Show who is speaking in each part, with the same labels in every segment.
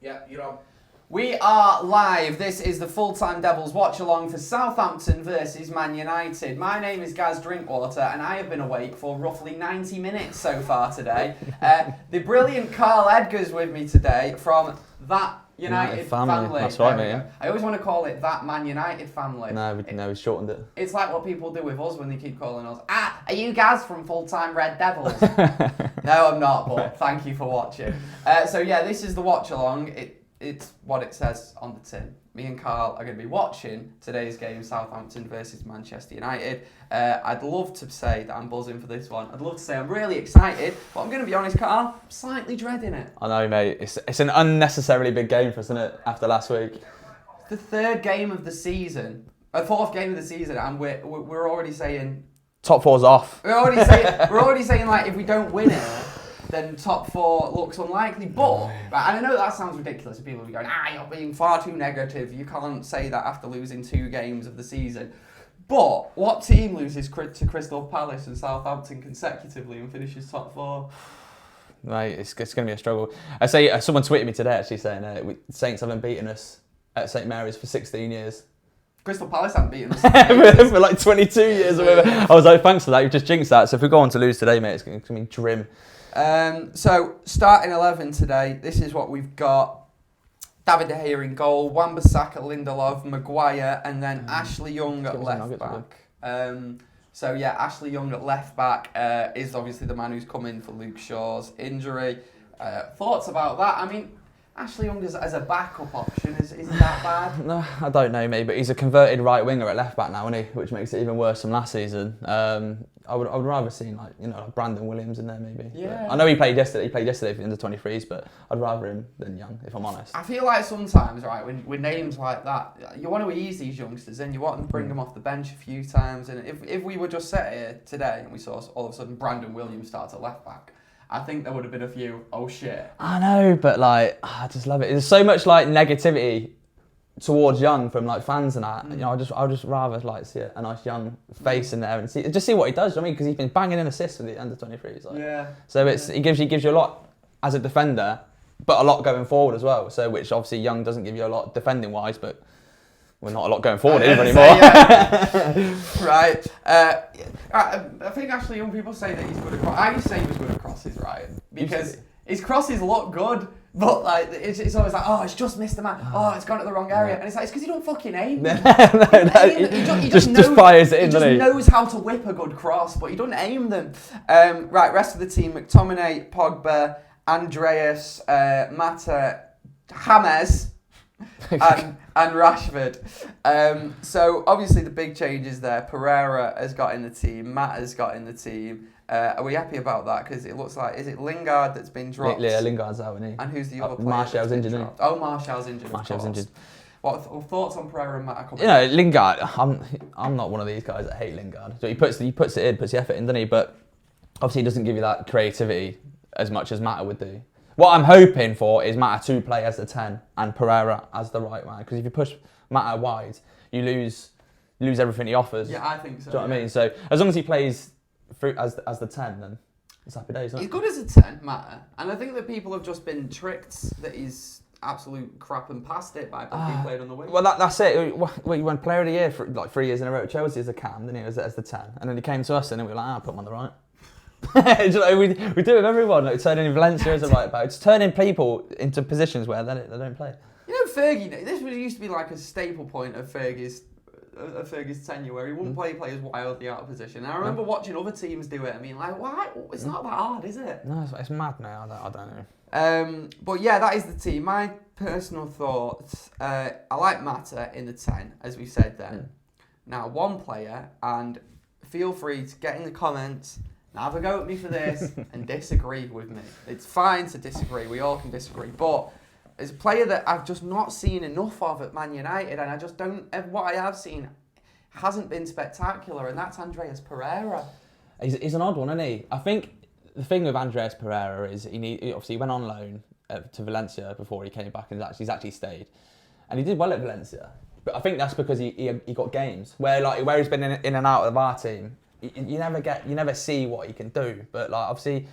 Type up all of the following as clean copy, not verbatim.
Speaker 1: Yeah, you're on. We are live. This is the Full-Time Devils watch-along for Southampton versus Man United. My name is Drinkwater, and I have been awake for roughly 90 minutes so far today. The brilliant Edgar's with me today from that United family.
Speaker 2: That's right, mate. Yeah.
Speaker 1: I always want to call it that Man United family.
Speaker 2: No, we shortened it.
Speaker 1: It's like what people do with us when they keep calling us, are you Gaz from Full-Time Red Devils? No, I'm not, but thank you for watching. So yeah, this is the watch-along. It's what it says on the tin. Me and Carl are going to be watching today's game, Southampton versus Manchester United. I'd love to say that I'm buzzing for this one. I'd love to say I'm really excited, but I'm going to be honest, Carl, I'm slightly dreading it.
Speaker 2: I know, mate. It's an unnecessarily big game for us, isn't it, after last week?
Speaker 1: The third game of the season, fourth game of the season, and we're already saying...
Speaker 2: Top four's off.
Speaker 1: We're already saying like, if we don't win it, then top four looks unlikely. But, and I know that sounds ridiculous, and people will be going, you're being far too negative. You can't say that after losing 2 games of the season. But what team loses to Crystal Palace and Southampton consecutively and finishes top 4?
Speaker 2: Right, it's going to be a struggle. I say someone tweeted me today actually saying Saints haven't beaten us at St Mary's for 16 years.
Speaker 1: Crystal Palace haven't beaten us
Speaker 2: for like 22 years or whatever. I was like, thanks for that. You've just jinxed that. So if we go on to lose today, mate, it's going to be grim.
Speaker 1: So, starting 11 today, this is what we've got. David De Gea in goal, Wan-Bissaka, Lindelof, Maguire, and then Ashley Young at left back. So yeah, Ashley Young at left back is obviously the man who's come in for Luke Shaw's injury. Thoughts about that? I mean, Ashley Young as a backup option, is that bad?
Speaker 2: No, I don't know, mate, but he's a converted right winger at left back now, isn't he? Which makes it even worse from last season. I would rather see like Brandon Williams in there maybe.
Speaker 1: Yeah.
Speaker 2: But I know he played yesterday. He played yesterday for the under-23s, but I'd rather him than Young, if I'm honest.
Speaker 1: I feel like sometimes, right, when with names like that, you want to ease these youngsters in. You want to bring them off the bench a few times. And if we were just sat here today and we saw all of a sudden Brandon Williams start at left back, I think there would have been a few, oh shit.
Speaker 2: I know, but like, I just love it. There's so much like negativity towards Young from like fans and that. I'd just rather like see a nice young face in there and see what he does. I mean, because he's been banging in assists with the under-23s. Like.
Speaker 1: Yeah.
Speaker 2: So he gives you a lot as a defender, but a lot going forward as well. So which obviously Young doesn't give you a lot defending wise, but we're not a lot going forward either anymore.
Speaker 1: Right. I think actually young people say that he's good at crosses. I used to say he was good at crosses, right? Because his crosses look good, but like it's always like, it's just missed the man. It's gone to the wrong area. And it's like, it's because he don't fucking aim. He just
Speaker 2: fires it in, doesn't he?
Speaker 1: He just knows how to whip a good cross, but he doesn't aim them. Right, rest of the team, McTominay, Pogba, Andreas, Mata, James, and Rashford. So obviously the big changes there. Pereira has got in the team. Matt has got in the team. Are we happy about that? Because it looks like, is it Lingard that's been dropped?
Speaker 2: Yeah, Lingard's out, isn't he?
Speaker 1: And who's the other player?
Speaker 2: Martial's injured, isn't he?
Speaker 1: Oh, Martial's injured.
Speaker 2: Martial's injured.
Speaker 1: What thoughts on Pereira and Matt?
Speaker 2: Lingard. I'm not one of these guys that hate Lingard. So he puts the effort in, doesn't he? But obviously he doesn't give you that creativity as much as Mata would do. What I'm hoping for is Mata to play as the 10 and Pereira as the right man. Because if you push Mata wide, you lose everything he offers.
Speaker 1: Yeah, I think so.
Speaker 2: Do you know what I mean? So as long as he plays through as the 10, then it's happy days, isn't it?
Speaker 1: He's good as a 10, Mata. And I think that people have just been tricked that he's absolute crap and past it by being played on the wing.
Speaker 2: Well, that's it. He won Player of the Year for like 3 years in a row at Chelsea as a cam, didn't he? As the 10. And then he came to us and then we were like, I'll put him on the right. we do it with everyone, like turning Valencia as a right back. It's turning people into positions where they don't play.
Speaker 1: You know, Fergie, this used to be like a staple point of Fergie's tenure where he wouldn't play players wildly out of position. And I remember watching other teams do it. I mean, like, why? It's not that hard, is it?
Speaker 2: No, it's mad now. I don't know.
Speaker 1: But yeah, that is the team. My personal thoughts, I like Mata in the 10, as we said then. Now, one player, and feel free to get in the comments, have a go at me for this, and disagree with me. It's fine to disagree. We all can disagree. But there's a player that I've just not seen enough of at Man United, and I just don't. What I have seen hasn't been spectacular, and that's Andreas Pereira.
Speaker 2: He's an odd one, isn't he? I think the thing with Andreas Pereira is he went on loan to Valencia before he came back, and he's actually stayed, and he did well at Valencia. But I think that's because he got games where he's been in and out of our team. You never see what he can do. But like obviously,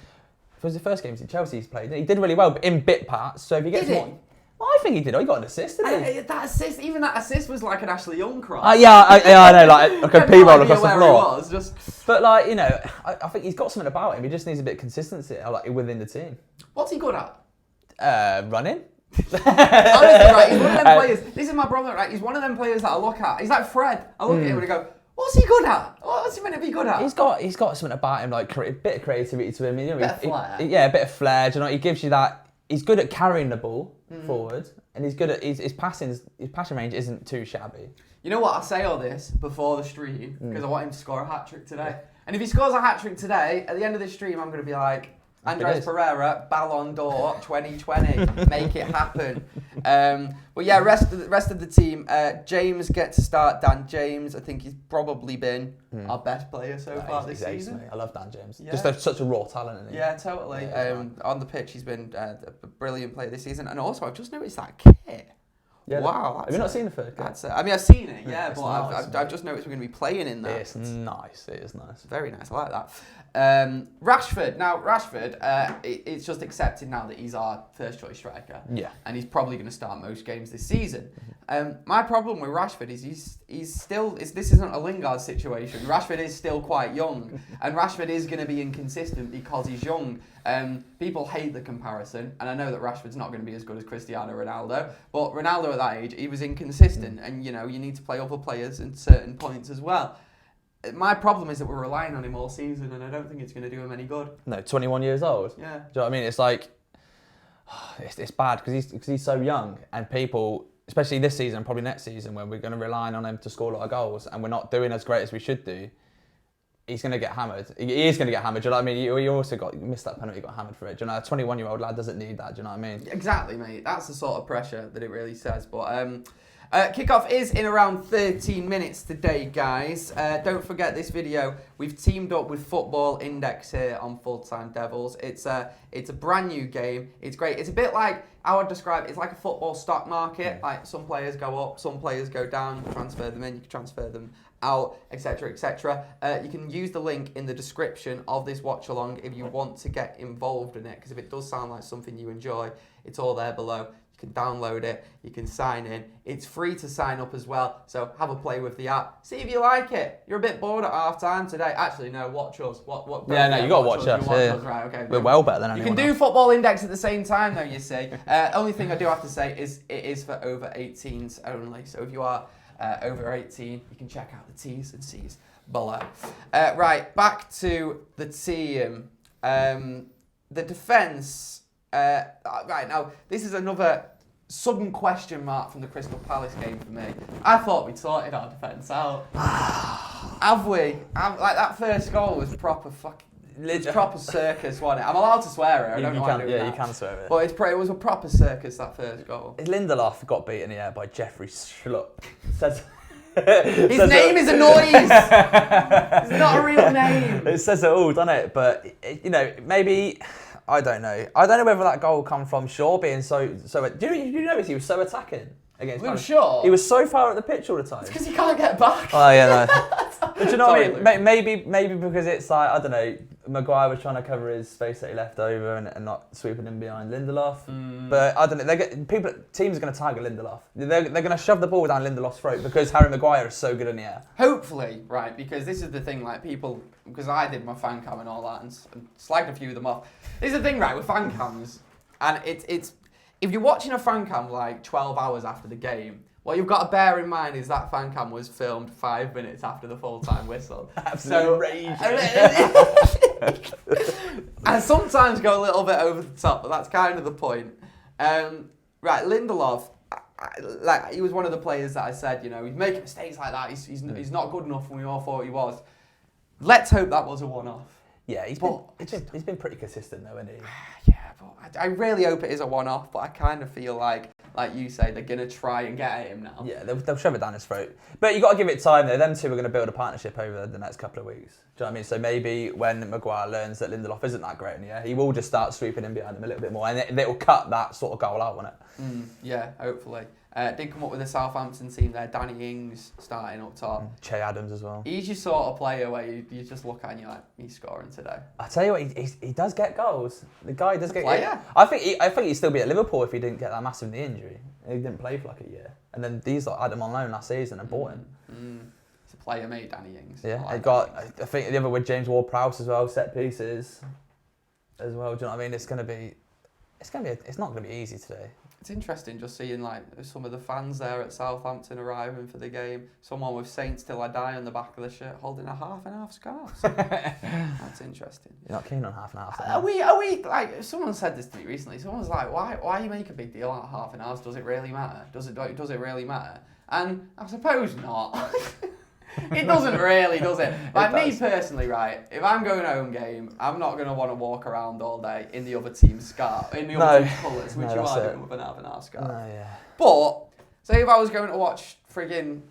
Speaker 2: It was the first game Chelsea's played. He did really well, but in bit parts. So if he gets more... Well, I think he did. He got an assist, didn't he?
Speaker 1: That assist was like an Ashley Young cross.
Speaker 2: Yeah, I know, like a P-roll across the floor. But like, you know, I think he's got something about him. He just needs a bit of consistency, like within the team.
Speaker 1: What's he good at?
Speaker 2: Running.
Speaker 1: Honestly, right, he's one of them players. This is my brother, right? He's one of them players that I look at. He's like Fred. I look at him and I go, what's he good at? What's he meant to be good at?
Speaker 2: He's got something about him, like a bit of creativity to him. You know,
Speaker 1: bit of flair.
Speaker 2: Yeah, a bit of flair. You know, he gives you that. He's good at carrying the ball forward, and he's good at his passing. His passing range isn't too shabby. You
Speaker 1: know what? I say all this before the stream because I want him to score a hat trick today. And if he scores a hat trick today, at the end of the stream, I'm going to be like, Andres Pereira, Ballon d'Or 2020, make it happen. But yeah, rest of the team. James gets to start. Dan James, I think he's probably been our best player so far this season.
Speaker 2: I love Dan James. Yeah. Just such a raw talent, isn't he?
Speaker 1: Yeah, totally. On the pitch, he's been a brilliant player this season. And also, I've just noticed that kit.
Speaker 2: Yeah,
Speaker 1: wow.
Speaker 2: Have you not seen the first game?
Speaker 1: I mean, I've seen it, but
Speaker 2: nice,
Speaker 1: I've just noticed we're going to be playing in that.
Speaker 2: It's nice. It is nice.
Speaker 1: Very nice. I like that. Rashford. Now, Rashford, it's just accepted now that he's our first choice striker.
Speaker 2: Yeah.
Speaker 1: And he's probably going to start most games this season. My problem with Rashford is he's still... this isn't a Lingard situation. Rashford is still quite young. And Rashford is going to be inconsistent because he's young. People hate the comparison. And I know that Rashford's not going to be as good as Cristiano Ronaldo. But Ronaldo at that age, he was inconsistent. And, you know, you need to play other players in certain points as well. My problem is that we're relying on him all season, and I don't think it's going to do him any good.
Speaker 2: No, 21 years old.
Speaker 1: Yeah.
Speaker 2: Do you know what I mean? It's like, it's bad because he's so young, and people, especially this season, probably next season, when we're going to rely on him to score a lot of goals, and we're not doing as great as we should do, he's going to get hammered. He is going to get hammered. Do you know what I mean? You also missed that penalty, got hammered for it. Do you know, a 21-year-old lad doesn't need that. Do you know what I mean?
Speaker 1: Exactly, mate. That's the sort of pressure that it really says. But kickoff is in around 13 minutes today, guys. Don't forget this video. We've teamed up with Football Index here on Full Time Devils. It's a brand new game. It's great. It's a bit like, I would describe it, it's like a football stock market. Like some players go up, some players go down. You can transfer them in, you can transfer them out, etc, etc. You can use the link in the description of this watch along if you want to get involved in it, because if it does sound like something you enjoy, it's all there below. You can download it, you can sign in. It's free to sign up as well, so have a play with the app. See if you like it. You're a bit bored at half time today. Actually, no, watch us. What?
Speaker 2: Yeah, no, you got to watch us. Yeah.
Speaker 1: Right, okay.
Speaker 2: We're well better than anyone
Speaker 1: You can do Football Index at the same time, though, you see. Only thing I do have to say is it is for over 18s only. So if you are over 18, you can check out the T's and C's below. Right, back to the team. The defence. Right, now, this is another sudden question mark from the Crystal Palace game for me. I thought we'd sorted our defence out. Have we? Like, that first goal was proper proper circus, wasn't it? I'm allowed to swear it. I don't know why I'm doing that.
Speaker 2: Yeah, you can swear it.
Speaker 1: But it was a proper circus, that first goal.
Speaker 2: Lindelof got beaten in the air by Jeffrey Schlupp.
Speaker 1: His name is a noise. It's not a real name.
Speaker 2: It says it all, doesn't it? But, you know, maybe... I don't know. I don't know whether that goal come from Shaw being so. Do you notice he was so attacking against?
Speaker 1: With Shaw?
Speaker 2: He was so far at the pitch all the time.
Speaker 1: It's because he can't get back.
Speaker 2: Oh yeah, no. But you know what I mean? Maybe because it's like, I don't know. Maguire was trying to cover his space that he left over and not sweeping him behind Lindelof. But I don't know. Teams are going to target Lindelof. They're going to shove the ball down Lindelof's throat because Harry Maguire is so good in the air.
Speaker 1: Hopefully, right? Because this is the thing. Like people, because I did my Fancam and all that and slagged a few of them off. This is the thing, right? With Fancams, and it's if you're watching a Fancam like 12 hours after the game. What you've got to bear in mind is that Fancam was filmed 5 minutes after the full-time whistle.
Speaker 2: Absolutely raging.
Speaker 1: And sometimes go a little bit over the top, but that's kind of the point. Right, Lindelof, like he was one of the players that I said, you know, he's making mistakes like that. He's not good enough when we all thought he was. Let's hope that was a one-off.
Speaker 2: Yeah, he's been pretty consistent though, hasn't
Speaker 1: he? Yeah, but I really hope it is a one-off, but I kind of feel like you say, they're going to try and get at him now.
Speaker 2: Yeah, they'll shove it down his throat. But you've got to give it time though. Them two are going to build a partnership over the next couple of weeks. Do you know what I mean? So maybe when Maguire learns that Lindelof isn't that great in the air, he will just start sweeping in behind him a little bit more, and it'll cut that sort of goal out, won't it?
Speaker 1: Yeah, hopefully. Did come up with a Southampton team there. Danny Ings starting up top.
Speaker 2: Che Adams as well.
Speaker 1: He's your sort of player where you just look at and you're like, he's scoring today.
Speaker 2: I tell you what, he does get goals. The guy does get
Speaker 1: player.
Speaker 2: I think he'd still be at Liverpool if he didn't get that massive knee injury. He didn't play for like a year. And then these had him on loan last season and bought him.
Speaker 1: He's a player, mate, Danny Ings.
Speaker 2: Yeah, I think the other with James Ward-Prowse as well, set pieces as well. Do you know what I mean? It's not gonna be easy today.
Speaker 1: It's interesting just seeing like some of the fans there at Southampton arriving for the game. Someone with Saints Till I Die on the back of the shirt holding a half and half scarf. So that's interesting.
Speaker 2: You're not keen on half and half?
Speaker 1: Are we like? Someone said this to me recently. Someone's like, why you make a big deal out of half and half? Does it really matter? Does it really matter? And I suppose not. It doesn't really, does it? Like me personally, right? If I'm going home game, I'm not going to want to walk around all day in the other team's scarf, in the other team's colours, which you are doing with an half and half scarf.
Speaker 2: No, yeah.
Speaker 1: But say if I was going to watch friggin'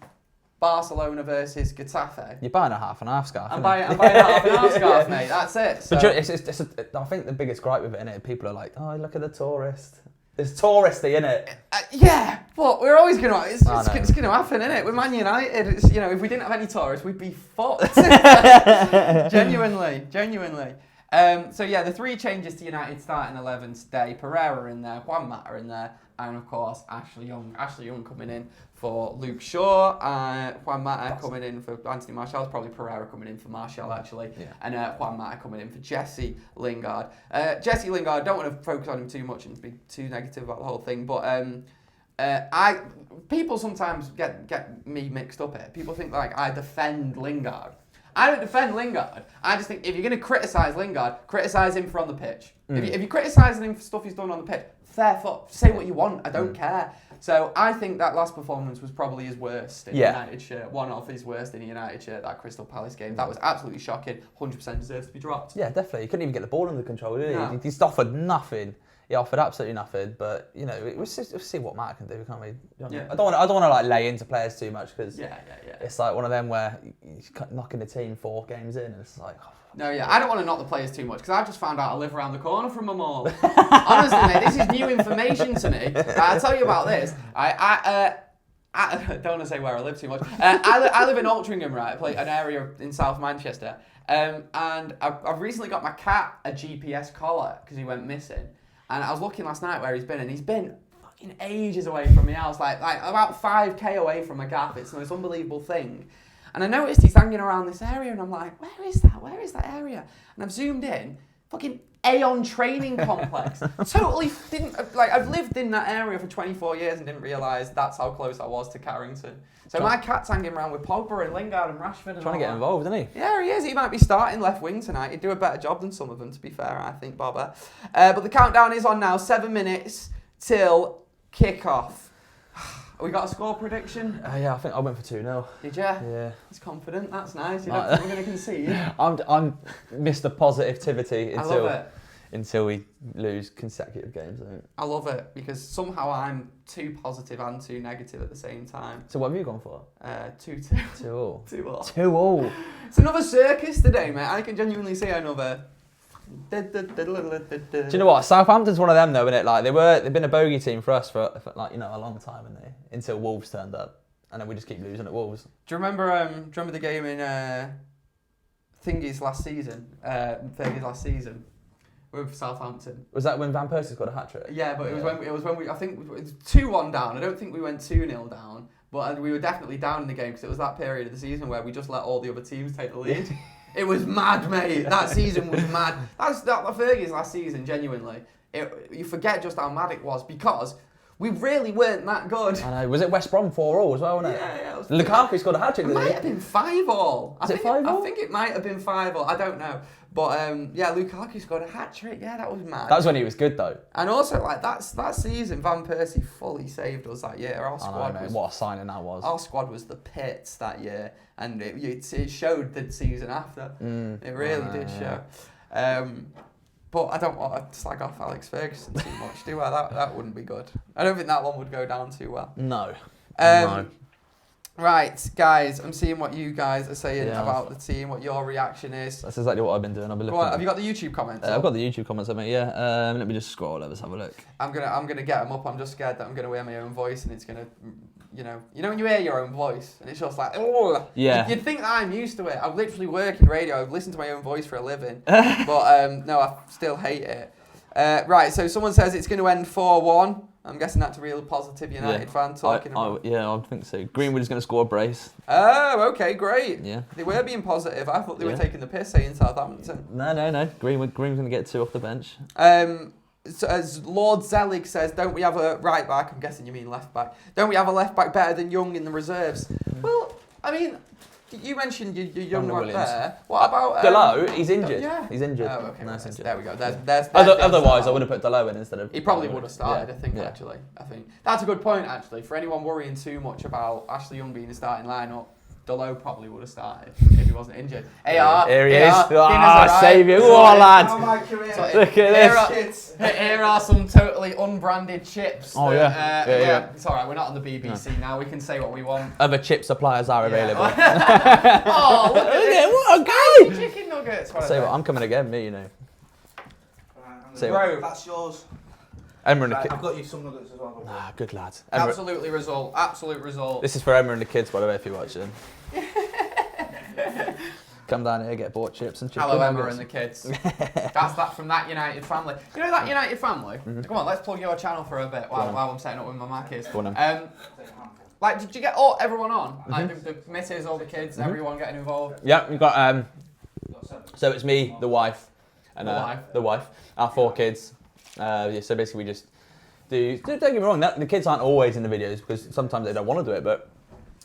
Speaker 1: Barcelona versus Getafe,
Speaker 2: you're buying a half and half scarf.
Speaker 1: I'm buying a half and half scarf, mate. That's it. So.
Speaker 2: But I think the biggest gripe with it, innit? People are like, oh, look at the tourist. It's touristy, innit?
Speaker 1: Yeah, but we're always going to... It's going to happen, innit? We're Man United. It's, if we didn't have any tourists, we'd be fucked. Genuinely. So, yeah, the 3 changes to United starting 11 today. Pereira in there, Juan Mata in there, and, of course, Ashley Young. Ashley Young coming in for Luke Shaw, Juan Mata coming in for Anthony Martial, probably Pereira coming in for Martial actually, and Juan Mata coming in for Jesse Lingard. Jesse Lingard, don't want to focus on him too much and be too negative about the whole thing, but people sometimes get me mixed up here. People think like I defend Lingard. I don't defend Lingard. I just think if you're going to criticise Lingard, criticise him for on the pitch. If you're criticising him for stuff he's done on the pitch, fair fuck, say what you want, I don't care. So I think that last performance was probably his worst in a United shirt. One of his worst in a United shirt, that Crystal Palace game. That was absolutely shocking. 100% deserves to be dropped.
Speaker 2: Yeah, definitely. He couldn't even get the ball under control, did he? No. He just offered nothing. He offered absolutely nothing. But, we'll see what Matt can do, can't we? I don't want to like lay into players too much because it's like one of them where he's knocking the team 4 games in and it's like...
Speaker 1: No, I don't want to knock the players too much because I've just found out I live around the corner from them all. Honestly, mate, this is new information to me. I'll tell you about this. I don't want to say where I live too much. I live in Altrincham, right? I play an area in South Manchester. And I've recently got my cat a GPS collar because he went missing. And I was looking last night where he's been, and he's been fucking ages away from my house, like about 5k away from my gaff. It's the most unbelievable thing. And I noticed he's hanging around this area, and I'm like, where is that? Where is that area? And I've zoomed in, fucking Aon training complex. Totally didn't, I've lived in that area for 24 years and didn't realise that's how close I was to Carrington. So my cat's hanging around with Pogba and Lingard and Rashford and
Speaker 2: trying to get involved, isn't he?
Speaker 1: Yeah, he is. He might be starting left wing tonight. He'd do a better job than some of them, to be fair, I think, Bobber. But the countdown is on now, 7 minutes till kick-off. We got a score prediction?
Speaker 2: Yeah, I think I went for 2-0.
Speaker 1: Did you?
Speaker 2: Yeah.
Speaker 1: That's confident. That's nice. You don't think we're going to concede?
Speaker 2: I'm Mr. Positivity until we lose consecutive games.
Speaker 1: I love it because somehow I'm too positive and too negative at the same time.
Speaker 2: So what have you gone for?
Speaker 1: 2-2.
Speaker 2: 2-2.
Speaker 1: 2-2.
Speaker 2: 2-2.
Speaker 1: It's another circus today, mate. I can genuinely see another...
Speaker 2: Do you know what? Southampton's one of them though, isn't it? Like they've been a bogey team for us for a long time, haven't they? Until Wolves turned up, and then we just keep losing at Wolves.
Speaker 1: Do you remember the game in Fergie's last season with Southampton?
Speaker 2: Was that when Van Persie scored a hat trick?
Speaker 1: Yeah, but it was when we I think it was 2-1 down. I don't think we went 2-0 down, but we were definitely down in the game because it was that period of the season where we just let all the other teams take the lead. It was mad, mate. That season was mad. That Fergie's last season, genuinely. You forget just how mad it was because we really weren't that good.
Speaker 2: I know. Was it West Brom 4-4 as well, wasn't it?
Speaker 1: Yeah.
Speaker 2: Lukaku scored a hat-trick, didn't he?
Speaker 1: It might have been 5-5.
Speaker 2: Was it 5-5?
Speaker 1: I think it might have been 5-5. I don't know. But Lukaku scored a hat-trick. Yeah, that was mad.
Speaker 2: That was when he was good, though. And
Speaker 1: also, that season, Van Persie fully saved us that year. Our squad
Speaker 2: what a signing that was.
Speaker 1: Our squad was the pits that year. And it showed the season after. It really did show. But I don't want to slag off Alex Ferguson too much, do I? That wouldn't be good. I don't think that one would go down too well.
Speaker 2: No.
Speaker 1: Right, guys, I'm seeing what you guys are saying
Speaker 2: Yeah.
Speaker 1: about the team, what your reaction is.
Speaker 2: That's exactly what I've been doing. I've been
Speaker 1: Go
Speaker 2: looking.
Speaker 1: on, have you got the YouTube comments?
Speaker 2: I've got the YouTube comments, mate. Yeah. Let me just scroll. Let's have a look.
Speaker 1: I'm gonna get them up. I'm just scared that I'm gonna hear my own voice and it's gonna, you know when you hear your own voice and it's just like, oh.
Speaker 2: Yeah.
Speaker 1: You'd think that I'm used to it. I literally work in radio. I listen to my own voice for a living, but no, I still hate it. Right, so someone says it's going to end 4-1. I'm guessing that's a real positive United fan talking about.
Speaker 2: Yeah, I think so. Greenwood is going to score a brace.
Speaker 1: Oh, okay, great.
Speaker 2: Yeah.
Speaker 1: They were being positive. I thought they were taking the piss saying Southampton.
Speaker 2: No. Greenwood's going to get 2 off the bench.
Speaker 1: So as Lord Zelig says, don't we have a right back? I'm guessing you mean left back. Don't we have a left back better than Young in the reserves? Well, I mean, you mentioned your Young one there. What about
Speaker 2: Delo? He's injured.
Speaker 1: Yeah.
Speaker 2: He's injured.
Speaker 1: Oh, okay.
Speaker 2: Nice injured.
Speaker 1: There we go. There's
Speaker 2: Otherwise, I would have put Delo in instead of.
Speaker 1: He probably would have started. I think actually. I think that's a good point actually. For anyone worrying too much about Ashley Young being the starting lineup, Delo probably would have started if he wasn't injured. AR,
Speaker 2: here he is.
Speaker 1: Ah,
Speaker 2: saviour. Oh, lad.
Speaker 1: Look
Speaker 2: at this.
Speaker 1: Here are some totally unbranded chips.
Speaker 2: Oh, yeah.
Speaker 1: It's alright, we're not on the BBC now. We can say what we want.
Speaker 2: Other chip suppliers are available.
Speaker 1: Oh, look at it.
Speaker 2: What a guy!
Speaker 1: Chicken nuggets.
Speaker 2: Say what, I'm coming again, me, you know.
Speaker 1: Bro,
Speaker 3: that's yours.
Speaker 2: Emma and the kids.
Speaker 3: I've got you some nuggets as well.
Speaker 2: Ah, good lad.
Speaker 1: absolute result. Absolute result.
Speaker 2: This is for Emma and the kids, by the way, if you're watching. Come down here, get bought chips and chicken
Speaker 1: Hello, Emma
Speaker 2: nuggets.
Speaker 1: and the kids. That's that from that United family. You know that United family? Come on, let's plug your channel for a bit while I'm setting up with my Mackies. Like, did you get everyone on? Like the missus, all the kids, everyone getting involved?
Speaker 2: Yeah, we've got. So it's me, the wife, and the wife, our 4 kids. So basically, we just do. Don't get me wrong, the kids aren't always in the videos because sometimes they don't want to do it, but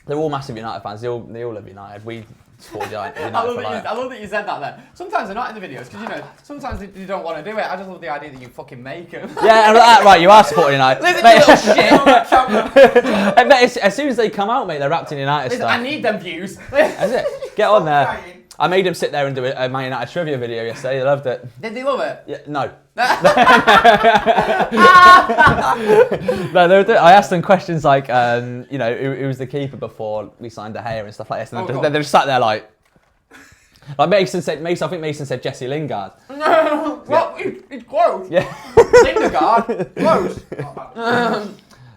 Speaker 2: they're all massive United fans. They all love United. We support United.
Speaker 1: I love that you said that there. Sometimes they're not in the videos because sometimes they don't want to do it. I just love the idea that you fucking make them.
Speaker 2: Yeah, right. You are supporting United.
Speaker 1: Listen, you little shit.
Speaker 2: Mate, as soon as they come out, mate, they're wrapped in United stuff.
Speaker 1: I need them views.
Speaker 2: That's it. Get on there. I made them sit there and do a Man United trivia video yesterday. They loved it.
Speaker 1: Did they love it?
Speaker 2: Yeah, no. No, I asked them questions like, who was the keeper before we signed De Gea and stuff like this. And they're just sat there like Mason. I think Mason said Jesse Lingard.
Speaker 1: No, well, it's close.
Speaker 2: Yeah.
Speaker 1: Lingard, close.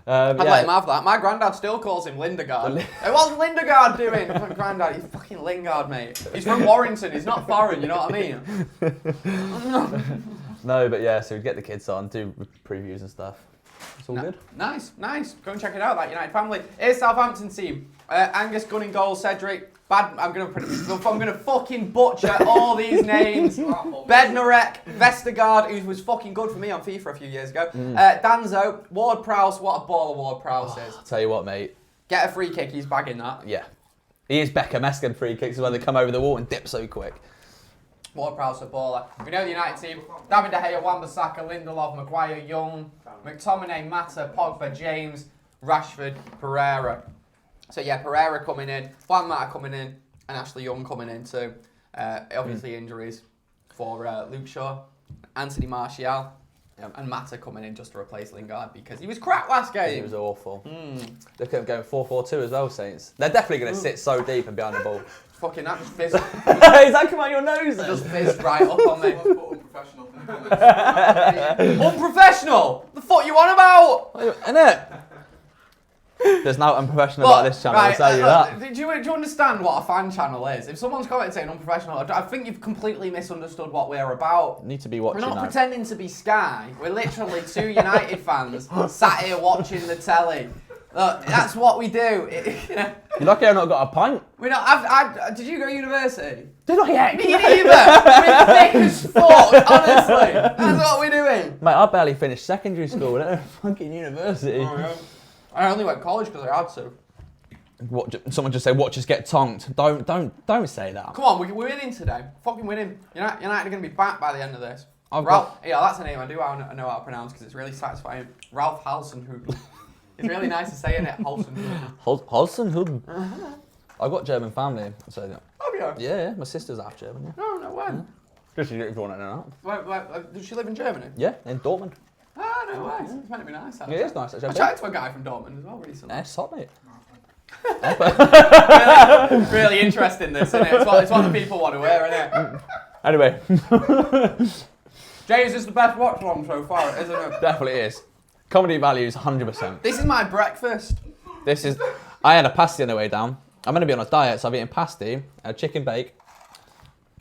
Speaker 1: I'd let him have that. My granddad still calls him Lingard. What's Lingard doing? Granddad, he's fucking Lingard, mate. He's from Warrington. He's not foreign. You know what I mean?
Speaker 2: No, but yeah. So we'd get the kids on, do previews and stuff. It's all good.
Speaker 1: Nice. Go and check it out. That United family. Here's Southampton team. Angus Gunning goal. Cedric. I'm gonna fucking butcher all these names. Bednarek, Vestergaard, who was fucking good for me on FIFA a few years ago. Danzo, Ward-Prowse, what a baller Ward-Prowse is.
Speaker 2: I'll tell you what, mate.
Speaker 1: Get a free kick, he's bagging that.
Speaker 2: Yeah. He is Beckham-esque in free kicks when they come over the wall and dip so quick.
Speaker 1: Ward-Prowse a baller. We know the United team. David De Gea, Wan-Bissaka, Lindelof, Maguire, Young, McTominay, Mata, Pogba, James, Rashford, Pereira. So yeah, Pereira coming in, Juan Mata coming in, and Ashley Young coming in too. Obviously injuries for Luke Shaw, Anthony Martial, and Mata coming in just to replace Lingard because he was crap last game.
Speaker 2: He was awful. Look at him going 4-4-2 as well, Saints. They're definitely going to sit so deep and behind the ball.
Speaker 1: Fucking that just fizzed.
Speaker 2: Is that come out your nose then?
Speaker 1: Just fizzed right up on me.
Speaker 3: Unprofessional.
Speaker 1: Unprofessional? The fuck you on about?
Speaker 2: Innit? There's no unprofessional about this channel, I'll tell you that.
Speaker 1: Do you understand what a fan channel is? If someone's commenting saying unprofessional, I think you've completely misunderstood what we're about.
Speaker 2: Need to be watching.
Speaker 1: We're not
Speaker 2: now.
Speaker 1: pretending to be Sky. We're literally 2 United fans sat here watching the telly. Look, that's what we do.
Speaker 2: You're lucky I've not got a pint.
Speaker 1: We don't. Did you go to university?
Speaker 2: Did I yet?
Speaker 1: Me neither. We're thick as fuck, honestly. That's what we're doing.
Speaker 2: Mate, I barely finished secondary school. I fucking university.
Speaker 1: Oh, yeah. I only went to college because I had to.
Speaker 2: Someone just say, "Watch us get tonked." Don't say that.
Speaker 1: Come on, we're winning today. Fucking winning. United are going to be back by the end of this. Ralph, yeah, that's a name I know how to pronounce because it's really satisfying. Ralph Halsenhüttl. It's really nice to say, isn't it? Halsenhüttl.
Speaker 2: Halsenhüttl. I've got German family, so.
Speaker 1: Oh, yeah.
Speaker 2: Yeah, my sister's half German. Yeah.
Speaker 1: No way.
Speaker 2: Just if you want to know that.
Speaker 1: Does she live in Germany?
Speaker 2: Yeah, in Dortmund.
Speaker 1: Ah, no way. It's meant to be nice.
Speaker 2: It is nice.
Speaker 1: I chatted to a guy from Dortmund as well recently.
Speaker 2: Yeah, it's hot, mate.
Speaker 1: Really interesting, this, isn't it? It's what the people want to hear, isn't it?
Speaker 2: Anyway.
Speaker 1: James is the best watch-along so far, isn't it?
Speaker 2: Definitely is. Comedy values 100%.
Speaker 1: This is my breakfast.
Speaker 2: I had a pasty on the way down. I'm going to be on a diet, so I've eaten pasty, a chicken bake,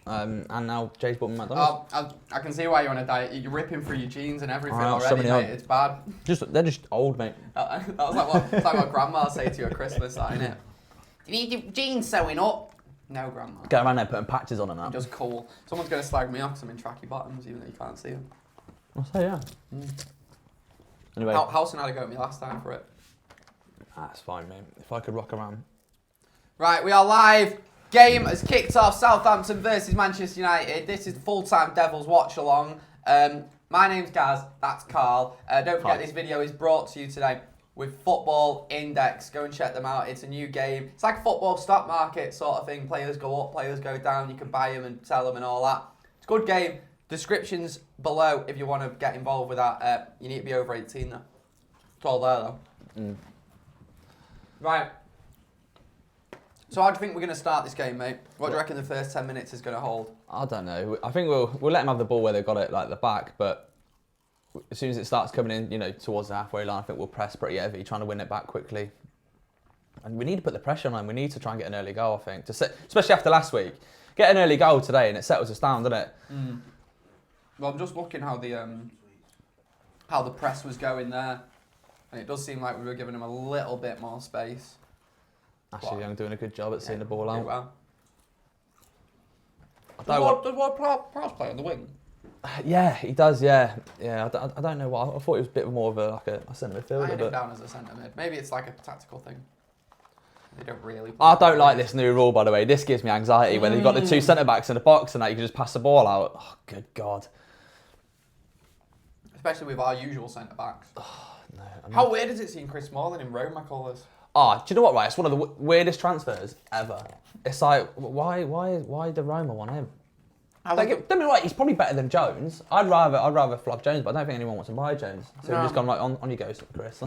Speaker 2: and now Jay's bought me McDonald's.
Speaker 1: I can see why you're on a diet. You're ripping through your jeans and everything
Speaker 2: I know,
Speaker 1: already,
Speaker 2: so many
Speaker 1: mate.
Speaker 2: old.
Speaker 1: It's bad.
Speaker 2: They're just old, mate.
Speaker 1: That was like what Grandma say to you at Christmas, that, innit? Do you need your jeans sewing up? No, Grandma.
Speaker 2: Go around there putting patches on and that.
Speaker 1: Just cool. Someone's going to slag me off because I'm in tracky bottoms, even though you can't see them.
Speaker 2: I'll say, yeah. Anyway.
Speaker 1: How soon had I go at me last time for it?
Speaker 2: That's fine, mate. If I could rock around.
Speaker 1: Right, we are live. Game has kicked off. Southampton versus Manchester United. This is Full-Time-Devils Watchalong. My name's Gaz. That's Carl. Don't forget, this video is brought to you today with Football Index. Go and check them out. It's a new game. It's like a football stock market sort of thing. Players go up, players go down. You can buy them and sell them and all that. It's a good game. Descriptions below if you want to get involved with that. You need to be over 18 though. It's all there though. Right. So how do you think we're going to start this game, mate? What do you reckon the first 10 minutes is going to hold?
Speaker 2: I don't know. I think we'll let them have the ball where they've got it, like the back, but as soon as it starts coming in, you know, towards the halfway line, I think we'll press pretty heavy, trying to win it back quickly. And we need to put the pressure on them. We need to try and get an early goal, I think, especially after last week. Get an early goal today and it settles us down, doesn't it?
Speaker 1: Well, I'm just looking how the press was going there, and it does seem like we were giving them a little bit more space.
Speaker 2: Ashley Young doing a good job at seeing the ball out.
Speaker 1: Well. Does Ward-Prowse play on the wing?
Speaker 2: Yeah, he does. Yeah. I don't know why. I thought he was a bit more of a centre midfielder.
Speaker 1: I had him down as a centre mid. Maybe it's like a tactical thing. They don't really.
Speaker 2: I don't like this new rule, by the way. This gives me anxiety when you've got the two centre backs in the box and that you can just pass the ball out. Oh, good God.
Speaker 1: Especially with our usual centre backs.
Speaker 2: Oh, no.
Speaker 1: How weird is it seeing Chris Smalling in Roma colours?
Speaker 2: Oh, do you know what, right? It's one of the weirdest transfers ever. It's like, why did Roma want him? Don't get me right, he's probably better than Jones. I'd rather flog Jones, but I don't think anyone wants to buy Jones. So we've just gone right on you go, Chris.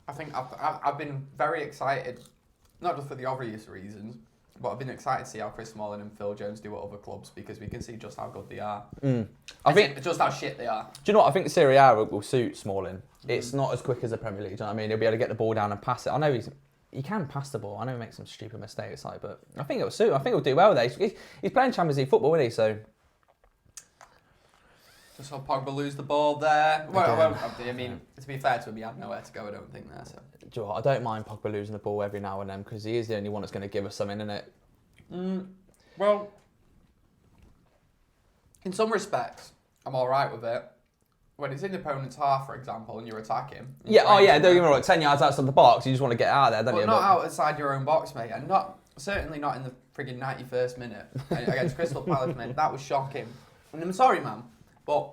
Speaker 1: I think I've been very excited, not just for the obvious reasons, but I've been excited to see how Chris Smalling and Phil Jones do at other clubs because we can see just how good they are. I think just how shit they are.
Speaker 2: Do you know what? I think Serie A will suit Smalling. It's not as quick as the Premier League. Do you know what I mean? He'll be able to get the ball down and pass it. I know he can pass the ball. I know he makes some stupid mistakes, but I think it'll suit. I think he'll do well there. He's playing Champions League football, isn't he? So.
Speaker 1: Just saw Pogba lose the ball there. Well, I mean, to be fair to him, he had nowhere to go, I don't think, there. So.
Speaker 2: Do you know what? I don't mind Pogba losing the ball every now and then because he is the only one that's going to give us something, isn't it?
Speaker 1: Well, in some respects, I'm all right with it. When it's in the opponent's half, for example, and you're attacking.
Speaker 2: Yeah, don't get me wrong. 10 yards outside the box, you just want to get out of there, don't you?
Speaker 1: But not outside your own box, mate, and certainly not in the frigging 91st minute against Crystal Palace, mate. That was shocking. And I'm sorry, man, but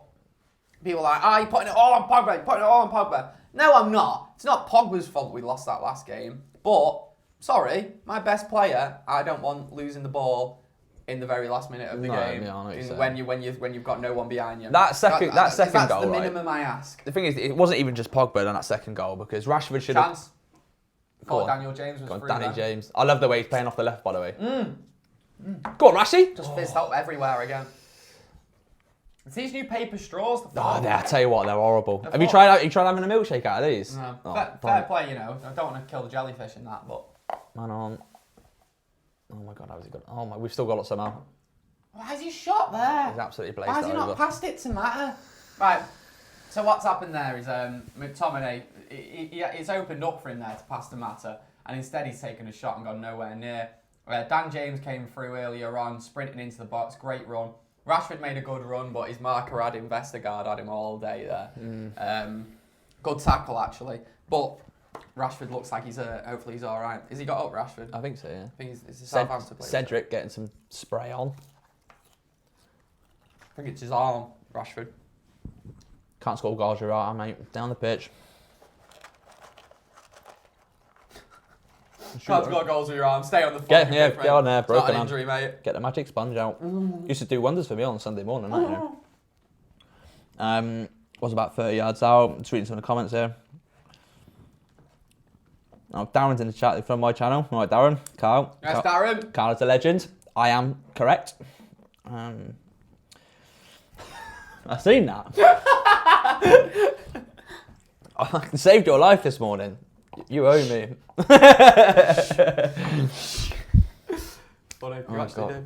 Speaker 1: people are like, you're putting it all on Pogba, you're putting it all on Pogba. No, I'm not. It's not Pogba's fault we lost that last game, but sorry, my best player, I don't want losing the ball in the very last minute of the game.
Speaker 2: Yeah, I know
Speaker 1: when you've got no one behind you.
Speaker 2: That second goal,
Speaker 1: that's the
Speaker 2: right?
Speaker 1: minimum I ask.
Speaker 2: The thing is, it wasn't even just Pogba on that second goal because Rashford should have.
Speaker 1: Chance. Daniel James was free.
Speaker 2: Danny James. I love the way he's playing off the left, by the way. Go on, Rashy.
Speaker 1: Just fizzed out everywhere again. It's these new paper straws.
Speaker 2: I tell you what, they're horrible. Have you tried having a milkshake out of these?
Speaker 1: No. Fair play, you know. I don't want to kill the jellyfish in that, but.
Speaker 2: Man on. Oh my God, how has he got? Oh my, we've still got it somehow.
Speaker 1: Why is he shot there?
Speaker 2: He's absolutely placed.
Speaker 1: Why has he not passed it to Matter? Right. So what's happened there is McTominay. It's opened up for him there to pass to Matter, and instead he's taken a shot and gone nowhere near. Dan James came through earlier on, sprinting into the box. Great run. Rashford made a good run, but his marker had him, Vestergaard had him all day there. Good tackle actually, but. Rashford looks like hopefully he's all right. Has he got up, Rashford?
Speaker 2: I think so, yeah.
Speaker 1: I think it's a Southampton player.
Speaker 2: Cedric getting some spray on.
Speaker 1: I think it's his arm, Rashford.
Speaker 2: Can't score goals, you're right, mate. Down the pitch.
Speaker 1: Can't score goals with your arm. Stay on the fucking pitch, mate.
Speaker 2: Get on there, broken
Speaker 1: It's not an injury, mate.
Speaker 2: Get the magic sponge out. Used to do wonders for me on Sunday morning, you know. Was about 30 yards out. Just reading some of the comments here. Oh, Darren's in the chat from my channel. All right, Darren, Carl.
Speaker 1: Yes, Darren.
Speaker 2: Carl is a legend. I am correct. I've seen that. I saved your life this morning. You owe me.
Speaker 1: Funny, you actually did.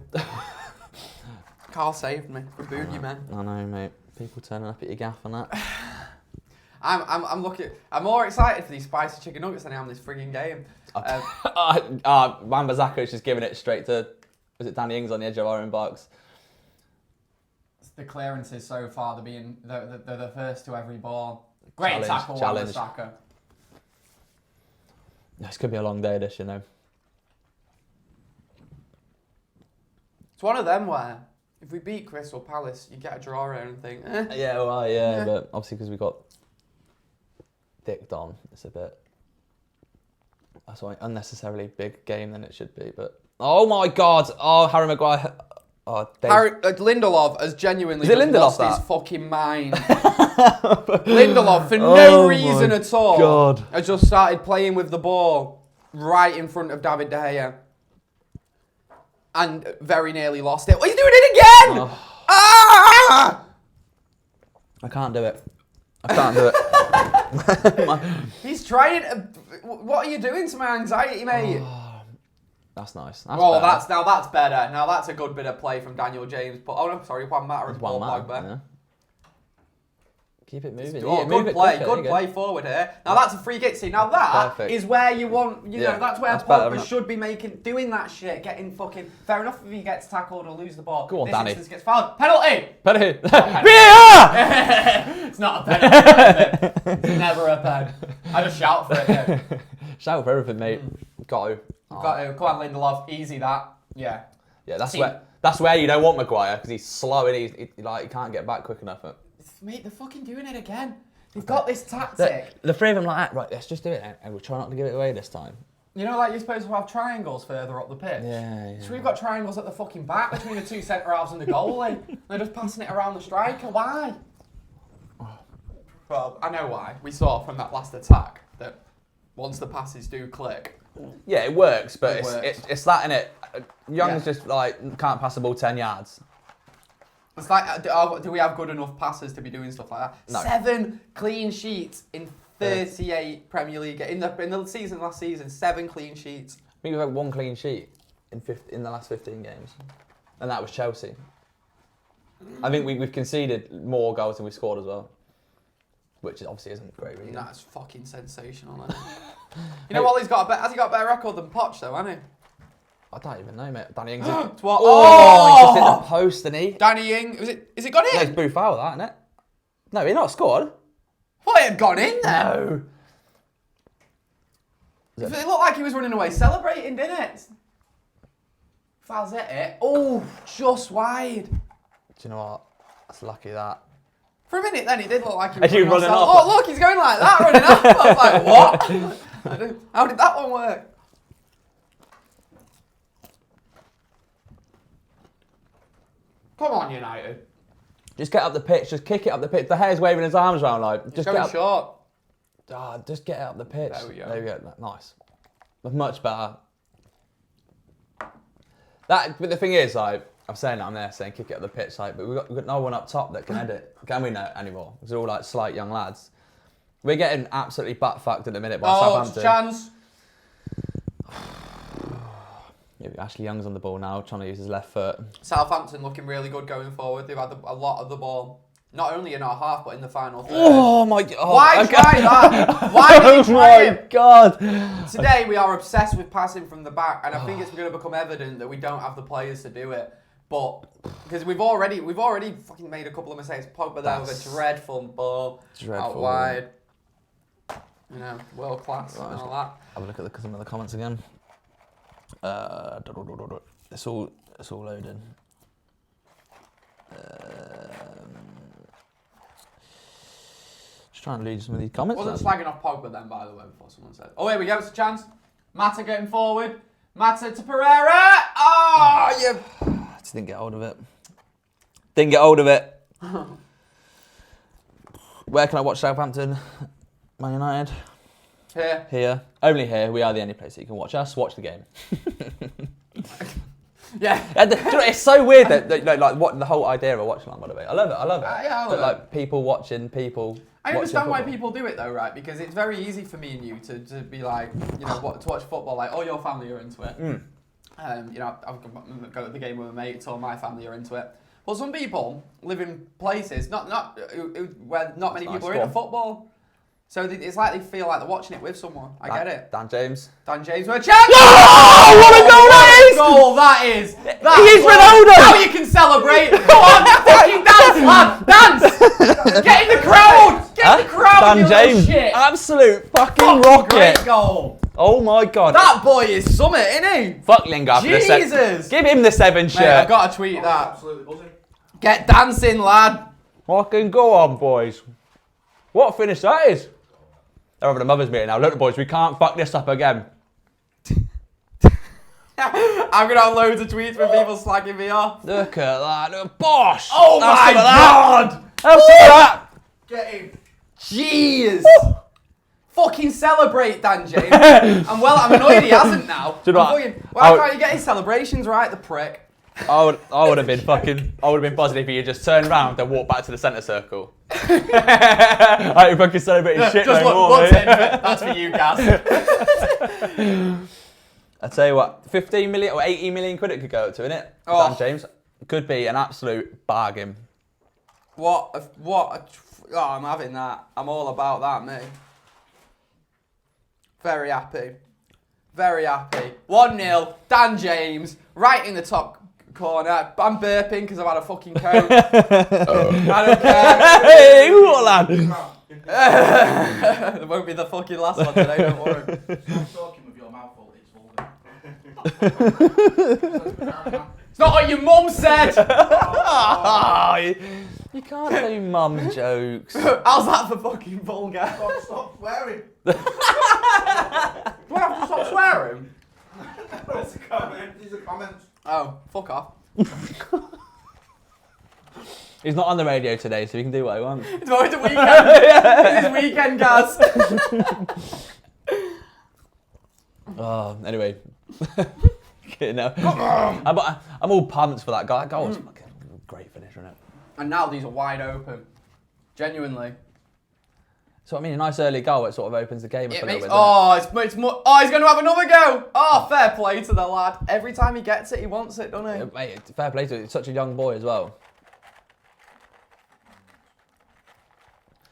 Speaker 1: Carl saved me from Boogie, man.
Speaker 2: I know, mate. People turning up at your gaff and that.
Speaker 1: I'm looking. I'm more excited for these spicy chicken nuggets than I am this frigging game.
Speaker 2: Wan-Bissaka's just giving it straight to, was it Danny Ings on the edge of our own box?
Speaker 1: The clearances so far, they're being the first to every ball. Great tackle, Wan-Bissaka.
Speaker 2: This could be a long day, this, you know.
Speaker 1: It's one of them where if we beat Crystal Palace, you get a draw and think, eh.
Speaker 2: Yeah, well, yeah, but obviously because we got dicked on, it's a bit. That's why unnecessarily big game than it should be. But oh my God! Oh, Harry Maguire. Oh,
Speaker 1: Lindelof has genuinely lost his fucking mind. Lindelof, for no reason at all,
Speaker 2: God.
Speaker 1: has just started playing with the ball right in front of David De Gea. And very nearly lost it. Oh, he's doing it again!
Speaker 2: Oh.
Speaker 1: Ah!
Speaker 2: I can't do it. I can't do it.
Speaker 1: He's trying to... What are you doing to my anxiety, mate?
Speaker 2: Oh, that's nice.
Speaker 1: That's better. Now that's a good bit of play from Daniel James. But oh no, sorry, Juan Mata and Paul Pogba.
Speaker 2: Yeah. Keep it moving.
Speaker 1: Oh, good play. Good play forward here. Now that's a free kick. See, now that is where you want, you know, that's where Pogba should be doing that shit, getting fucking, fair enough if he gets tackled or lose the ball.
Speaker 2: Go on,
Speaker 1: this
Speaker 2: Danny.
Speaker 1: Instance gets fouled. Penalty!
Speaker 2: Penalty!
Speaker 1: It's not a penalty, is it? It's never a pen. I just shout for it, yeah.
Speaker 2: Shout for everything, mate. Got to.
Speaker 1: Got to. Come on, Lindelof. Easy that. Yeah.
Speaker 2: Yeah, that's where you don't want Maguire, because he's slow and he can't get back quick enough.
Speaker 1: Mate, they're fucking doing it again. They've got this tactic.
Speaker 2: The three of them like that, right, let's just do it and we'll try not to give it away this time.
Speaker 1: You know, like you're supposed to have triangles further up the pitch?
Speaker 2: Yeah.
Speaker 1: So we've got triangles at the fucking back between the two centre-halves and the goalie. They're just passing it around the striker. Why? Well, I know why. We saw from that last attack that once the passes do click...
Speaker 2: Yeah, it works, but it's that, innit? Young's just like, can't pass the ball 10 yards.
Speaker 1: It's like, do we have good enough passes to be doing stuff like that? No. 7 clean sheets in 38 Premier League. In the season, last season, 7 clean sheets.
Speaker 2: I think we've had 1 clean sheet in the last 15 games. And that was Chelsea. I think we've conceded more goals than we've scored as well. Which obviously isn't great, really.
Speaker 1: That's fucking sensational, isn't it? You know what? Has he got a better record than Poch, though, hasn't he?
Speaker 2: I don't even know, mate. Danny Ings.
Speaker 1: What?
Speaker 2: He's just hit the post, and he.
Speaker 1: Danny Ings. Is it gone in?
Speaker 2: No, it's Boo foul, that, isn't it? No, he's not scored.
Speaker 1: What, it had gone in there?
Speaker 2: No.
Speaker 1: It looked like he was running away celebrating, didn't it? Foul's it. Oh, just wide.
Speaker 2: Do you know what? That's lucky that.
Speaker 1: For a minute then, he did look like he was
Speaker 2: running off.
Speaker 1: Oh, look, he's going like that, running off. I was like, what? How did that one work? Come on, United.
Speaker 2: Just get up the pitch. Just kick it up the pitch. The hair's waving his arms around like.
Speaker 1: Just get short.
Speaker 2: Just get it up the pitch.
Speaker 1: There we go.
Speaker 2: There we go. Nice. Much better. But the thing is, like, I'm saying that I'm there saying kick it up the pitch, like, but we've got no one up top that can edit. Can we know anymore? Because they're all like slight young lads. We're getting absolutely butt fucked at the minute by Southampton.
Speaker 1: Chance.
Speaker 2: Yeah, Ashley Young's on the ball now, trying to use his left foot.
Speaker 1: Southampton looking really good going forward. They've had a lot of the ball, not only in our half, but in the final third.
Speaker 2: Oh my God!
Speaker 1: Why try that? Why did you try it?
Speaker 2: God!
Speaker 1: Today we are obsessed with passing from the back, and I think it's going to become evident that we don't have the players to do it. But because we've already fucking made a couple of mistakes. Pogba there with a dreadful ball out wide. You know, world class and all that.
Speaker 2: Have a look at some of the comments again. It's all loading. Just trying to read some of these comments.
Speaker 1: Wasn't slagging off Pogba then, by the way, before someone said. Oh, here we go. It's a chance. Mata getting forward. Mata to Pereira. Oh, you.
Speaker 2: Just didn't get hold of it. Didn't get hold of it. Where can I watch Southampton? Man United.
Speaker 1: Here.
Speaker 2: Here. Only here. We are the only place that you can watch us. Watch the game.
Speaker 1: Yeah.
Speaker 2: And do you know, it's so weird that like what the whole idea of a watch along, by the way. I love it. I love it.
Speaker 1: Yeah, I love
Speaker 2: but
Speaker 1: it.
Speaker 2: like people watching people.
Speaker 1: I understand why
Speaker 2: football.
Speaker 1: people do it though, right? Because it's very easy for me and you to be like, you know, to watch football. Like, all your family are into it. You know, I'll go to the game with my mates, or my family are into it. But some people live in places where not many people are into football. So it's like they feel like they're watching it with someone. I get it.
Speaker 2: Dan James.
Speaker 1: Dan James, we're champions!
Speaker 2: Oh, what a goal that is!
Speaker 1: Goal that is!
Speaker 2: He is Ronaldo!
Speaker 1: Now you can celebrate! Go on, fucking dance, lad! Dance! Get in the crowd! Get in the crowd!
Speaker 2: Dan
Speaker 1: you
Speaker 2: James,
Speaker 1: little shit!
Speaker 2: absolute fucking rocket!
Speaker 1: Great goal!
Speaker 2: Oh my god!
Speaker 1: That boy is summit, isn't he?
Speaker 2: Fuck Lingard for the
Speaker 1: Jesus!
Speaker 2: Give him the 7 shirt.
Speaker 1: Mate, I've got to tweet that.
Speaker 3: Absolutely buzzing.
Speaker 1: Get dancing, lad!
Speaker 2: Fucking go on, boys. What a finish that is. They're having a mother's meeting now. Look, boys, we can't fuck this up again.
Speaker 1: I'm going to have loads of tweets from people slagging me off.
Speaker 2: Look at that. Look, bosh!
Speaker 1: Oh my god!
Speaker 2: Have some of that!
Speaker 3: Get in.
Speaker 1: Jeez! Fucking celebrate, Dan James. And well, I'm annoyed he hasn't now.
Speaker 2: Do you know what?
Speaker 1: Why can't you get his celebrations right, the prick?
Speaker 2: I would have been buzzing if he had just turned around and walked back to the centre circle. I ain't fucking celebrating shit
Speaker 1: Just
Speaker 2: no more,
Speaker 1: look
Speaker 2: mate.
Speaker 1: into it. That's for you, Gaz.
Speaker 2: I tell you what, 15 million or 80 million quid it could go up to, innit?
Speaker 1: Oh.
Speaker 2: Dan James could be an absolute bargain.
Speaker 1: Oh, I'm having that. I'm all about that, mate. Very happy. Very happy. 1-0, Dan James, right in the top corner. I'm burping because I've had a fucking coke. I don't care.
Speaker 2: Hey, what lad?
Speaker 1: It won't be the fucking last one today, don't worry.
Speaker 3: Stop talking with your mouth full, it's vulgar.
Speaker 1: It's not what your mum said!
Speaker 2: Oh, you can't do mum jokes.
Speaker 1: How's that for fucking vulgar?
Speaker 3: Stop swearing.
Speaker 1: Do I have to stop swearing?
Speaker 3: It's a comment. These are comments.
Speaker 1: Oh, fuck off.
Speaker 2: He's not on the radio today, so he can do what he wants.
Speaker 1: It's always the weekend. It's his weekend, guys.
Speaker 2: Oh, anyway. You know, I'm all pumped for that guy. That goal was fucking great finish, wasn't it?
Speaker 1: And now these are wide open. Genuinely.
Speaker 2: So I mean, a nice early goal, it sort of opens the game up a little bit.
Speaker 1: It's more. Oh, he's going to have another go. Oh, fair play to the lad. Every time he gets it, he wants it, doesn't he?
Speaker 2: Yeah, mate, fair play to him. He's such a young boy as well.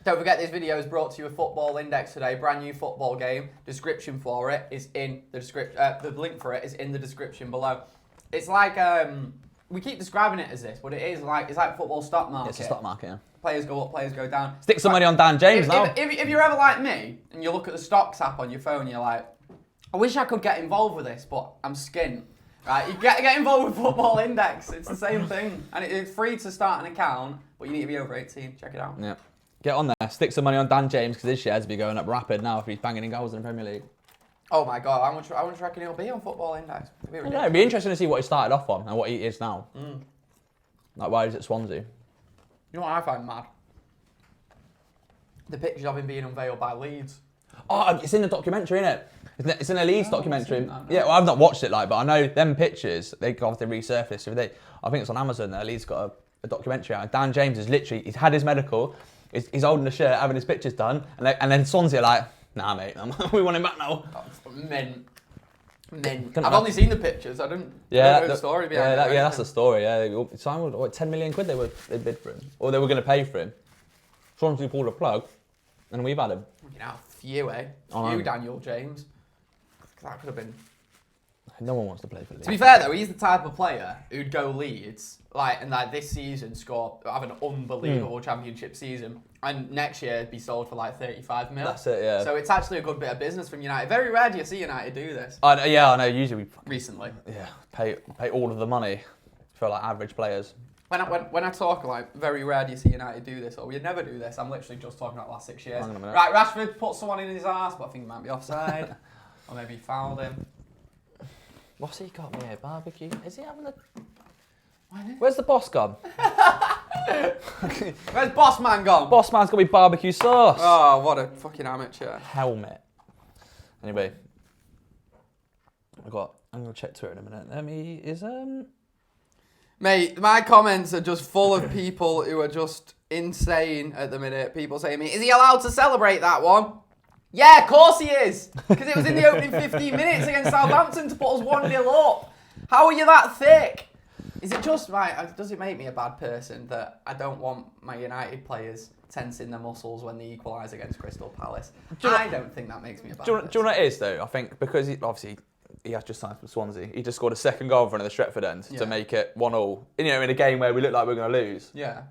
Speaker 1: Don't forget, this video is brought to you with Football Index today. Brand new football game. Description for it is in the description. The link for it is in the description below. It's like we keep describing it as this, but it's like football stock market.
Speaker 2: It's a stock market. Yeah.
Speaker 1: Players go up, players go down.
Speaker 2: Stick some money on Dan James now.
Speaker 1: If you're ever like me and you look at the stocks app on your phone, you're like, I wish I could get involved with this, but I'm skint. Right, you get involved with Football Index. It's the same thing, and it's free to start an account, but you need to be over 18. Check it out.
Speaker 2: Yeah. Get on there. Stick some money on Dan James because his shares will be going up rapid now if he's banging in goals in the Premier League.
Speaker 1: Oh my God, how much do you reckon he'll be on Football Index?
Speaker 2: It'd be interesting to see what he started off on and what he is now. Like why he's at Swansea.
Speaker 1: You know what I find mad? The pictures of him being unveiled by Leeds.
Speaker 2: Oh, it's in the documentary, innit? It's in a Leeds documentary.
Speaker 1: That, no.
Speaker 2: Yeah, well, I've not watched it, but I know them pictures, they obviously resurfaced every day. I think it's on Amazon there. Leeds got a documentary out. And Dan James is literally, he's had his medical, he's holding the shirt, having his pictures done, and then Swansea are like, nah, mate, we want him back now.
Speaker 1: Mint. I've only seen the pictures. I don't know the story behind it.
Speaker 2: Yeah, that's the story. Yeah, signed what 10 million quid they bid for him, or they were going to pay for him. Swansea pulled a plug, and we've had him.
Speaker 1: You know, few, Daniel James. That could have been.
Speaker 2: No one wants to play for Leeds.
Speaker 1: To be fair though, he's the type of player who'd go Leeds, and this season have an unbelievable championship season, and next year be sold for like 35 mil.
Speaker 2: That's it, yeah.
Speaker 1: So it's actually a good bit of business from United. Very rare do you see United do this.
Speaker 2: I know. Usually
Speaker 1: Recently.
Speaker 2: pay all of the money for like average players.
Speaker 1: When I talk like very rare do you see United do this, or we never do this, I'm literally just talking about the last 6 years.
Speaker 2: Hang on a minute.
Speaker 1: Right, Rashford put someone in his arse, but I think he might be offside, or maybe he fouled him.
Speaker 2: What's he got me here? Barbecue? Is he having a...
Speaker 1: Why not?
Speaker 2: Where's the boss gone?
Speaker 1: Where's Boss Man gone?
Speaker 2: Boss man's got me barbecue sauce.
Speaker 1: Oh, what a fucking amateur.
Speaker 2: Helmet. Anyway, I'm gonna check Twitter in a minute.
Speaker 1: Mate, my comments are just full of people who are just insane at the minute. People saying to me, is he allowed to celebrate that one? Yeah, of course he is. Because it was in the opening 15 minutes against Southampton to put us 1-0 up. How are you that thick? Is it just, right, does it make me a bad person that I don't want my United players tensing their muscles when they equalise against Crystal Palace? I don't think that makes me a bad person.
Speaker 2: Do you know what it is, though? I think because he has just signed for Swansea. He just scored a second goal in front of the Stretford end to make it 1-0. In a game where we look like we're going to lose.
Speaker 1: Yeah.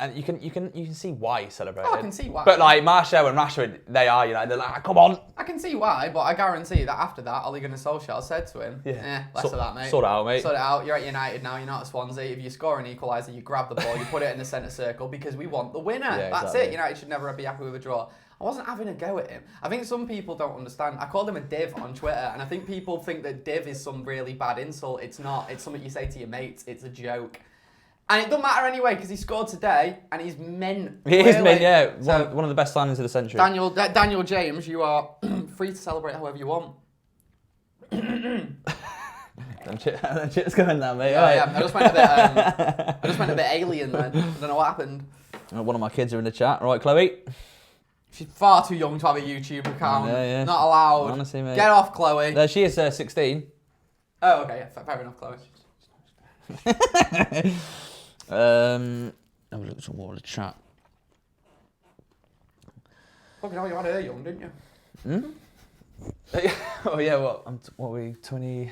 Speaker 2: And you can see why he celebrated.
Speaker 1: Oh, I can see why.
Speaker 2: But like Martial and Rashford, they're like, come on.
Speaker 1: I can see why, but I guarantee that after that, Ole Gunnar Solskjaer said to him, less of that, mate.
Speaker 2: Sort it out, mate.
Speaker 1: Sort it out. You're at United now, you're not at Swansea. If you score an equaliser, you grab the ball, you put it in the centre circle because we want the winner.
Speaker 2: Yeah,
Speaker 1: That's
Speaker 2: exactly.
Speaker 1: it. United should never be happy with a draw. I wasn't having a go at him. I think some people don't understand. I called him a div on Twitter, and I think people think that div is some really bad insult. It's not. It's something you say to your mates. It's a joke. And it doesn't matter anyway, because he scored today, and he's mint.
Speaker 2: He is mint, yeah.
Speaker 1: So,
Speaker 2: one of the best signings of the century.
Speaker 1: Daniel James, you are free to celebrate however you want.
Speaker 2: Them chips going down, mate.
Speaker 1: Yeah. I just went a bit alien then. I don't know what happened.
Speaker 2: One of my kids are in the chat. Right, Chloe?
Speaker 1: She's far too young to have a YouTube account.
Speaker 2: Yeah.
Speaker 1: Not allowed.
Speaker 2: Honestly, mate.
Speaker 1: Get off, Chloe.
Speaker 2: There, she is 16.
Speaker 1: Oh, okay. Yeah, fair enough, Chloe.
Speaker 2: Have a look at some more of the chat.
Speaker 1: Fucking hell, you had her young, didn't you?
Speaker 2: Oh yeah, what are we, 20...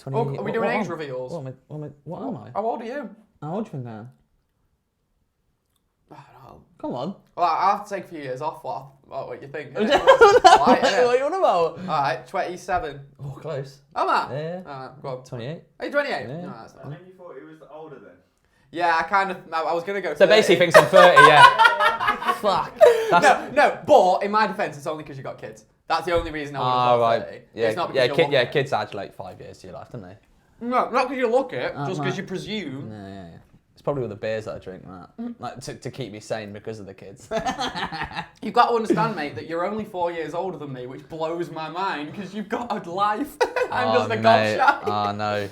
Speaker 1: Oh, are we doing age reveals?
Speaker 2: What am I?
Speaker 1: How old are you?
Speaker 2: How old do you think I am?
Speaker 1: I don't know.
Speaker 2: Come on.
Speaker 1: Well, I'll have to take a few years off. What you think?
Speaker 2: What are you on about?
Speaker 1: Alright, 27.
Speaker 2: Oh, close.
Speaker 1: I'm at?
Speaker 2: Yeah.
Speaker 1: Alright, go on.
Speaker 2: 28.
Speaker 1: Are you 28?
Speaker 2: Yeah.
Speaker 1: No, that's not.
Speaker 3: I think you thought he was older then.
Speaker 1: Yeah, I was going to go
Speaker 2: So
Speaker 1: 30.
Speaker 2: basically thinks I'm 30, yeah. Fuck.
Speaker 1: No, but in my defence, it's only because you got kids. That's the only reason I would have thought 30.
Speaker 2: Yeah,
Speaker 1: it's not because you're lucky.
Speaker 2: kids add like 5 years to your life, don't they?
Speaker 1: No, not because you look it, just because you presume.
Speaker 2: Yeah. It's probably all the beers that I drink, that. Like to keep me sane because of the kids.
Speaker 1: You've got to understand, mate, that you're only 4 years older than me, which blows my mind because you've got a life. I'm just a gobshite.
Speaker 2: Oh no.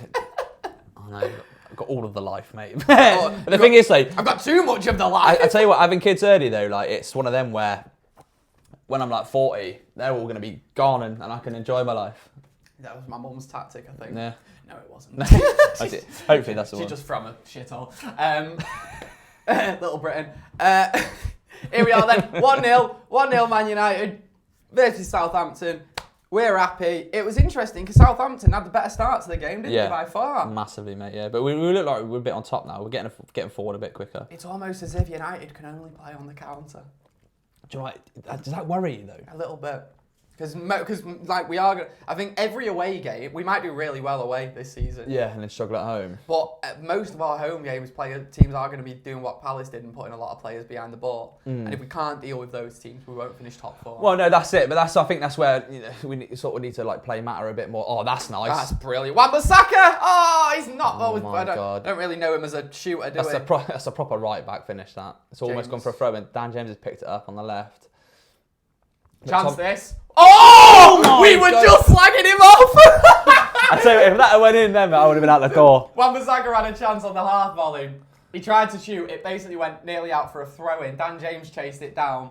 Speaker 2: I've got all of the life, mate. But the thing is, like,
Speaker 1: I've got too much of the life.
Speaker 2: I tell you what, having kids early though, like, it's one of them where when I'm like 40, they're all going to be gone and I can enjoy my life.
Speaker 1: That was my mum's tactic, I think.
Speaker 2: Yeah.
Speaker 1: No, it wasn't.
Speaker 2: Hopefully that's the one.
Speaker 1: She's just from a shithole. Little Britain. Here we are then. 1-0 Man United versus Southampton. We're happy. It was interesting because Southampton had the better start to the game, didn't they, by far?
Speaker 2: Massively, mate, yeah. But we look like we're a bit on top now. We're getting forward a bit quicker.
Speaker 1: It's almost as if United can only play on the counter.
Speaker 2: Do you know what, does that worry you, though?
Speaker 1: A little bit. Because like we are, I think every away game, we might do really well away this season.
Speaker 2: Yeah, and then struggle at home.
Speaker 1: But most of our home games, teams are going to be doing what Palace did and putting a lot of players behind the ball. And if we can't deal with those teams, we won't finish top 4.
Speaker 2: Well, no, that's it. But I think that's where we need to like play Matter a bit more. Oh, that's nice.
Speaker 1: That's brilliant. Wan-Bissaka! Oh, he's not.
Speaker 2: My God.
Speaker 1: I don't really know him as a shooter, do we?
Speaker 2: That's a proper right back finish. That it's almost gone for a throw in. Dan James has picked it up on the left.
Speaker 1: Chance this. Oh! We were just slagging him off!
Speaker 2: I tell you, if that went in then, I would have been out the door.
Speaker 1: Wan-Bissaka had a chance on the half volley. He tried to shoot. It basically went nearly out for a throw-in. Dan James chased it down.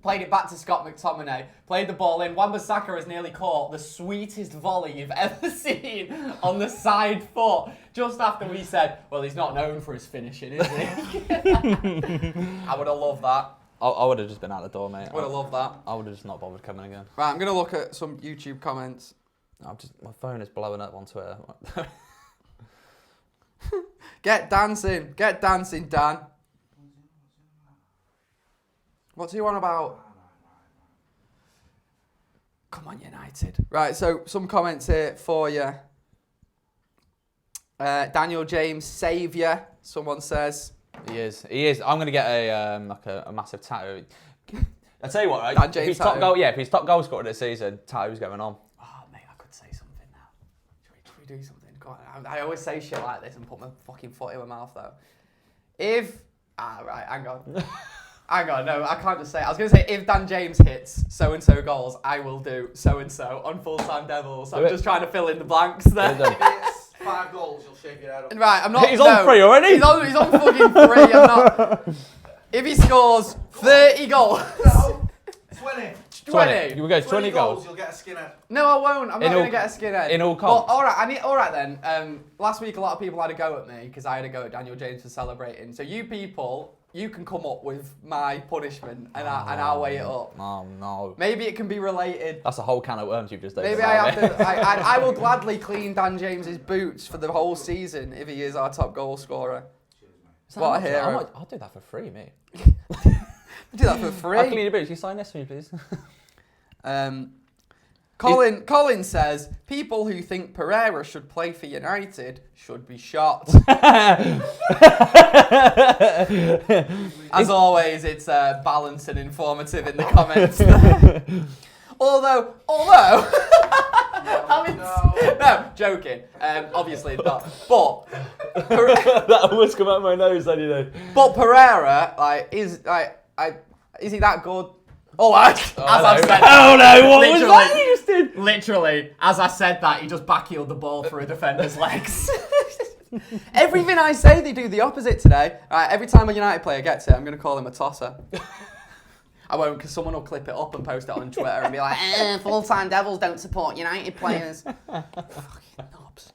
Speaker 1: Played it back to Scott McTominay. Played the ball in. Wan-Bissaka has nearly caught the sweetest volley you've ever seen on the side foot. Just after we said, well, he's not known for his finishing, is he? I would have loved that.
Speaker 2: I would have just been out the door, mate.
Speaker 1: I would have loved that.
Speaker 2: I would have just not bothered coming again.
Speaker 1: Right, I'm going to look at some YouTube comments.
Speaker 2: My phone is blowing up on Twitter.
Speaker 1: Get dancing, Dan. What's he on about? Come on, United. Right, so some comments here for you. Daniel James, saviour, someone says.
Speaker 2: He is. I'm going to get a massive tattoo. I tell you what, right?
Speaker 1: Dan James
Speaker 2: if he's top goal scorer this season, tattoo's going on.
Speaker 1: Oh, mate, I could say something now. Should we do something? Go on. I always say shit like this and put my fucking foot in my mouth, though. Right, hang on. Hang on, no, I can't just say. I was going to say, if Dan James hits so-and-so goals, I will do so-and-so on Full-Time Devils. I'm just trying to fill in the blanks there.
Speaker 3: If he hits 5 goals, you'll shake your head up.
Speaker 1: Right, I'm not...
Speaker 2: He's on 3 already?
Speaker 1: He's on fucking 3, I'm not... If he scores 30 goals...
Speaker 3: No, 20.
Speaker 1: 20.
Speaker 2: You will go 20 goals.
Speaker 3: You'll get a skinhead.
Speaker 1: No, I won't. I'm not going to get a skinhead.
Speaker 2: In all
Speaker 1: Well,
Speaker 2: comps?
Speaker 1: all right then. Last week, a lot of people had a go at me because I had a go at Daniel James for celebrating. So you people... You can come up with my punishment and I'll weigh it up.
Speaker 2: Oh, no.
Speaker 1: Maybe it can be related.
Speaker 2: That's a whole can of worms you've just opened.
Speaker 1: Maybe I have to. I will gladly clean Dan James's boots for the whole season if he is our top goal scorer. What a hero.
Speaker 2: I'll do that for free, mate.
Speaker 1: Do that for free.
Speaker 2: I'll clean your boots. Can you sign this for me, please?
Speaker 1: Colin says, people who think Pereira should play for United should be shot. As always, it's balanced and informative in the comments. although, I mean, no, joking. Obviously not. But
Speaker 2: that almost come out my nose, then, you know.
Speaker 1: But Pereira, is he that good? I've said that.
Speaker 2: Oh no, what was that you just did?
Speaker 1: Literally, as I said that, he just backheeled the ball through a defender's legs. Everything I say, they do the opposite today. Every time a United player gets it, I'm going to call him a tosser. I won't, because someone will clip it up and post it on Twitter and be like, Full-Time Devils don't support United players. Fucking knobs.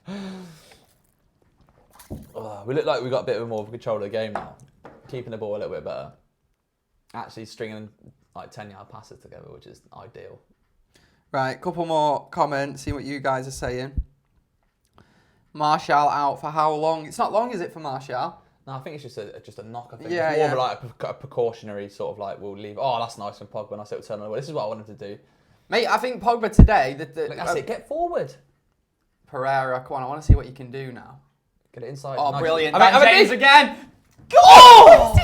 Speaker 2: We look like we got a bit more of control of the game now. Keeping the ball a little bit better. Actually stringing like 10-yard passes together, which is ideal.
Speaker 1: Right, couple more comments, see what you guys are saying. Martial out for how long? It's not long, is it, for Martial?
Speaker 2: No, I think it's just a knocker thing.
Speaker 1: Yeah,
Speaker 2: it's more of like a precautionary sort of like, we'll leave. Oh, that's nice from Pogba, and I said, turn away. This is what I wanted to do.
Speaker 1: Mate, I think Pogba today...
Speaker 2: That's it, get forward.
Speaker 1: Pereira, come on, I want to see what you can do now.
Speaker 2: Get it inside.
Speaker 1: Oh,
Speaker 2: nice.
Speaker 1: brilliant.
Speaker 2: I mean,
Speaker 1: James again! Oh!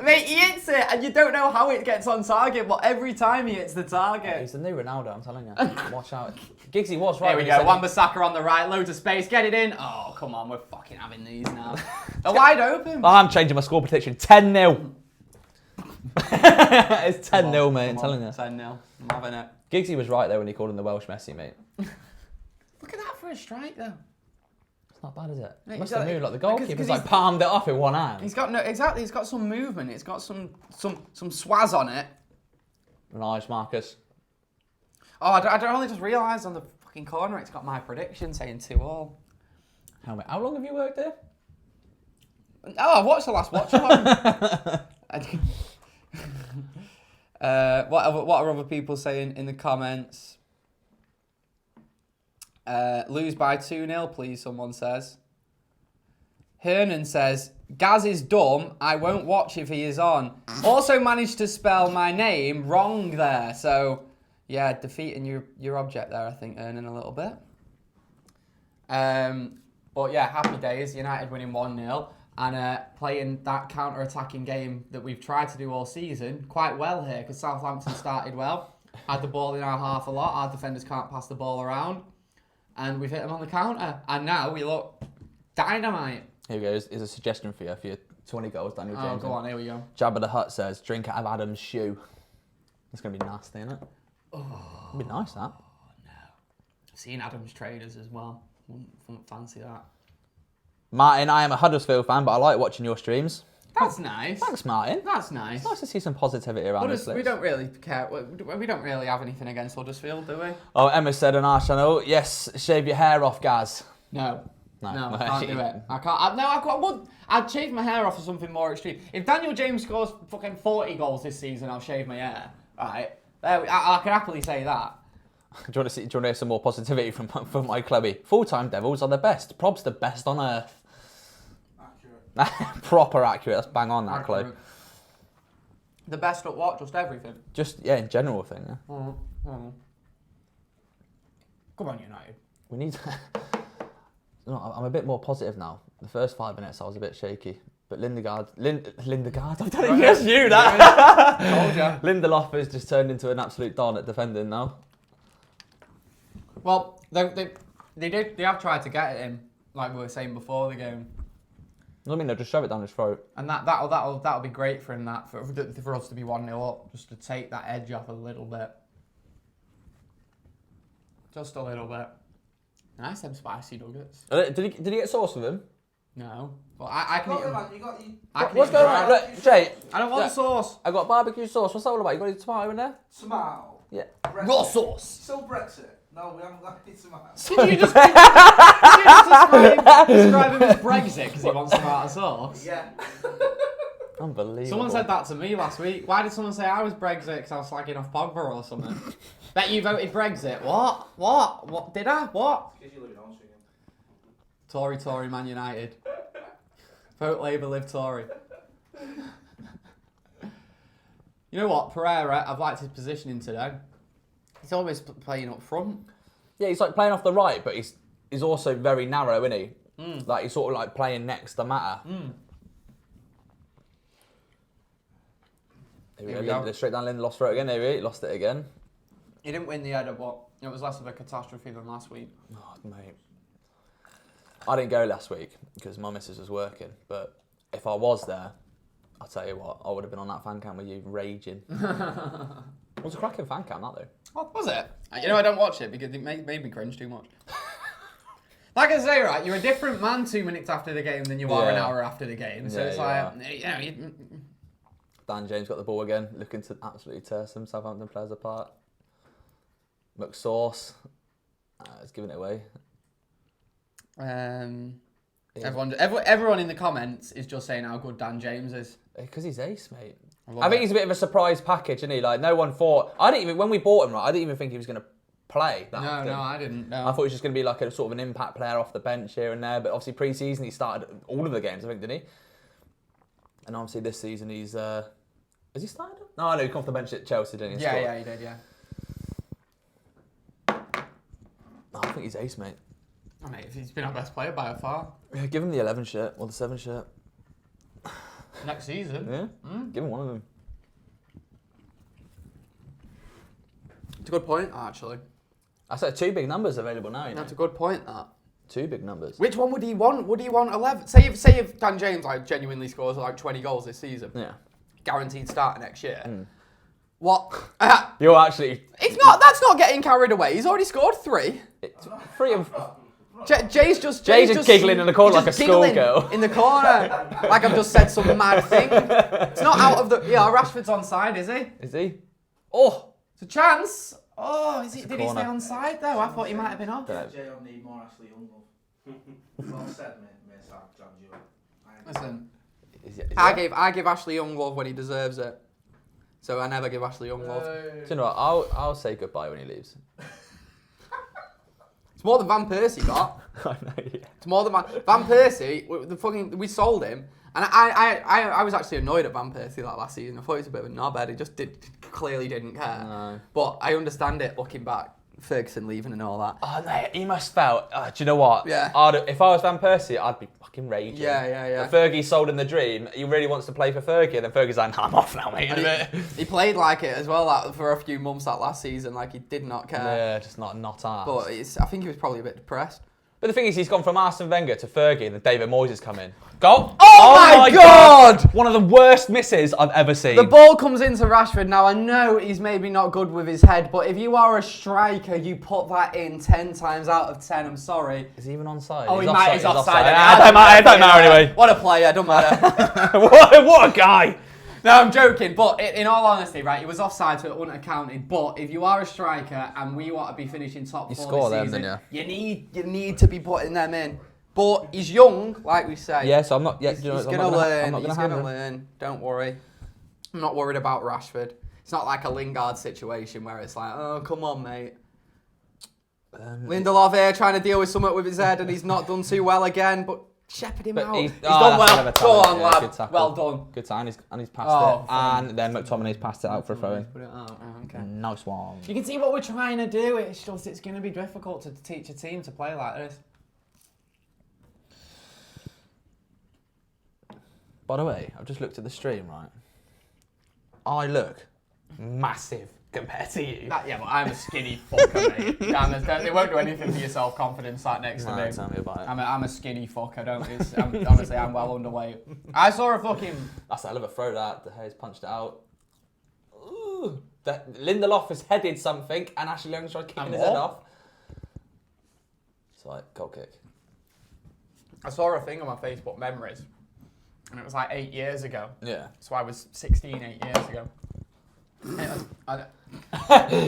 Speaker 1: Mate, he hits it, and you don't know how it gets on target, but every time he hits the target.
Speaker 2: He's the new Ronaldo, I'm telling you. Watch out. Giggsy was right.
Speaker 1: There we go, Wan-Bissaka on the right, loads of space, get it in. Oh, come on, we're fucking having these now. They're wide open.
Speaker 2: I'm changing my score prediction. 10-0. It's 10-0, mate, I'm telling you.
Speaker 1: 10-0, I'm having it.
Speaker 2: Giggsy was right there when he called him the Welsh Messi, mate.
Speaker 1: Look at that for a strike, though.
Speaker 2: It's not bad, is it?
Speaker 1: Mate,
Speaker 2: Must have moved like the
Speaker 1: because
Speaker 2: goalkeeper's like palmed it off in one hand.
Speaker 1: He's got exactly. He's got some movement. It's got some swaz on it.
Speaker 2: Nice, Marcus.
Speaker 1: Oh, I only just realised on the fucking corner it's got my prediction saying 2-2.
Speaker 2: How long have you worked there?
Speaker 1: Oh, I watched the last Watchalong. What are other people saying in the comments? Lose by 2-0, please, someone says. Hernan says, Gaz is dumb. I won't watch if he is on. Also managed to spell my name wrong there. So, yeah, defeating your object there, I think, Hernan, a little bit. But, yeah, happy days. United winning 1-0. And playing that counter-attacking game that we've tried to do all season quite well here. Because Southampton started well. Had the ball in our half a lot. Our defenders can't pass the ball around. And we've hit them on the counter. And now we look dynamite.
Speaker 2: Here we go. Here's a suggestion for you for your 20 goals, Daniel James.
Speaker 1: Oh, go on. Here we go.
Speaker 2: Jabba the Hutt says, drink out of Adam's shoe. It's going to be nasty, isn't it?
Speaker 1: Oh.
Speaker 2: It'd be nice, that.
Speaker 1: Oh, no. I've seen Adam's traders as well. Wouldn't fancy that.
Speaker 2: Martin, I am a Huddersfield fan, but I like watching your streams.
Speaker 1: That's nice.
Speaker 2: Thanks, Martin.
Speaker 1: That's nice.
Speaker 2: It's nice to see some positivity around this place.
Speaker 1: We don't really care. We don't really have anything against Huddersfield, do we?
Speaker 2: Oh, Emma said on our channel, yes, shave your hair off, Gaz.
Speaker 1: No, I can't do it. I can't. I'd shave my hair off for something more extreme. If Daniel James scores fucking 40 goals this season, I'll shave my hair. Right? I can happily say that.
Speaker 2: Do you want to hear some more positivity from my clubby? Full-Time Devils are the best. Prob's the best on earth. Accurate. Proper accurate. That's bang on that, Chloe.
Speaker 1: The best at what? Just everything?
Speaker 2: Just, yeah, in general thing, yeah.
Speaker 1: Come on, United.
Speaker 2: We need to... No, I'm a bit more positive now. The first 5 minutes I was a bit shaky. But Lindegaard, I don't know, yes, you, that.
Speaker 1: Told ya.
Speaker 2: Lindelof has just turned into an absolute don at defending now.
Speaker 1: Well, they have tried to get at him, like we were saying before the game.
Speaker 2: I mean, they'll just shove it down his throat.
Speaker 4: And that'll be great for him. For us to be 1-0 up, just to take that edge off a little bit. Just a little bit. Nice them spicy nuggets.
Speaker 2: Did he get sauce with him?
Speaker 4: No. Well, I can eat them.
Speaker 2: What's going on? Look, Jay.
Speaker 4: I don't want the sauce.
Speaker 2: I got barbecue sauce. What's that all about? You got any tomato in there?
Speaker 3: Tomato.
Speaker 2: Yeah.
Speaker 4: Raw sauce.
Speaker 3: Still Brexit. No, we haven't got any tomato.
Speaker 4: Did you just describe him as Brexit because he wants tomato sauce?
Speaker 3: Yeah.
Speaker 2: Unbelievable.
Speaker 4: Someone said that to me last week. Why did someone say I was Brexit because I was slagging off Pogba or something? Bet you voted Brexit. What? Did I? What?
Speaker 3: Because you live in Austria.
Speaker 4: Tory, Man United. Vote Labour, live Tory. You know what? Pereira, I've liked his positioning today. He's always playing up front.
Speaker 2: Yeah, he's like playing off the right, but he's also very narrow, isn't he? Like he's sort of like playing next to Mata. Here we go. Straight down Lindelof throw it again. There he lost it again.
Speaker 4: He didn't win the header, but it was less of a catastrophe than last week.
Speaker 2: Oh, mate. I didn't go last week because my missus was working, but if I was there, I'll tell you what, I would have been on that Fancam with you raging. It was a cracking Fancam, that though.
Speaker 4: What was it? You know, I don't watch it because it made me cringe too much. Like I say, right, you're a different man 2 minutes after the game than you are an hour after the game. So it's like, you know...
Speaker 2: Dan James got the ball again, looking to absolutely tear some Southampton players apart. McSauce is giving it away.
Speaker 4: Everyone in the comments is just saying how good Dan James is.
Speaker 2: Because he's ace, mate. I think he's a bit of a surprise package, isn't he? Like, no one thought... when we bought him, right, I didn't even think he was going to play that often.
Speaker 4: No, I didn't. No.
Speaker 2: I thought he was just going to be like a sort of an impact player off the bench here and there. But obviously pre-season, he started all of the games, I think, didn't he? And obviously this season, he's... has he started? No, he come off the bench at Chelsea, didn't he?
Speaker 4: Yeah, he did, yeah.
Speaker 2: No, I think he's ace, mate.
Speaker 4: Oh, mate, he's been our best player by far.
Speaker 2: Yeah, give him the 11 shirt or the 7 shirt.
Speaker 4: Next season?
Speaker 2: Yeah, give him one of them.
Speaker 4: It's a good point, actually.
Speaker 2: I said 2 big numbers available now, you know.
Speaker 4: That's a good point, that.
Speaker 2: 2 big numbers.
Speaker 4: Which one would he want? Would he want 11? Say if Dan James like genuinely scores like 20 goals this season.
Speaker 2: Yeah.
Speaker 4: Guaranteed start next year. What?
Speaker 2: You're actually...
Speaker 4: That's not getting carried away. He's already scored 3.
Speaker 2: It's 3 and...
Speaker 4: Jay's just
Speaker 2: giggling in the corner like a schoolgirl.
Speaker 4: In the corner, like I've just said some mad thing. It's not out of the... Yeah, Rashford's onside, is he?
Speaker 2: Is he? Oh!
Speaker 4: It's a chance. Oh, is he? Did he stay
Speaker 2: corner.
Speaker 4: onside though? I thought he might have been off.
Speaker 3: Jay on need more Ashley Younglove. Well said, mate.
Speaker 4: Listen,
Speaker 2: Is
Speaker 4: I give Ashley Young love when he deserves it. So I never give Ashley Young love.
Speaker 2: Do you know what? I'll say goodbye when he leaves.
Speaker 4: It's more than Van Persie got.
Speaker 2: I know, yeah.
Speaker 4: It's more than Van Persie. We sold him, and I was actually annoyed at Van Persie that last season. I thought he was a bit of a knobhead. He just clearly didn't care.
Speaker 2: No.
Speaker 4: But I understand it looking back. Ferguson leaving and all that.
Speaker 2: Oh, mate, he must felt... do you know what?
Speaker 4: Yeah.
Speaker 2: If I was Van Persie, I'd be fucking raging.
Speaker 4: Yeah.
Speaker 2: If Fergie sold him the dream, he really wants to play for Fergie, and then Fergie's like, nah, I'm off now, mate. In a bit.
Speaker 4: He played like it as well for a few months that last season. Like, he did not care.
Speaker 2: Yeah, just not ours.
Speaker 4: But I think he was probably a bit depressed.
Speaker 2: But the thing is, he's gone from Arsene Wenger to Fergie, and then David Moyes has come in. Goal!
Speaker 4: Oh my God!
Speaker 2: One of the worst misses I've ever seen.
Speaker 4: The ball comes into Rashford. Now, I know he's maybe not good with his head, but if you are a striker, you put that in 10 times out of 10. I'm sorry.
Speaker 2: Is he even onside?
Speaker 4: Oh,
Speaker 2: he's
Speaker 4: he's offside.
Speaker 2: It don't matter anyway.
Speaker 4: What a player, don't matter.
Speaker 2: what a guy!
Speaker 4: No, I'm joking, but in all honesty, right, he was offside, so it wouldn't have counted. But if you are a striker and we want to be finishing top 4
Speaker 2: score
Speaker 4: this
Speaker 2: them,
Speaker 4: season,
Speaker 2: don't
Speaker 4: you need to be putting them in. But he's young, like we say.
Speaker 2: Yeah, so I'm not... Yeah,
Speaker 4: He's going to learn. He's going to learn. Don't worry. I'm not worried about Rashford. It's not like a Lingard situation where it's like, oh, come on, mate. Lindelof here trying to deal with something with his head and he's not done too well again, but shepherd him out. He's done well. Go on, lad. Well done.
Speaker 2: Good time. And he's passed it. And then McTominay's passed it out for a throw-in.
Speaker 4: Put it out. Okay.
Speaker 2: Nice one.
Speaker 4: You can see what we're trying to do. It's just it's going to be difficult to teach a team to play like this.
Speaker 2: By the way, I've just looked at the stream, right? I look massive compared to you.
Speaker 4: Yeah, but I'm a skinny fucker, mate. They won't do anything for your self-confidence sat next to me.
Speaker 2: Tell me about it.
Speaker 4: I'm a skinny fucker, honestly, I'm well underweight. I saw a fucking...
Speaker 2: That's a hell of a throw that. De Gea's punched it out. Ooh. Lindelof has headed something and Ashley Young's tried kicking his head off. It's like, goal kick.
Speaker 4: I saw a thing on my Facebook memories, and it was like 8 years ago.
Speaker 2: Yeah.
Speaker 4: So I was 16 8 years ago.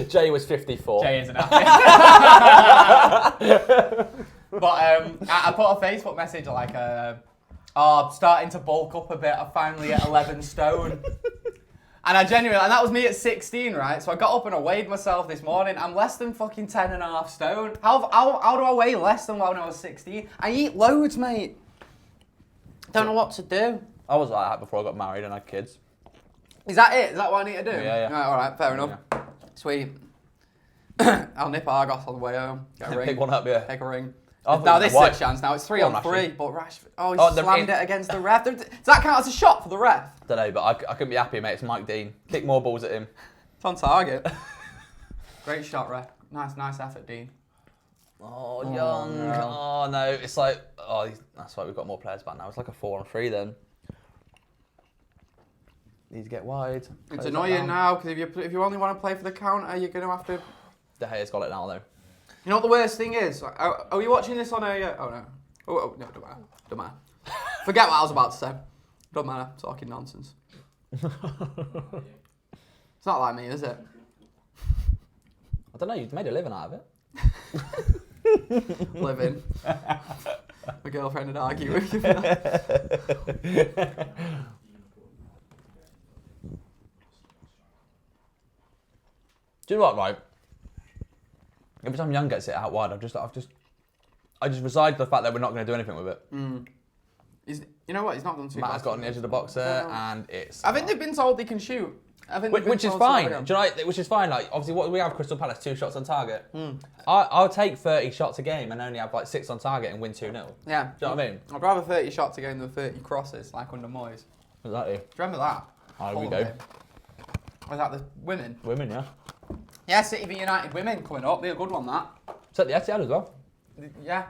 Speaker 2: Jay was 54.
Speaker 4: Jay isn't happy. But I put a Facebook message like, I'm starting to bulk up a bit. I finally at 11 stone. And I genuinely, and that was me at 16, right? So I got up and I weighed myself this morning. I'm less than fucking 10.5 stone. How do I weigh less than when I was 16? I eat loads, mate. Don't know what to do.
Speaker 2: I was like that before I got married and had kids.
Speaker 4: Is that it? Is that what I need to do?
Speaker 2: Yeah.
Speaker 4: Right, all right, fair enough.
Speaker 2: Yeah.
Speaker 4: Sweet. I'll nip Argos on the way home. Get a ring.
Speaker 2: Pick one up, yeah.
Speaker 4: Take a ring.
Speaker 2: Oh,
Speaker 4: Now this is
Speaker 2: white.
Speaker 4: a chance. Now it's 3
Speaker 2: Go on,
Speaker 4: on 3,
Speaker 2: Ashley.
Speaker 4: but Rashford. He
Speaker 2: the-
Speaker 4: slammed it against the ref. Does that count as a shot for the ref?
Speaker 2: Don't know, but I couldn't be happy, mate. It's Mike Dean. Kick more balls at him.
Speaker 4: It's on target. Great shot, ref. Nice effort, Dean.
Speaker 2: Oh, Young.
Speaker 4: no.
Speaker 2: Oh, no. It's like, that's why we've got more players back now. It's like a 4 on 3 then. Need to get wide.
Speaker 4: It's
Speaker 2: Close
Speaker 4: annoying
Speaker 2: that down.
Speaker 4: now because if you only want to play for the counter, you're going to have to.
Speaker 2: De Gea's got it now, though.
Speaker 4: You know what the worst thing is? Are you watching this on a? Oh no. Oh no, don't matter. Forget what I was about to say. Don't matter. Talking nonsense. It's not like me, is it?
Speaker 2: I don't know. You've made a living out of it.
Speaker 4: Living. My girlfriend would argue with you.
Speaker 2: Do you know what, right? Every time Young gets it out wide, I just reside to the fact that we're not going to do anything with it.
Speaker 4: You know what? He's not done too bad.
Speaker 2: Matt has got on the edge of the box there, and it's.
Speaker 4: I think they've been told they can shoot.
Speaker 2: Which is fine. Do you know, which is fine. Like, obviously, what we have Crystal Palace 2 shots on target. I'll take 30 shots a game and only have like 6 on target and win 2-0.
Speaker 4: Yeah.
Speaker 2: Do you know what I mean?
Speaker 4: I'd rather 30 shots a game than 30 crosses, like under Moyes.
Speaker 2: Exactly.
Speaker 4: Do you remember that?
Speaker 2: Here we
Speaker 4: Holiday.
Speaker 2: go.
Speaker 4: Was that the women?
Speaker 2: Women, yeah.
Speaker 4: Yeah, City v United women coming up. They're a good one, that.
Speaker 2: Set the Etihad as well.
Speaker 4: Yeah.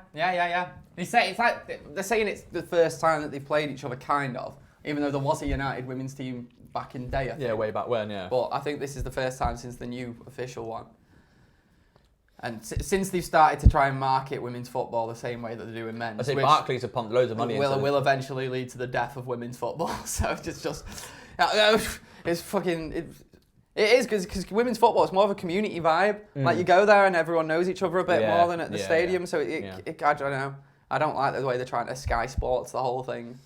Speaker 4: They say it's like they're saying it's the first time that they've played each other, kind of. Even though there was a United women's team back in the day, I think.
Speaker 2: Yeah, way back when, yeah.
Speaker 4: But I think this is the first time since the new official one. And since they've started to try and market women's football the same way that they do in men's,
Speaker 2: I say
Speaker 4: which
Speaker 2: Barclays have pumped loads of money into it.
Speaker 4: will eventually lead to the death of women's football. So it's just it's fucking. It is because women's football is more of a community vibe. Like you go there and everyone knows each other a bit more than at the stadium. So I don't know. I don't like the way they're trying to Sky Sports the whole thing.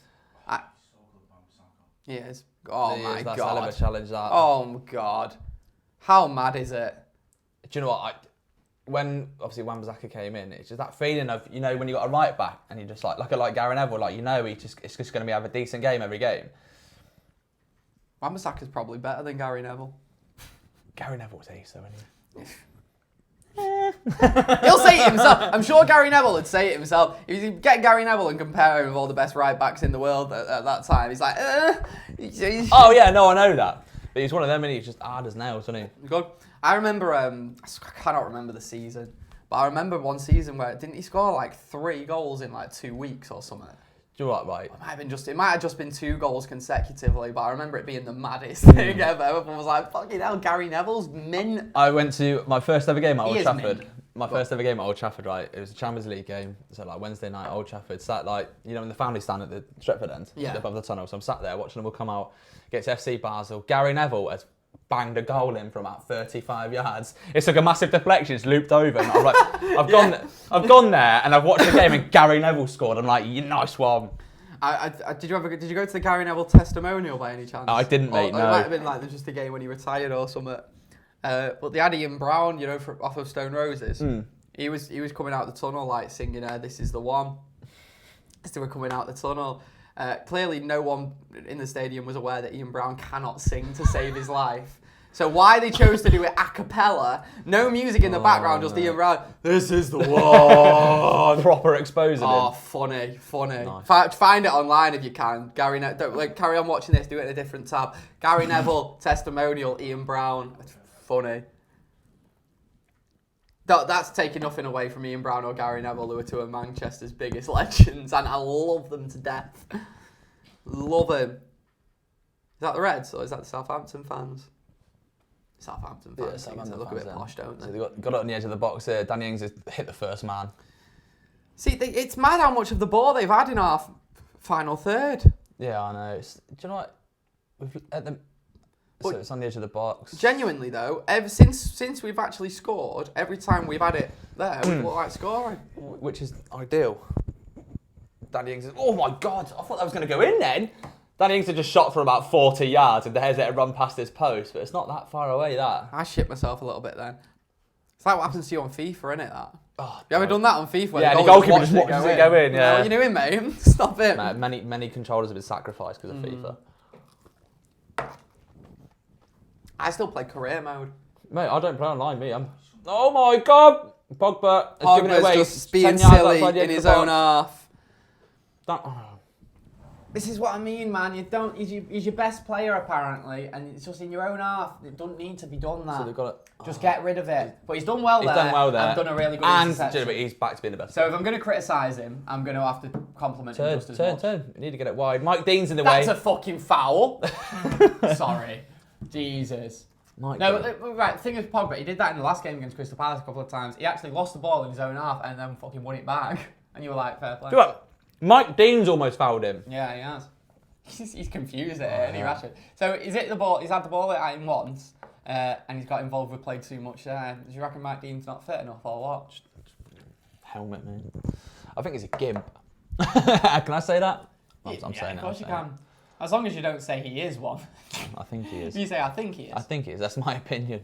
Speaker 4: He is. Oh my
Speaker 2: That's
Speaker 4: god.
Speaker 2: a hell of a challenge, that.
Speaker 4: Oh my god. How mad is it?
Speaker 2: Do you know what? When obviously Wan-Bissaka came in, it's just that feeling of, you know, when you got a right back and you just like Gary Neville, like, you know, it's just going to have a decent game every game.
Speaker 4: Wan-Bissaka's probably better than Gary Neville.
Speaker 2: Gary Neville's ace, though, isn't he?
Speaker 4: He'll say it himself. I'm sure Gary Neville would say it himself. If you get Gary Neville and compare him with all the best right backs in the world at that time, he's like,
Speaker 2: Oh yeah, no, I know that. But he's one of them, and he's just hard as nails, isn't he?
Speaker 4: Good. I remember, I cannot remember the season, but I remember one season where didn't he score like 3 goals in like 2 weeks or something?
Speaker 2: Do you know what, right?
Speaker 4: It might have just been 2 goals consecutively, but I remember it being the maddest thing ever. Everyone was like, fucking hell, Gary Neville's mint.
Speaker 2: I went to my first ever game at Old
Speaker 4: He is
Speaker 2: Trafford.
Speaker 4: mint.
Speaker 2: My first ever game at Old Trafford, right? It was a Champions League game, so like Wednesday night, Old Trafford. Sat like, you know, in the family stand at the Stretford end, above the tunnel. So I'm sat there watching them all come out, get to FC Basel. Gary Neville has banged a goal in from about 35 yards. It took a massive deflection, it's looped over, and I'm like, I've gone there, and I've watched the game, and Gary Neville scored. I'm like, nice one.
Speaker 4: Did you go to the Gary Neville testimonial by any chance?
Speaker 2: I didn't, mate. No.
Speaker 4: It might have been like just a game when he retired or something. But they had Ian Brown, you know, off of Stone Roses. He was coming out the tunnel like singing, "This is the one." As they were coming out the tunnel, clearly no one in the stadium was aware that Ian Brown cannot sing to save his life. So why they chose to do it a cappella, no music in the background, just Ian Brown, "This is the one."
Speaker 2: Proper exposing
Speaker 4: Oh,
Speaker 2: him.
Speaker 4: funny.
Speaker 2: Nice.
Speaker 4: Find it online if you can. Gary, don't carry on watching this. Do it in a different tab. Gary Neville testimonial. Ian Brown. funny. That's taking nothing away from Ian Brown or Gary Neville, who are two of Manchester's biggest legends, and I love them to death. Love him. Is that the Reds or is that the Southampton fans? Southampton fans.
Speaker 2: Yeah, Southampton
Speaker 4: look
Speaker 2: fans,
Speaker 4: a bit posh, don't they?
Speaker 2: So they got it on the edge of the box here. Danny Ings has hit the first man.
Speaker 4: See, it's mad how much of the ball they've had in our final third.
Speaker 2: Yeah, I know. Do you know what? So it's on the edge of the box.
Speaker 4: Genuinely though, ever since we've actually scored, every time we've had it there, we've looked like scoring.
Speaker 2: Which is ideal. Danny Ings is, oh my God, I thought that was going to go in then. Danny Ings had just shot for about 40 yards and De Gea's let it run past his post, but it's not that far away, that.
Speaker 4: I shit myself a little bit then. It's like what happens to you on FIFA, innit, that?
Speaker 2: Oh,
Speaker 4: You ever done that on FIFA? Where
Speaker 2: Yeah,
Speaker 4: the
Speaker 2: and the goalkeeper just
Speaker 4: watches
Speaker 2: watches it go in, yeah.
Speaker 4: What are you doing, mate? Stop it.
Speaker 2: Many controllers have been sacrificed because of FIFA.
Speaker 4: I still play career mode.
Speaker 2: Mate, I don't play online, me. Oh my God! Pogba has given it away.
Speaker 4: Pogba's just being
Speaker 2: 10 yards
Speaker 4: silly
Speaker 2: outside the
Speaker 4: in
Speaker 2: edge of
Speaker 4: his
Speaker 2: the
Speaker 4: own
Speaker 2: box.
Speaker 4: half. This is what I mean, man. He's your best player apparently, and it's just in your own half. It doesn't need to be done that.
Speaker 2: So they've got it.
Speaker 4: Just get rid of it. But he's done well there.
Speaker 2: He's done well there.
Speaker 4: And done a really good
Speaker 2: And
Speaker 4: interception.
Speaker 2: he's back to being the best.
Speaker 4: So if I'm going to criticise him, I'm going to have to compliment him just as much.
Speaker 2: Turn. You need to get it wide. Mike Dean's in the
Speaker 4: That's
Speaker 2: way.
Speaker 4: a fucking foul. Sorry. Jesus.
Speaker 2: Mike
Speaker 4: No,
Speaker 2: Dean.
Speaker 4: but right, the thing with Pogba, he did that in the last game against Crystal Palace a couple of times. He actually lost the ball in his own half and then fucking won it back. And you were like, fair play.
Speaker 2: Do you know what? Mike Dean's almost fouled him.
Speaker 4: Yeah, he has. He's confused at it, and he ratchet. So he's hit the ball. He's had the ball at him once, and he's got involved with played too much there. Do you reckon Mike Dean's not fit enough, or what?
Speaker 2: Helmet, man. I think he's a gimp. Can I say that? I'm saying it.
Speaker 4: Of course you can. As long as you don't say he is one.
Speaker 2: I think he is.
Speaker 4: You say I think he is.
Speaker 2: I think he is. That's my opinion.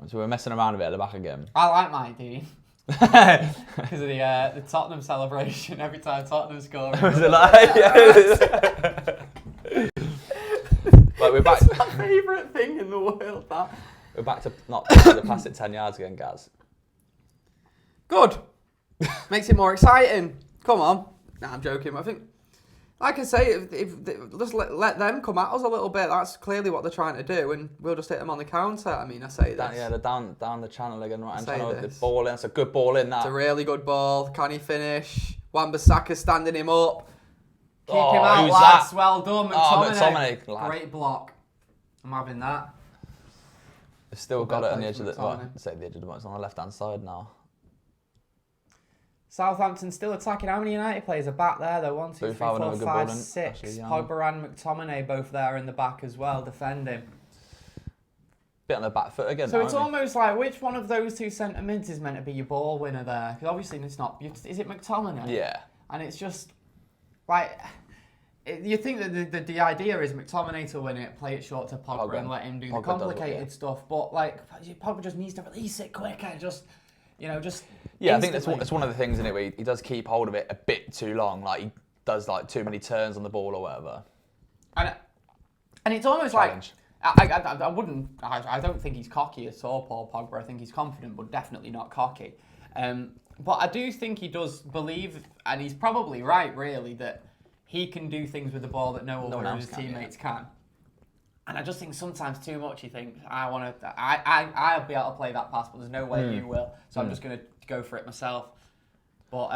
Speaker 2: So we're messing around a bit at the back again.
Speaker 4: I like Mike Dean. Because of the Tottenham celebration every time Tottenham score.
Speaker 2: Was it like, yeah. Like we're back.
Speaker 4: It's my favourite thing in the world, that.
Speaker 2: We're back to not to pass it 10 yards again, Gaz.
Speaker 4: Good. Makes it more exciting. Come on. Nah, I'm joking. I think, like I say, if just let them come at us a little bit. That's clearly what they're trying to do, and we'll just hit them on the counter. I mean, I say this.
Speaker 2: Yeah, they're down the channel again, right?
Speaker 4: Say
Speaker 2: The
Speaker 4: this.
Speaker 2: ball in. That's a good ball in. That.
Speaker 4: It's a really good ball. Can he finish? Wan-Bissaka standing him up. Keep
Speaker 2: Oh,
Speaker 4: him out,
Speaker 2: who's
Speaker 4: lads.
Speaker 2: that?
Speaker 4: Well done,
Speaker 2: Oh,
Speaker 4: McTominay.
Speaker 2: McTominay, lad.
Speaker 4: Great block. I'm having that.
Speaker 2: They've still got
Speaker 4: Well
Speaker 2: it on the
Speaker 4: played
Speaker 2: edge of the.
Speaker 4: from
Speaker 2: Well,
Speaker 4: McTominay.
Speaker 2: say the edge of the box on the left-hand side now.
Speaker 4: Southampton still attacking. How many United players are back there though? 1, 2, 3,
Speaker 2: Booth having
Speaker 4: 4,
Speaker 2: a good
Speaker 4: 5,
Speaker 2: ball in.
Speaker 4: 6.
Speaker 2: Actually, yeah.
Speaker 4: Pogba and McTominay both there in the back as well, defending.
Speaker 2: Bit on the back foot again.
Speaker 4: So
Speaker 2: now,
Speaker 4: it's
Speaker 2: isn't he?
Speaker 4: almost like which one of those two centre mids is meant to be your ball winner there? Because obviously it's not. Is it McTominay?
Speaker 2: Yeah.
Speaker 4: And it's just like you think that the idea is McTominay to win it, play it short to Pogba and let him do the
Speaker 2: Pogba does it,
Speaker 4: complicated
Speaker 2: yeah.
Speaker 4: stuff. But like Pogba just needs to release it quicker. Just just.
Speaker 2: Yeah, I think
Speaker 4: instantly.
Speaker 2: that's one of the things in it where he does keep hold of it a bit too long. Like he does like too many turns on the ball or whatever.
Speaker 4: And it's almost
Speaker 2: Challenge.
Speaker 4: like I don't think he's cocky at all, Paul Pogba. I think he's confident, but definitely not cocky. But I do think he does believe, and he's probably right, really, that he can do things with the ball that no other of his teammates can. And I just think sometimes too much. You think I'll be able to play that pass, but there's no way you will. So I'm just going to go for it myself. But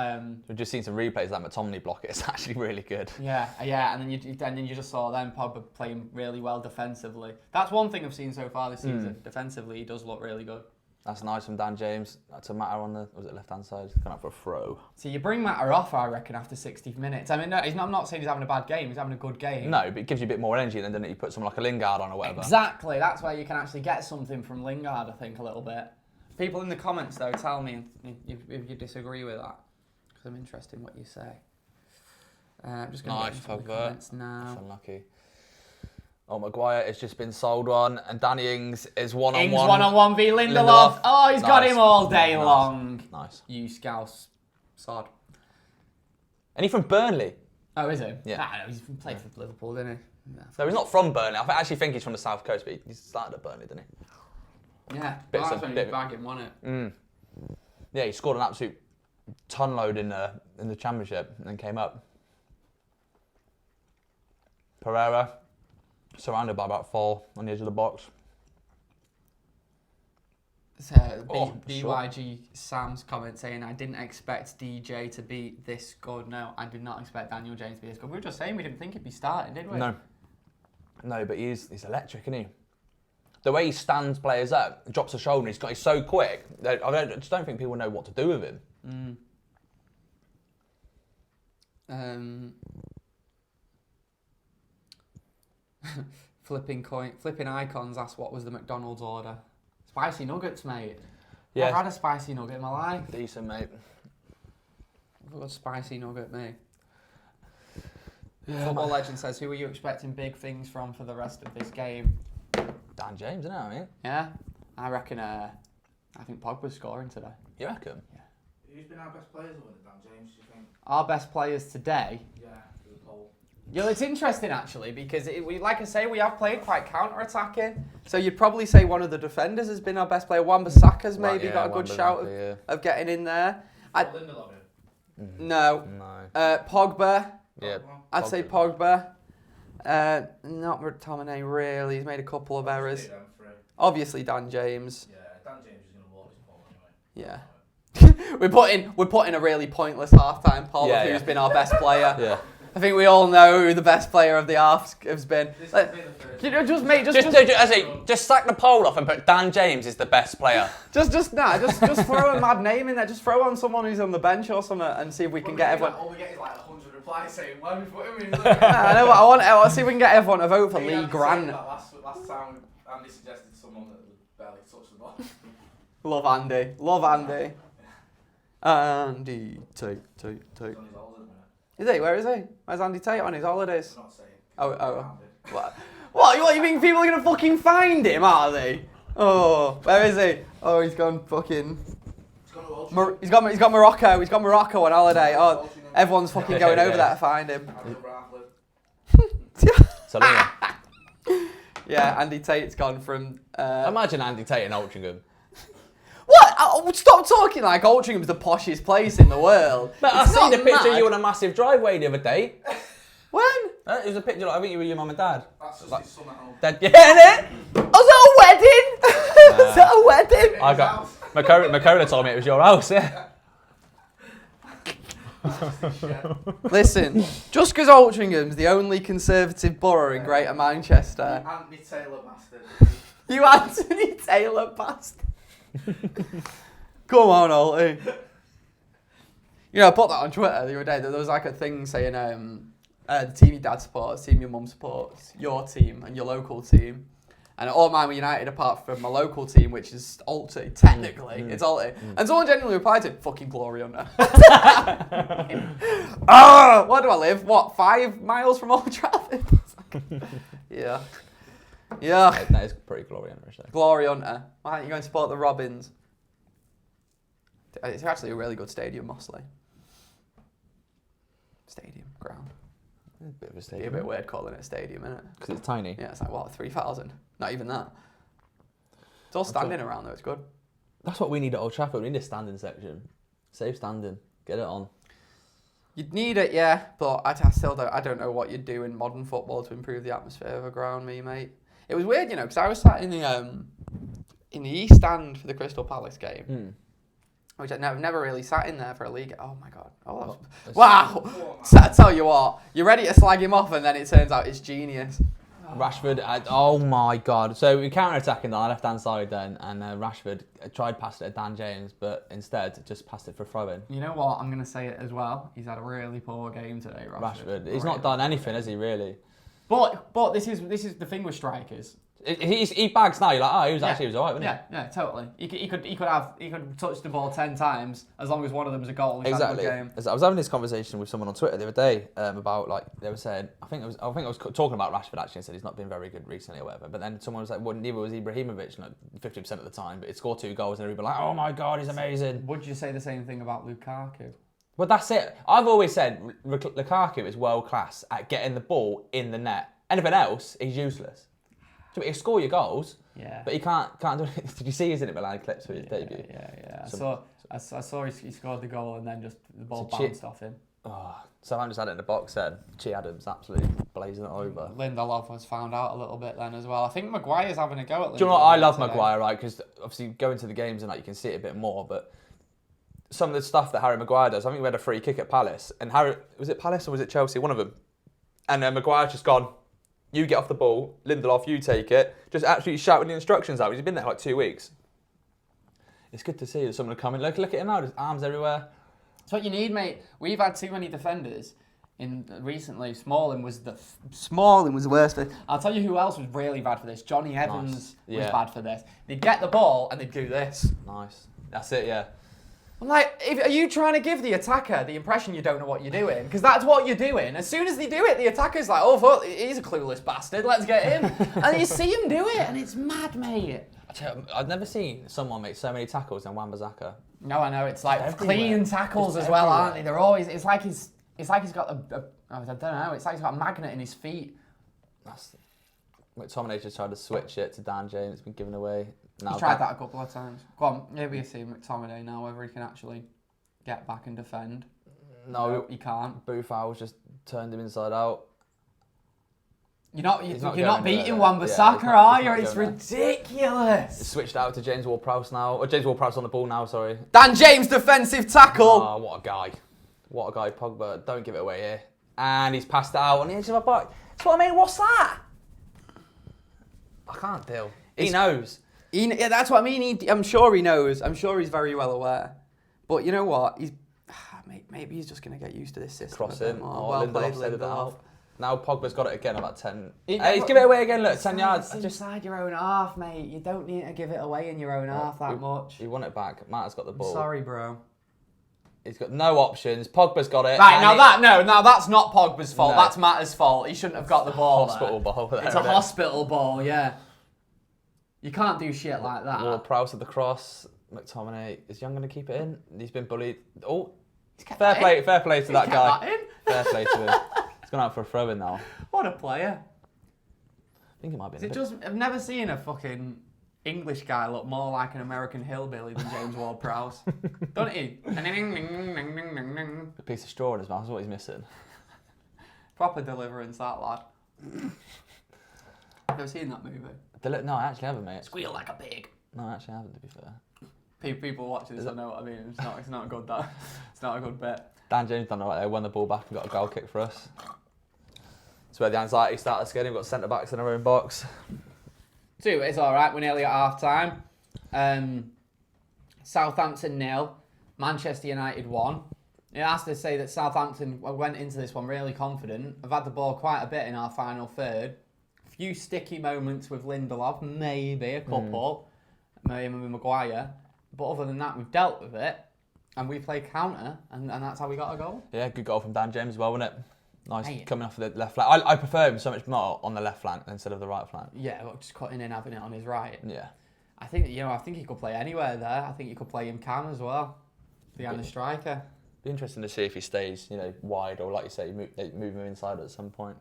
Speaker 2: we've just seen some replays of that McTominay block. It's actually really good.
Speaker 4: Yeah, and then you just saw them Pogba playing really well defensively. That's one thing I've seen so far this season. Defensively, he does look really good.
Speaker 2: That's nice from Dan James. That's a matter on the left-hand side. Going up for a throw.
Speaker 4: So you bring Matter off, I reckon, after 60 minutes. I mean, no, I'm not saying he's having a bad game. He's having a good game.
Speaker 2: No, but it gives you a bit more energy than doesn't it? You put someone like a Lingard on or whatever.
Speaker 4: Exactly. That's where you can actually get something from Lingard, I think, a little bit. People in the comments, though, tell me if you disagree with that. Because I'm interested in what you say. I'm just going to get into the comments now.
Speaker 2: That's unlucky. Oh, Maguire has just been sold on, and Danny Ings is one-on-one.
Speaker 4: Ings one-on-one v Lindelof. Oh, he's got
Speaker 2: Nice.
Speaker 4: him all day
Speaker 2: Nice.
Speaker 4: long.
Speaker 2: Nice.
Speaker 4: You scouse sod.
Speaker 2: And he's from Burnley.
Speaker 4: Oh, is he?
Speaker 2: Yeah.
Speaker 4: Nah, no, he's played for Liverpool, didn't he? Yeah.
Speaker 2: No, he's not from Burnley. I actually think he's from the South Coast, but he started at Burnley, didn't he?
Speaker 4: Yeah,
Speaker 2: Bits
Speaker 4: well,
Speaker 2: of-
Speaker 4: that's when he
Speaker 2: bit-
Speaker 4: was bagging, wasn't it?
Speaker 2: Yeah, he scored an absolute ton load in the Championship and then came up. Pereira, surrounded by about 4 on the edge of the box.
Speaker 4: BYG Sam's comment saying, I didn't expect DJ to be this good. No, I did not expect Daniel James to be this good. We were just saying we didn't think he'd be starting, did we?
Speaker 2: No, but he's electric, isn't he? The way he stands players up, drops a shoulder, he's so quick. I just don't think people know what to do with him.
Speaker 4: Flipping icons asked what was the McDonald's order. Spicy nuggets, mate.
Speaker 2: Yeah.
Speaker 4: I've had a spicy nugget in my life.
Speaker 2: Decent, mate.
Speaker 4: I've got a spicy nugget, mate.
Speaker 2: Yeah,
Speaker 4: Football Legend says, who are you expecting big things from for the rest of this game?
Speaker 2: Dan James, isn't it? I mean,
Speaker 4: Yeah, I reckon. I think Pogba's scoring today.
Speaker 2: you reckon?
Speaker 4: Yeah.
Speaker 3: Who's been our best players with Dan James, do you think?
Speaker 4: Our best players today.
Speaker 3: Yeah, for the poll.
Speaker 4: Yeah, it's interesting actually because like I say, we have played quite counter-attacking. So you'd probably say one of the defenders has been our best player. Wan-Bissaka's maybe got a good shout of getting in there.
Speaker 3: Lindelof.
Speaker 4: No. Pogba.
Speaker 2: Yeah.
Speaker 4: I'd say Pogba. Not McTominay really. He's made a couple of errors. Obviously Dan James.
Speaker 3: Yeah, Dan James is going to walk his ball anyway.
Speaker 4: Yeah. we're putting a really pointless half-time poll of who's been our best player.
Speaker 2: Yeah.
Speaker 4: I think we all know who the best player of the half has been.
Speaker 3: This could be the first.
Speaker 4: You know,
Speaker 2: Just sack the poll off and put Dan James is the best player.
Speaker 4: just throw a mad name in there. Just throw on someone who's on the bench or something and see if we can get everyone.
Speaker 3: All we get is like 100 replies saying, why we put him in?
Speaker 4: I know, but I want to see if we can get everyone to vote for Lee Grant.
Speaker 3: Last time, Andy suggested someone that would barely touch the ball.
Speaker 4: Love Andy. Andy Tate.
Speaker 3: He's on his holiday at the minute.
Speaker 4: Is he? Where is he? Where's Andy Tate on his holidays?
Speaker 3: I'm not saying.
Speaker 4: Oh. What? You think people are gonna fucking find him? Are they? Oh, where is he? Oh, he's gone fucking. He's got Morocco. He's got Morocco on holiday. Oh, everyone's fucking going over there to find him.
Speaker 2: Salina.
Speaker 4: Yeah, Andy Tate's gone from.
Speaker 2: Imagine Andy Tate in Altrincham.
Speaker 4: What? Stop talking like Altringham's the poshest place in the world.
Speaker 2: But I seen a picture of you on a massive driveway the other day.
Speaker 4: When?
Speaker 2: It was a picture, I think you were your mum and dad.
Speaker 3: That's just his summer home.
Speaker 2: Yeah, innit?
Speaker 4: Was that a wedding?
Speaker 2: I got Makola told me it was your house, yeah.
Speaker 4: Listen, just because Altringham's the only conservative borough in Greater Manchester.
Speaker 3: Anthony Taylor bastard.
Speaker 4: You Anthony Taylor bastard. Come on, Alty. You know, I put that on Twitter the other day. There was like a thing saying the team your dad supports, team your mum supports, your team and your local team. And all mine were United apart from my local team, which is Alty. Technically, it's Alty. And someone genuinely replied to Fucking glory hunter. Where do I live? What, 5 miles from Old Trafford? Yeah.
Speaker 2: That is pretty glory hunter.
Speaker 4: Glory hunter. Why aren't you going to support the Robins? It's actually a really good stadium, Mossley. Stadium, ground.
Speaker 2: A bit of a
Speaker 4: It'd
Speaker 2: stadium.
Speaker 4: be a bit weird calling it a stadium, isn't it?
Speaker 2: Because it's tiny.
Speaker 4: Yeah, it's like, what, 3,000? Not even that. It's all standing around though, it's good.
Speaker 2: That's what we need at Old Trafford. We need a standing section. Save standing. Get it on.
Speaker 4: You'd need it, yeah, but I don't know what you'd do in modern football to improve the atmosphere of a ground, mate. It was weird, you know, because I was sat in the East Stand for the Crystal Palace game, which I've never really sat in there for a league. Oh my god! Wow! So I tell you what, you're ready to slag him off, and then it turns out it's genius.
Speaker 2: Rashford, oh my god. So we counter-attacking on the left-hand side then, and Rashford tried passing it to Dan James, but instead just passed it for throw-in.
Speaker 4: You know what? I'm going to say it as well. He's had a really poor game today,
Speaker 2: Rashford. He's not done anything, has he, really?
Speaker 4: But this is the thing with strikers.
Speaker 2: He bags now. You're like, he was alright, wasn't he?
Speaker 4: Yeah, totally. He could touch the ball 10 times as long as one of them was a goal.
Speaker 2: Exactly. I was having this conversation with someone on Twitter the other day about they were saying I think I was talking about Rashford actually and said he's not been very good recently or whatever. But then someone was like, well, neither was Ibrahimovic, 50% of the time, but he scored 2 goals and everybody like, oh my god, he's amazing.
Speaker 4: Would you say the same thing about Lukaku?
Speaker 2: Well, that's it. I've always said Lukaku is world class at getting the ball in the net. Anything else, he's useless. He'll score your goals, but he can't do it. Did you see his Inter Milan clips for his debut?
Speaker 4: Yeah. I saw he scored the goal and then just the ball bounced off him.
Speaker 2: Someone just had it in the box then. Chi Adams absolutely blazing it over.
Speaker 4: Lindelof was found out a little bit then as well. I think Maguire's having a go at Lindelof.
Speaker 2: Do you know what? I love
Speaker 4: today.
Speaker 2: Maguire, right? Because obviously going to the games and you can see it a bit more, but some of the stuff that Harry Maguire does, I think we had a free kick at Palace, and was it Palace or was it Chelsea? One of them. And Maguire's just gone, you get off the ball, Lindelof, you take it, just absolutely shouting the instructions out. He's been there for like 2 weeks. It's good to see that someone coming. Look at him now, there's arms everywhere.
Speaker 4: That's what you need, mate. We've had too many defenders recently. Smalling was the worst. I'll tell you who else was really bad for this. Johnny Evans was bad for this. They'd get the ball and they'd do this.
Speaker 2: Nice. That's it, yeah.
Speaker 4: I'm like, are you trying to give the attacker the impression you don't know what you're doing? Because that's what you're doing. As soon as they do it, the attacker's like, oh, fuck, he's a clueless bastard, let's get him. And you see him do it, and it's mad, mate.
Speaker 2: I've never seen someone make so many tackles than Wan-Bissaka.
Speaker 4: No, I know, it's like
Speaker 2: everywhere.
Speaker 4: clean tackles as well, aren't they? They're always, it's like he's got I don't know, it's like he's got a magnet in his feet.
Speaker 2: McTominay just tried to switch it to Dan James, it's been given away.
Speaker 4: He's tried that a couple of times. Go on, maybe you see McTominay now, whether he can actually get back and defend.
Speaker 2: No,
Speaker 4: he can't.
Speaker 2: Boufal's just turned him inside out.
Speaker 4: You're not beating Wan-Bissaka, are you? It's ridiculous.
Speaker 2: It's switched out to James Ward-Prowse now. Or James Ward-Prowse on the ball now, sorry.
Speaker 4: Dan James defensive tackle.
Speaker 2: Oh, what a guy. What a guy, Pogba. Don't give it away here. And he's passed it out on the edge of my back. That's what I mean. What's that? I can't deal. He knows.
Speaker 4: Yeah, that's what I mean. I'm sure he knows. I'm sure he's very well aware. But you know what? Maybe he's just going to get used to this system.
Speaker 2: Cross
Speaker 4: a bit
Speaker 2: in.
Speaker 4: more. Well played,
Speaker 2: Lindelof. Now Pogba's got it again about 10. Hey, he's give it away again, look, 10 yards.
Speaker 4: It's inside your own half, mate. You don't need to give it away in your own half that much.
Speaker 2: He won it back. Matt's got the ball.
Speaker 4: Sorry, bro.
Speaker 2: He's got no options. Pogba's got it.
Speaker 4: Right, now that's not Pogba's fault. No. That's Matt's fault. He shouldn't have got the ball.
Speaker 2: Hospital ball.
Speaker 4: It's a hospital ball, yeah. You can't do shit like that.
Speaker 2: Ward-Prowse at the cross. McTominay. Is Young going to keep it in? He's been bullied. Oh, fair play to that guy. Fair play to him. He's gone out for a throw-in now.
Speaker 4: What a player.
Speaker 2: I think it might be.
Speaker 4: I've never seen a fucking English guy look more like an American hillbilly than James Ward-Prowse. Don't he?
Speaker 2: A piece of straw in his mouth is what he's missing.
Speaker 4: Proper deliverance, that lad. I've never seen that movie.
Speaker 2: No, I actually haven't, mate.
Speaker 4: Squeal like a pig.
Speaker 2: No, I actually haven't, to be fair.
Speaker 4: People watching this, I know what I mean. It's not good, that. It's not a good bit.
Speaker 2: Dan James done right there, won the ball back and got a goal kick for us. That's where the anxiety started getting. We've got centre-backs in our own box.
Speaker 4: It's all right. We're nearly at half-time. Southampton 0, Manchester United 1. It has to say that Southampton went into this one really confident. I've had the ball quite a bit in our final third. A few sticky moments with Lindelof, maybe a couple. Maybe with Maguire. But other than that, we've dealt with it. And we played counter, and that's how we got a goal.
Speaker 2: Yeah, good goal from Dan James as well, wasn't it? Nice, coming off the left flank. I prefer him so much more on the left flank instead of the right flank.
Speaker 4: Yeah, well, just cutting in, having it on his right.
Speaker 2: Yeah.
Speaker 4: I think he could play anywhere there. I think he could play in Cam as well, behind the striker.
Speaker 2: Be interesting to see if he stays, wide or like you say, move him inside at some point.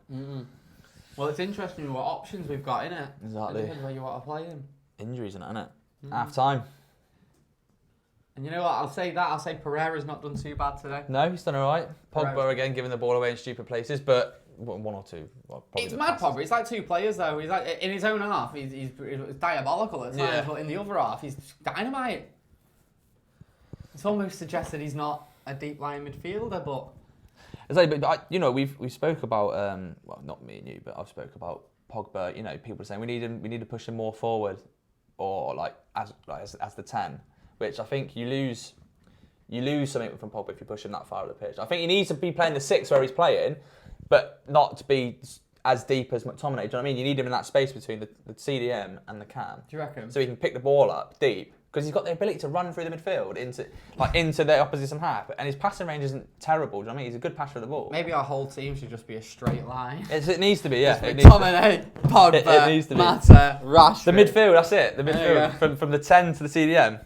Speaker 4: Well, it's interesting what options we've got in it.
Speaker 2: Exactly.
Speaker 4: It depends where you want to play him.
Speaker 2: Injuries in it, isn't it? Half time.
Speaker 4: And you know what? I'll say Pereira's not done too bad today.
Speaker 2: No, he's done all right. Pogba again giving the ball away in stupid places, but one or two. Well,
Speaker 4: it's mad, Pogba. It's like two players though. He's like in his own half, he's diabolical at times, but in the other half, he's dynamite. It's almost suggested he's not a deep line midfielder, but.
Speaker 2: It's like, we spoke about well, not me and you, but I've spoke about Pogba. People are saying we need to push him more forward, or as the 10. Which I think you lose something from Pogba if you push him that far of the pitch. I think he needs to be playing the 6 where he's playing, but not to be as deep as McTominay. Do you know what I mean? You need him in that space between the CDM and the cam.
Speaker 4: Do you reckon?
Speaker 2: So he can pick the ball up deep, because he's got the ability to run through the midfield into the opposition half, and his passing range isn't terrible. Do you know what I mean? He's a good passer of the ball.
Speaker 4: Maybe our whole team should just be a straight line.
Speaker 2: It needs to be, yeah.
Speaker 4: McTominay, Pogba,
Speaker 2: it needs to be.
Speaker 4: Mata, Rashford.
Speaker 2: The midfield, that's it. The midfield from the 10 to the CDM.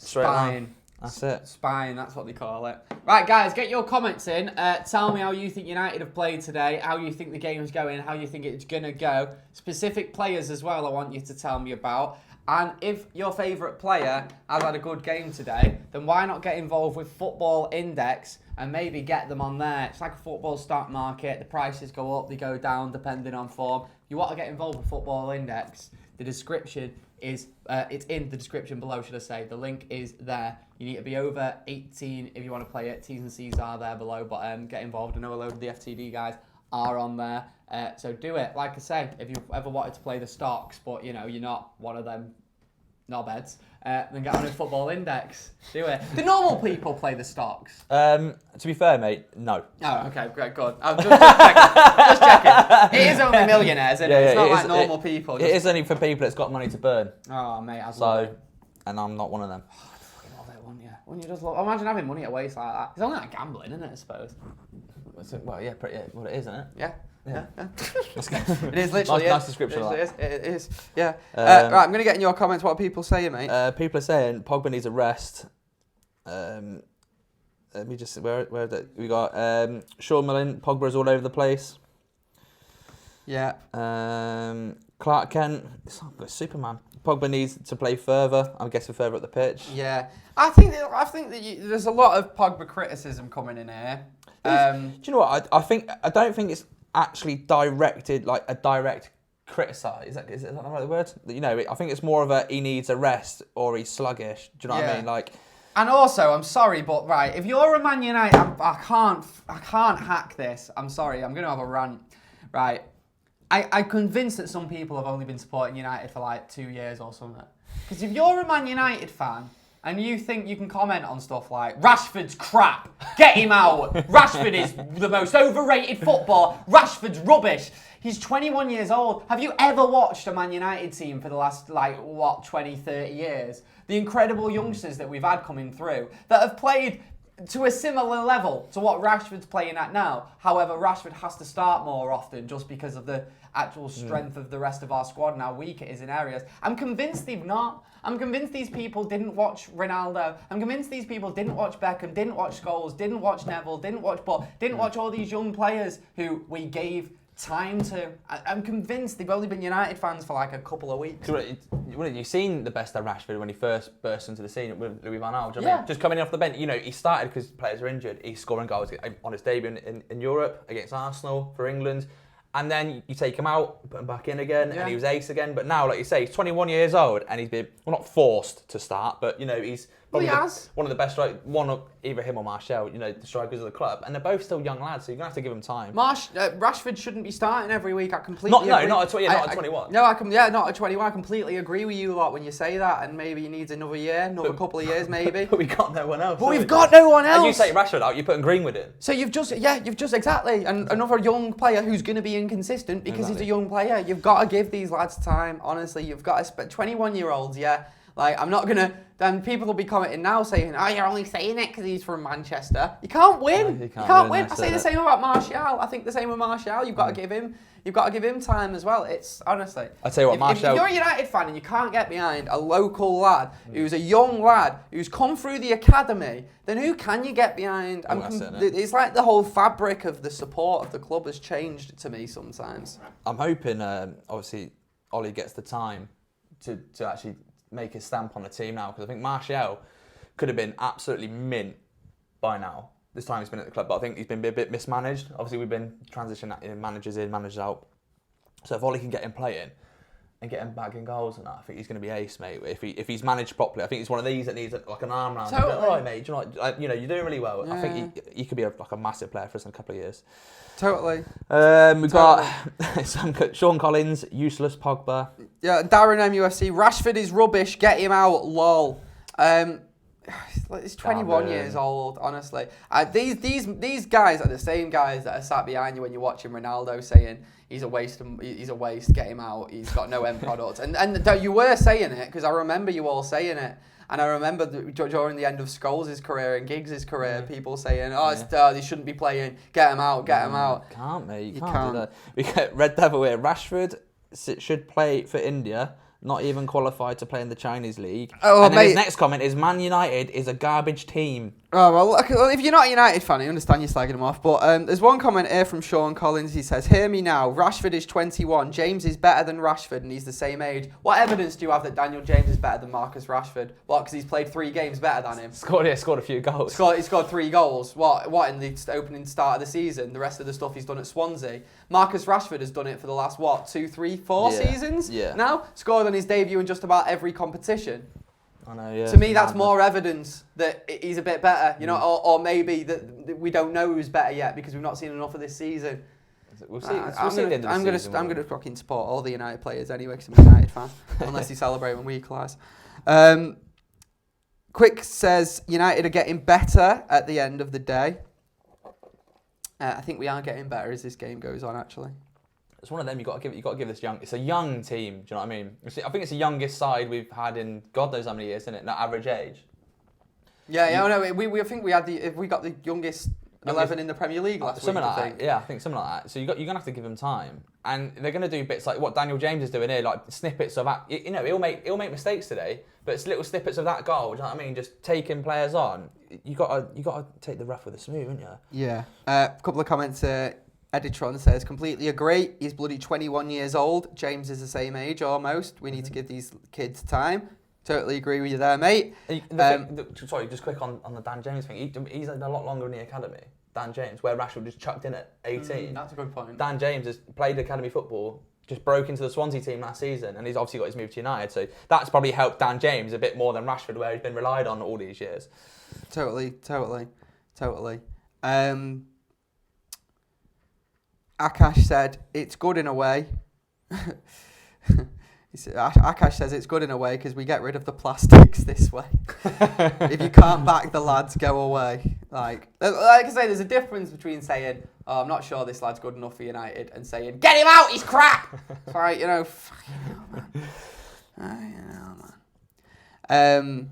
Speaker 2: Straight line. That's it.
Speaker 4: Spine, that's what they call it. Right, guys, get your comments in. Tell me how you think United have played today, how you think the game's going, how you think it's going to go. Specific players as well I want you to tell me about. And if your favourite player has had a good game today, then why not get involved with Football Index and maybe get them on there? It's like a football stock market. The prices go up, they go down depending on form. If you want to get involved with Football Index, the description is, it's in the description below, should I say. The link is there. You need to be over 18 if you want to play it. T's and C's are there below, but get involved. I know a load of the FTD guys are on there. So do it. Like I say, if you've ever wanted to play the stocks, but you know, you're not one of them knobheads, then get on a Football Index. Do it. Do normal people play the stocks?
Speaker 2: To be fair, mate, no.
Speaker 4: Oh, okay, great, good. I'm just checking. Just checking. It is only millionaires, isn't it? It's not like normal people.
Speaker 2: It is only for people that's got money to burn.
Speaker 4: Oh, mate, I love it.
Speaker 2: And I'm not one of them.
Speaker 4: I fucking love it, wouldn't you? Wouldn't you just love? Imagine having money at waste like that. It's only like gambling, isn't it? I suppose.
Speaker 2: Well, yeah, pretty. Well, it is, isn't it?
Speaker 4: Yeah.
Speaker 2: Yeah.
Speaker 4: It is literally.
Speaker 2: Nice description of that.
Speaker 4: It is. Yeah. Right, I'm gonna get in your comments. What are people saying, mate?
Speaker 2: People are saying Pogba needs a rest. Let me just where we got Sean Mullin. Pogba's all over the place.
Speaker 4: Yeah.
Speaker 2: Clark Kent, Superman. Pogba needs to play further. I'm guessing further up the pitch.
Speaker 4: Yeah. I think that there's a lot of Pogba criticism coming in here.
Speaker 2: Do you know what? I don't think it's actually directed, like a direct criticise. Is that the right word? You know, I think it's more of a he needs a rest or he's sluggish. Do you know what I mean? Like.
Speaker 4: And also, I'm sorry, but right, if you're a Man United, I can't hack this. I'm sorry, I'm gonna have a rant. Right, I'm convinced that some people have only been supporting United for like 2 years or something. Because if you're a Man United fan and you think you can comment on stuff like Rashford's crap, get him out. Rashford is the most overrated footballer. Rashford's rubbish. He's 21 years old. Have you ever watched a Man United team for the last, 20, 30 years? The incredible youngsters that we've had coming through that have played to a similar level to what Rashford's playing at now. However, Rashford has to start more often just because of the actual strength of the rest of our squad and how weak it is in areas. I'm convinced they've not. I'm convinced these people didn't watch Ronaldo. I'm convinced these people didn't watch Beckham, didn't watch Scholes, didn't watch Neville, didn't watch all these young players who we gave time to. I'm convinced they've only been United fans for like a couple of weeks.
Speaker 2: You've seen the best of Rashford when he first burst into the scene with Louis van Gaal. I mean, just coming off the bench, you know, he started because players are injured. He's scoring goals on his debut in Europe against Arsenal for England. And then you take him out, put him back in again, and he was ace again. But now, like you say, he's 21 years old, and he's been, well, not forced to start, but, you know, he's probably one of the best, either him or Martial, you know, the strikers of the club. And they're both still young lads, so you're going to have to give them time.
Speaker 4: Rashford shouldn't be starting every week. I completely agree.
Speaker 2: Not at 21.
Speaker 4: Not at 21. I completely agree with you a lot when you say that, and maybe he needs another year, another couple of years, maybe.
Speaker 2: But we got no one else.
Speaker 4: But we've got no one else.
Speaker 2: And you say Rashford out, you're putting Greenwood in.
Speaker 4: So you've just exactly, and another young player who's going to be inconsistent because he's a young player. You've got to give these lads time. Honestly, you've got to spend 21-year-olds. Yeah, like I'm not gonna. Then people will be commenting now saying, "Oh, you're only saying it because he's from Manchester." You can't win. You can't win. I say the same about Martial. I think the same with Martial. You've got to give him. You've got to give him time as well. It's honestly.
Speaker 2: I tell you what, Martial.
Speaker 4: If you're a United fan and you can't get behind a local lad who's a young lad who's come through the academy, then who can you get behind? It's like the whole fabric of the support of the club has changed to me sometimes.
Speaker 2: I'm hoping, obviously, Ollie gets the time to actually make his stamp on the team now, because I think Martial could have been absolutely mint by now. This time he's been at the club, but I think he's been a bit mismanaged. Obviously, we've been transitioning managers in, managers out. So if Ollie can get him playing and get him bagging goals and that, I think he's going to be ace, mate. If he's managed properly, I think he's one of these that needs like an arm round.
Speaker 4: Totally.
Speaker 2: All right, mate. Do you know, you're doing really well. Yeah. I think he could be a massive player for us in a couple of years.
Speaker 4: Totally.
Speaker 2: We've got Sean Collins, useless Pogba.
Speaker 1: Yeah, Darren MUFC, Rashford is rubbish, get him out, lol. He's 21 years old, honestly. These guys are the same guys that are sat behind you when you're watching Ronaldo saying he's a waste, get him out, he's got no end product. And you were saying it, because I remember you all saying it. And I remember during the end of Scholes' career and Giggs' career, people saying, they shouldn't be playing, get him out, get him out.
Speaker 2: Can't, mate. You can't do that. We get Red Devil here. Rashford should play for India not even qualified to play in the Chinese league.
Speaker 4: Oh,
Speaker 2: and then his
Speaker 4: mate.
Speaker 2: next comment is, Man United is a garbage team.
Speaker 4: Oh, well, okay, well, if you're not a United fan, I understand you're slagging him off. But there's one comment here from Sean Collins. He says, hear me now. Rashford is 21. James is better than Rashford and he's the same age. What evidence do you have that Daniel James is better than Marcus Rashford? What, because he's played 3 games better than him?
Speaker 2: Scored a few goals.
Speaker 4: He scored 3 goals. What in the opening start of the season? The rest of the stuff he's done at Swansea. Marcus Rashford has done it for the last, 2, 3, 4 seasons?
Speaker 2: Yeah.
Speaker 4: Now? Scored on his debut in just about every competition.
Speaker 2: I know, yeah.
Speaker 4: To me, that's more evidence that he's a bit better, you know, or maybe that we don't know who's better yet because we've not seen enough of this season.
Speaker 2: We'll see. We'll see at the end of the season.
Speaker 4: I'm gonna fucking support all the United players anyway because I'm a United fan, unless you celebrate when we equalise. Quick says United are getting better at the end of the day. I think we are getting better as this game goes on. Actually,
Speaker 2: it's one of them. You got to give this young. It's a young team. Do you know what I mean? I think it's the youngest side we've had in God knows how many years, isn't it? Not average age.
Speaker 4: Yeah. No, we think we got the youngest 11 in the Premier League last week.
Speaker 2: Something like that. Yeah, I think something like that. So you're gonna have to give them time, and they're gonna do bits like what Daniel James is doing here, like snippets of that. You know, he'll make mistakes today, but it's little snippets of that goal. Do you know what I mean? Just taking players on. You gotta take the rough with the smooth, haven't you?
Speaker 4: Yeah. A couple of comments. Editron says, completely agree. He's bloody 21 years old. James is the same age almost. We need to give these kids time. Totally agree with you there, mate.
Speaker 2: Sorry, just quick on the Dan James thing. He's a lot longer in the academy, Dan James, where Rashford just chucked in at 18.
Speaker 4: That's a good point.
Speaker 2: Dan James has played academy football, just broke into the Swansea team last season, and he's obviously got his move to United. So that's probably helped Dan James a bit more than Rashford, where he's been relied on all these years.
Speaker 4: Totally. Akash said, it's good in a way. Akash says it's good in a way because we get rid of the plastics this way. If you can't back the lads, go away. Like I say, there's a difference between saying, oh, I'm not sure this lad's good enough for United, and saying, get him out, he's crap. It's like, man.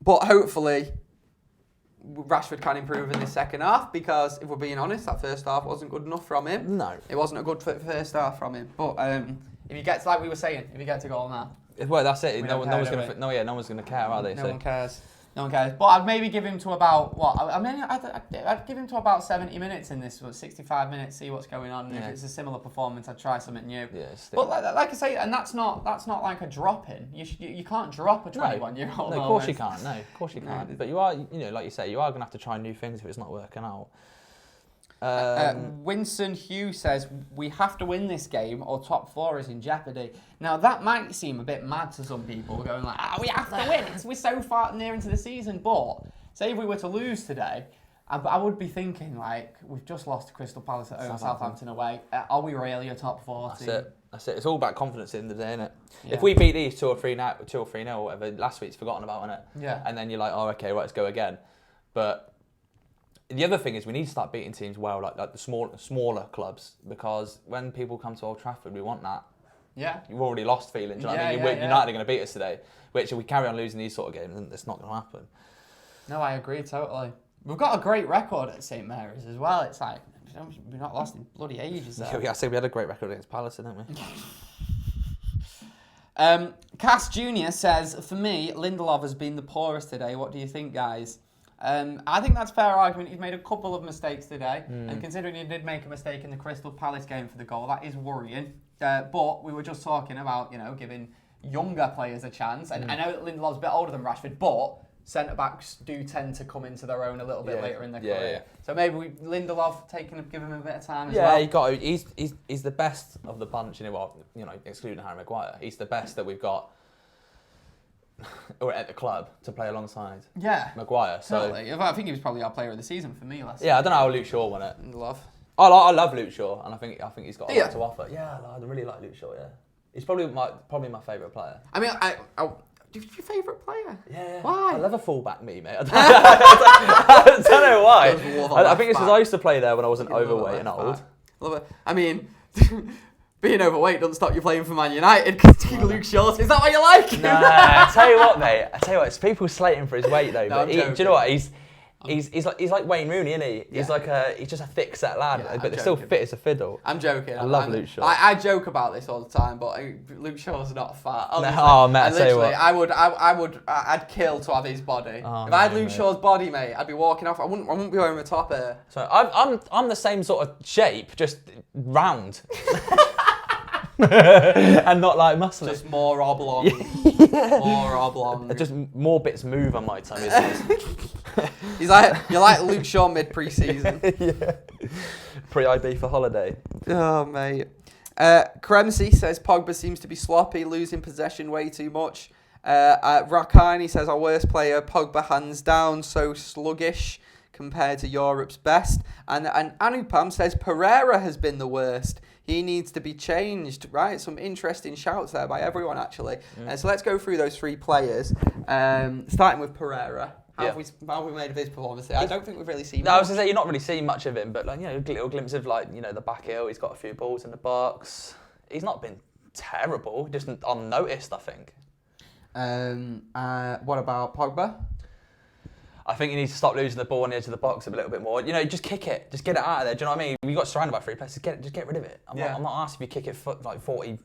Speaker 4: But hopefully, Rashford can improve in the second half because, if we're being honest, that first half wasn't good enough from him.
Speaker 2: No.
Speaker 4: It wasn't a good first half from him. But if you get to, like we were saying, if you get to goal now.
Speaker 2: Well, that's it.
Speaker 4: We
Speaker 2: No
Speaker 4: don't
Speaker 2: one's
Speaker 4: care,
Speaker 2: going to no one's going to care, are they?
Speaker 4: No one cares. No one cares. But I'd maybe give him to about, I'd give him to about 70 minutes in this, 65 minutes, see what's going on. And if it's a similar performance, I'd try something new.
Speaker 2: Yeah,
Speaker 4: but like I say, and that's not like a drop in. You can't drop a 21-year-old.
Speaker 2: No, of course you can't. No, of course you can't. No. But you are, like you say, you are going to have to try new things if it's not working out.
Speaker 4: Winston Hugh says, we have to win this game or top 4 is in jeopardy. Now, that might seem a bit mad to some people, going like, we have to win because we're so far near into the season. But, say if we were to lose today, I would be thinking, like, we've just lost to Crystal Palace at home, Southampton away. Are we really a top 4 team?
Speaker 2: That's it. It's all about confidence in the day, isn't it?
Speaker 4: Yeah.
Speaker 2: If we beat these 2 or 3-0 or whatever, last week's forgotten about, isn't it?
Speaker 4: Yeah.
Speaker 2: And then you're like, oh, okay, right, let's go again. But the other thing is we need to start beating teams well, like the smaller clubs, because when people come to Old Trafford, we want that.
Speaker 4: Yeah.
Speaker 2: You've already lost feeling. Do you know what I mean? United are going to beat us today, which if we carry on losing these sort of games, then it's not going to happen.
Speaker 4: No, I agree totally. We've got a great record at St Mary's as well. It's like, we've not lost in bloody ages there.
Speaker 2: Yeah, I say we had a great record against Palace, didn't we?
Speaker 4: Cass Jr. says, for me, Lindelof has been the poorest today. What do you think, guys? I think that's a fair argument. He's made a couple of mistakes today, and considering he did make a mistake in the Crystal Palace game for the goal, that is worrying. But we were just talking about, giving younger players a chance. And I know that Lindelof's a bit older than Rashford, but centre-backs do tend to come into their own a little bit later in their career. Yeah. So maybe Lindelof give him a bit of time as well.
Speaker 2: Yeah, he's the best of the bunch, excluding Harry Maguire. He's the best that we've got or at the club to play alongside Maguire.
Speaker 4: Totally. So, I think he was probably our player of the season for me last season.
Speaker 2: Yeah, I don't know how Luke Shaw won it.
Speaker 4: Lindelof.
Speaker 2: I love Luke Shaw, and I think he's got a lot to offer. Yeah, I really like Luke Shaw. Yeah, he's probably my favourite player.
Speaker 4: I mean, your favourite player?
Speaker 2: Yeah.
Speaker 4: Why?
Speaker 2: I love a fullback, mate. I don't know why. I think it's because I used to play there when I wasn't overweight and old.
Speaker 4: Love it. I mean, being overweight doesn't stop you playing for Man United because Luke Shaw. Is that why you like him?
Speaker 2: Nah, I tell you what, mate. It's people slating for his weight though.
Speaker 4: No,
Speaker 2: but do you know what? He's like Wayne Rooney, isn't he? He's
Speaker 1: Yeah.
Speaker 2: he's just a thick set lad,
Speaker 1: Yeah,
Speaker 2: but
Speaker 1: I'm
Speaker 2: they're still
Speaker 1: joking.
Speaker 2: fit as a fiddle.
Speaker 1: I'm joking.
Speaker 2: I love Luke Shaw.
Speaker 1: I joke about this all the time, but Luke Shaw's not fat. Honestly.
Speaker 2: Oh, mate, I
Speaker 1: And
Speaker 2: tell you
Speaker 1: literally,
Speaker 2: what.
Speaker 1: I'd kill to have his body.
Speaker 2: Oh,
Speaker 1: if I had
Speaker 2: no,
Speaker 1: Luke
Speaker 2: mate.
Speaker 1: Shaw's body, mate, I'd be walking off. I wouldn't be wearing a top here.
Speaker 2: So I'm the same sort of shape, just round. And not like muscly.
Speaker 1: Just more oblong. More oblong.
Speaker 2: Just more bits move on my tummy.
Speaker 1: You're like Luke Shaw mid pre-season.
Speaker 2: Yeah. Pre-IB for holiday.
Speaker 1: Oh, mate. Kremsey says Pogba seems to be sloppy, losing possession way too much. Rakani says our worst player, Pogba hands down, so sluggish compared to Europe's best. And Anupam says Pereira has been the worst. He needs to be changed, right? Some interesting shouts there by everyone, actually. So let's go through those three players, starting with Pereira. How have we made of his performance? I don't think we've really seen
Speaker 2: No, I was
Speaker 1: much.
Speaker 2: going to say, you're not really seeing much of him, but like, little glimpse of the back heel. He's got a few balls in the box. He's not been terrible, just unnoticed, I think.
Speaker 1: What about Pogba?
Speaker 2: I think he needs to stop losing the ball on the edge of the box a little bit more. Just kick it. Just get it out of there. Do you know what I mean? We got surrounded by three players. Just get rid of it. I'm not asking if you kick it like 40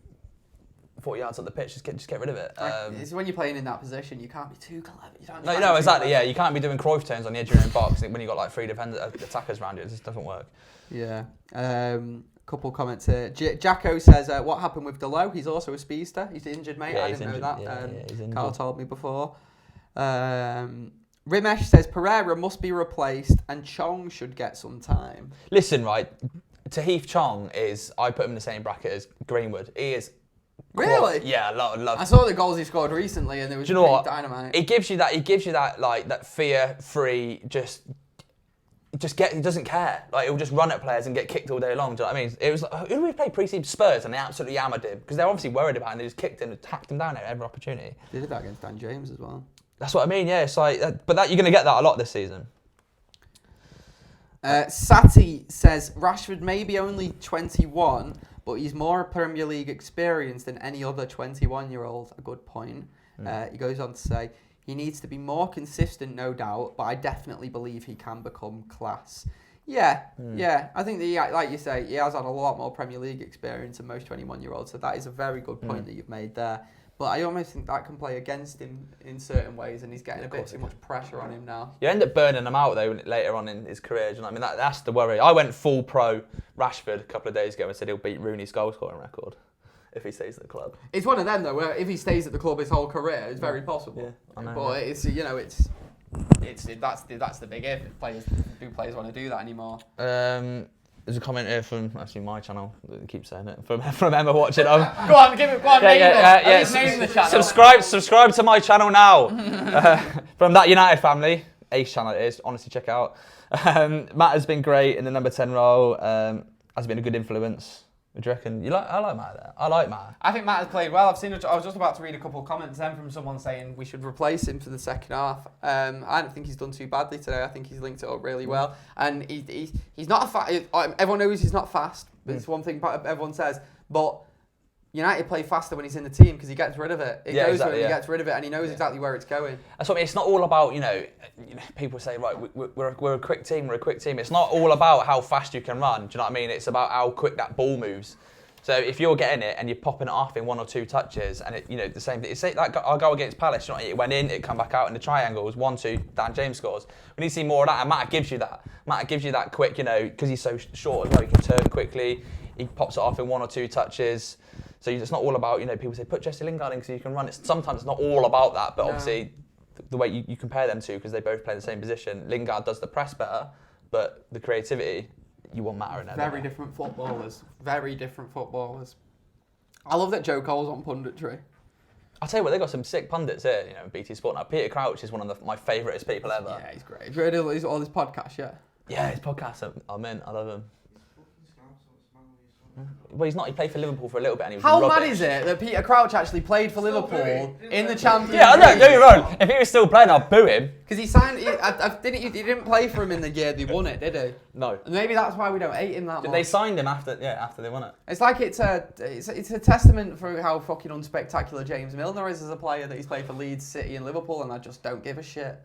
Speaker 2: yards up the pitch. Just get rid of it.
Speaker 1: It's when you're playing in that position, you can't be too clever. You don't
Speaker 2: No, exactly. Yeah, you can't be doing Cruyff turns on the edge of your own box when you got like three attackers around you. It just doesn't work.
Speaker 1: Yeah. Couple comments here. Jacko says, what happened with Delo? He's also a speedster. He's injured, mate.
Speaker 2: Yeah,
Speaker 1: I
Speaker 2: he's
Speaker 1: didn't
Speaker 2: injured.
Speaker 1: know that.
Speaker 2: Yeah, he's injured.
Speaker 1: Carl told me before. Rimesh says Pereira must be replaced and Chong should get some time.
Speaker 2: Listen, right, Tahith Chong I put him in the same bracket as Greenwood. He is...
Speaker 1: Really?
Speaker 2: Yeah, love.
Speaker 1: I saw the goals he scored recently and it was
Speaker 2: Do you know what?
Speaker 1: dynamite.
Speaker 2: He gives you that like that fear-free, he doesn't care. Like he'll just run at players and get kicked all day long. Do you know what I mean? It was like, who did we play pre-season? Spurs, and they absolutely hammered him because they're obviously worried about him. They just kicked him and hacked him down at every opportunity.
Speaker 1: They did that against Dan James as well.
Speaker 2: That's what I mean. Yeah, it's like, but you're going to get that a lot this season.
Speaker 1: Sati says Rashford may be only 21, but he's more Premier League experience than any other 21-year-old. A good point. He goes on to say he needs to be more consistent, no doubt, but I definitely believe he can become class. Yeah. I think that, like you say, he has had a lot more Premier League experience than most 21-year-olds, so that is a very good point that you've made there. But I almost think that can play against him in certain ways, and he's getting a bit too much pressure on him now.
Speaker 2: You end up burning him out though later on in his career. Do you know what I mean? That's the worry. I went full pro Rashford a couple of days ago and said he'll beat Rooney's goal scoring record if he stays at the club.
Speaker 1: It's one of them though, where if he stays at the club his whole career, it's very possible.
Speaker 2: Yeah, I know,
Speaker 1: but it's that's the big if. Do players want to do that anymore?
Speaker 2: There's a comment here from actually my channel. I keep saying it from Emma Watchalong.
Speaker 1: Go on, name it. Name the channel.
Speaker 2: Subscribe to my channel now. From that United family, Ace channel it is. Honestly, check it out. Matt has been great in the number 10 role. Has been a good influence. What do you reckon? I like Matt there. I like Matt.
Speaker 1: I think Matt has played well. I was just about to read a couple of comments then from someone saying we should replace him for the second half. I don't think he's done too badly today. I think he's linked it up really well. And he's not everyone knows he's not fast. It's one thing everyone says. But United play faster when he's in the team because he gets rid of it. He gets rid of it and he knows exactly where it's going.
Speaker 2: That's what I mean. It's not all about, people say, right, we're a quick team, It's not all about how fast you can run. Do you know what I mean? It's about how quick that ball moves. So if you're getting it and you're popping it off in one or two touches and the same thing. It's like our goal against Palace, it went in, it come back out in the triangles, 1-2, Dan James scores. We need to see more of that and Matt gives you that. Matt gives you that quick, because he's so short as well, he can turn quickly, he pops it off in one or two touches. So it's not all about, people say, put Jesse Lingard in because you can run. Sometimes it's not all about that, but obviously the way you compare them two, because they both play the same position, Lingard does the press better, but the creativity, you want Matter in there.
Speaker 1: Very different footballers. I love that Joe Cole's on punditry.
Speaker 2: I'll tell you what, they've got some sick pundits here, BT Sport. Now, Peter Crouch is one of my favouriteest people ever.
Speaker 1: Yeah, he's great. Have you heard all his podcasts yet?
Speaker 2: Yeah, his podcasts, I'm in. I love him. Well, he's not. He played for Liverpool for a little bit and he was
Speaker 1: How
Speaker 2: rubbish.
Speaker 1: mad is it that Peter Crouch actually played for Liverpool in the Champions League?
Speaker 2: Yeah, I know, don't get me wrong. If he was still playing, I'd boo him.
Speaker 1: Because he signed... He didn't play for him in the year they won it, did he?
Speaker 2: No.
Speaker 1: And maybe that's why we don't hate him that much.
Speaker 2: They signed him after they won it.
Speaker 1: It's like it's a testament for how fucking unspectacular James Milner is as a player, that he's played for Leeds, City and Liverpool, and I just don't give a shit.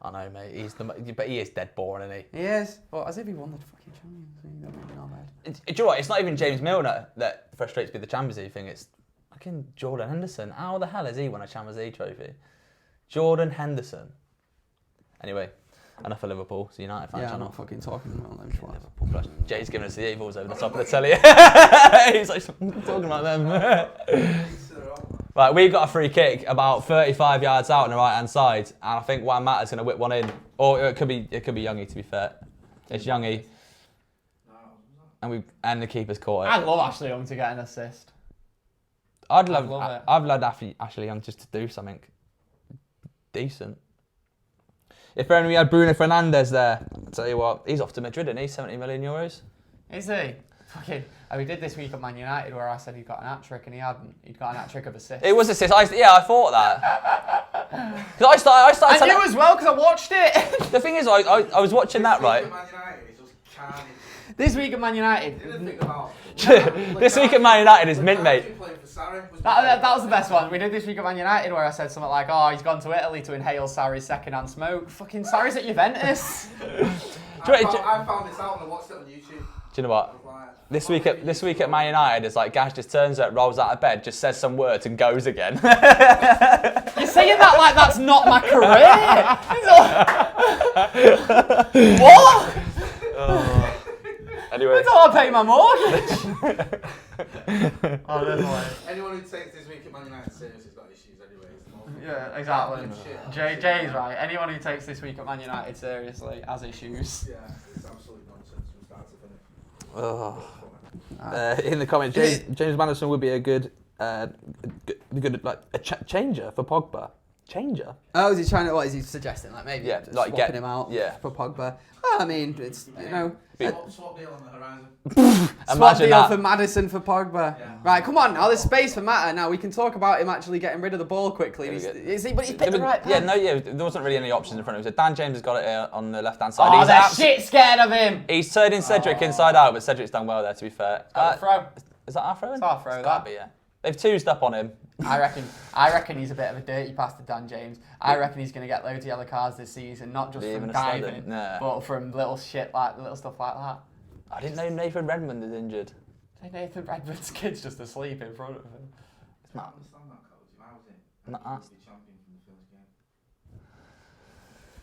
Speaker 2: I know, mate. But he is dead boring, isn't
Speaker 4: He is. Well, as if he won the fucking Champions League. That made me not mad.
Speaker 2: he? Do you know what? It's not even James Milner that frustrates me with the Champions League thing. It's fucking Jordan Henderson. How the hell has he won a Champions League trophy? Jordan Henderson. Anyway, enough of Liverpool. It's a United fan
Speaker 4: Yeah, I'm
Speaker 2: channel.
Speaker 4: not fucking talking about them.
Speaker 2: Liverpool flash. Jay's giving us the evils over the top of the telly. He's like, I'm talking about them. Right, we've got a free kick about 35 yards out on the right-hand side, and I think Juan Mata's going to whip one in. Or it could be Youngie, to be fair. It's Youngie. And the keeper's caught it.
Speaker 4: I love Ashley Young to get an assist.
Speaker 2: I'd
Speaker 4: love
Speaker 2: love Ashley Young just to do something decent. If only we had Bruno Fernandes there, I'll tell you what, he's off to Madrid, isn't he? 70 million euros.
Speaker 4: Is he? Fucking. We did this week at Man United where I said he'd got an hat-trick and he hadn't. He'd got an hat-trick of assists.
Speaker 2: It was assist. I thought that. Because I started.
Speaker 4: And you as well, because I watched it.
Speaker 2: The thing is, I was watching that, right?
Speaker 4: This week at Man United.
Speaker 2: This week at Man United is mint, mate.
Speaker 4: That was the best one. We did this week at Man United where I said something like, oh, he's gone to Italy to inhale Sarri's second-hand smoke. Fucking Sarri's at Juventus.
Speaker 3: I found this out and I watched it on YouTube.
Speaker 2: Do you know what? This week at Man United, it's like Gash just turns up, rolls out of bed, just says some words and goes again.
Speaker 4: You're saying that like that's not my career. What?
Speaker 2: Anyway.
Speaker 4: That's how I pay my mortgage. Oh, there's one.
Speaker 3: Anyone who takes this week at Man United serious has got issues anyway.
Speaker 4: Yeah, exactly. Jay's right. Anyone who takes this week at Man United seriously has issues.
Speaker 3: Yeah, it's absolute nonsense from start to finish.
Speaker 2: In the comments, James Maddison would be a good changer for Pogba. Changer.
Speaker 4: Oh, is he trying to? What is he suggesting? Like maybe swapping him out for Pogba. Well, I mean, it's
Speaker 3: Swap deal on the horizon.
Speaker 4: Swap deal for Maddison for Pogba. Yeah. Right, come on now. There's space for Mata now. We can talk about him actually getting rid of the ball quickly. But he's picked the right path.
Speaker 2: There wasn't really any options in front of him. So Dan James has got it here on the left-hand side.
Speaker 4: Oh, they're shit scared of him.
Speaker 2: He's turning Cedric inside out, but Cedric's done well there, to be fair.
Speaker 4: Throw.
Speaker 2: Is that our throw?
Speaker 4: It's our throw.
Speaker 2: It's gotta be, yeah. They've twosed up on him.
Speaker 4: I reckon he's a bit of a dirty bastard, Dan James. I reckon he's going to get loads of yellow cards this season, not just from diving, but from little stuff like that.
Speaker 2: I didn't know Nathan Redmond is injured.
Speaker 4: Nathan Redmond's kid's just asleep in front of him.
Speaker 3: I don't understand that, coach. If I was in,
Speaker 2: Not asked.
Speaker 3: I'd be champion from the first game.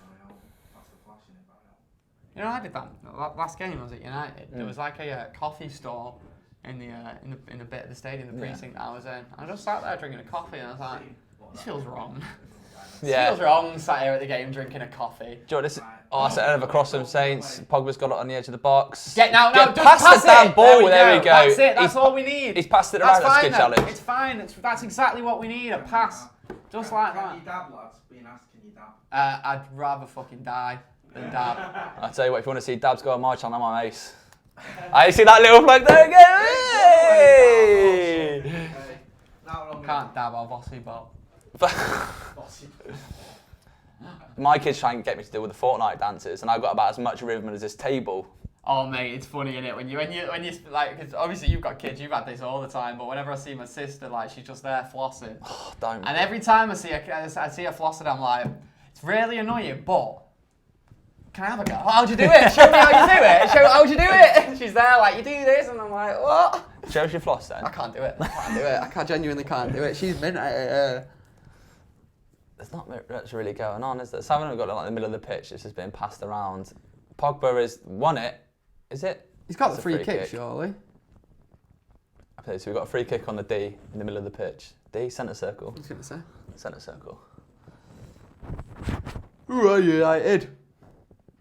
Speaker 3: I know. That's the flash in it, but I know.
Speaker 4: You know, I did that last game. I was at United. There was like a coffee stall in the bit of the stadium, the precinct that I was in. I just sat there drinking a coffee, and I was like, this feels wrong.
Speaker 2: Yeah.
Speaker 4: Feels wrong sat here at the game drinking a coffee.
Speaker 2: Joe, this I set over across from Saints. Pogba's got it on the edge of the box.
Speaker 4: Get
Speaker 2: past the damn ball. There we go.
Speaker 4: That's it. That's all we need.
Speaker 2: He's passed it around. That's a good challenge.
Speaker 4: It's fine. That's exactly what we need. A pass, just like that.
Speaker 3: Can you dab, lads? Being asked, can you dab?
Speaker 4: I'd rather fucking die than dab.
Speaker 2: I tell you what, if you want to see Dabs go on my channel, I'm on Ace. I see that little flag there again. Hey!
Speaker 4: Can't dab our bossy ball.
Speaker 2: My kids try and get me to do with the Fortnite dances, and I've got about as much rhythm as this table.
Speaker 4: Oh mate, it's funny, innit? When you like, cause obviously you've got kids, you've had this all the time. But whenever I see my sister, like she's just there flossing.
Speaker 2: Oh, don't.
Speaker 4: And every time I see her flossing, I'm like, it's really annoying, but can I have a go? How'd you do it? Show me how you do it. How'd you do it? She's there like, you do this, and I'm like, what?
Speaker 2: Show us your floss then.
Speaker 4: I can't do it. I genuinely can't do it. She's mint.
Speaker 2: There's not much really going on, is there? So haven't we got like the middle of the pitch? It's just being passed around. Pogba has won it. Is it?
Speaker 4: He's got the free kick, surely.
Speaker 2: Okay, so we've got a free kick on the D in the middle of the pitch. D, centre circle.
Speaker 4: I was going to say.
Speaker 2: Centre circle.
Speaker 4: Who are you, United?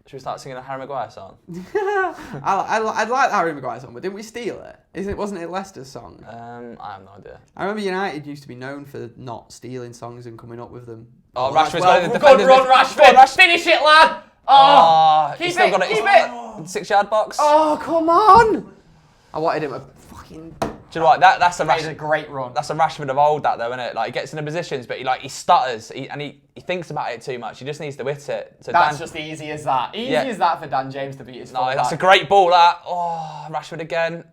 Speaker 2: Should we start singing a Harry Maguire song?
Speaker 4: I'd like the Harry Maguire song, but didn't we steal it? Wasn't it Leicester's song?
Speaker 2: I have no idea.
Speaker 4: I remember United used to be known for not stealing songs and coming up with them.
Speaker 2: Oh, Rashford's
Speaker 4: got
Speaker 2: it.
Speaker 4: Good run, Rashford! Finish it, lad! Oh,
Speaker 2: he's still got it. Keep it! 6 yard box.
Speaker 4: Oh, come on! I wanted him a fucking...
Speaker 2: Do you know what? That's a
Speaker 4: Rashford. A great run.
Speaker 2: That's a Rashford of old, that though, isn't it? Like he gets in the positions, but he stutters, and he thinks about it too much. He just needs to hit it. So
Speaker 4: that's just easy as that. Easy as that for Dan James to beat his fullback.
Speaker 2: That's a great ball. That. Oh, Rashford again.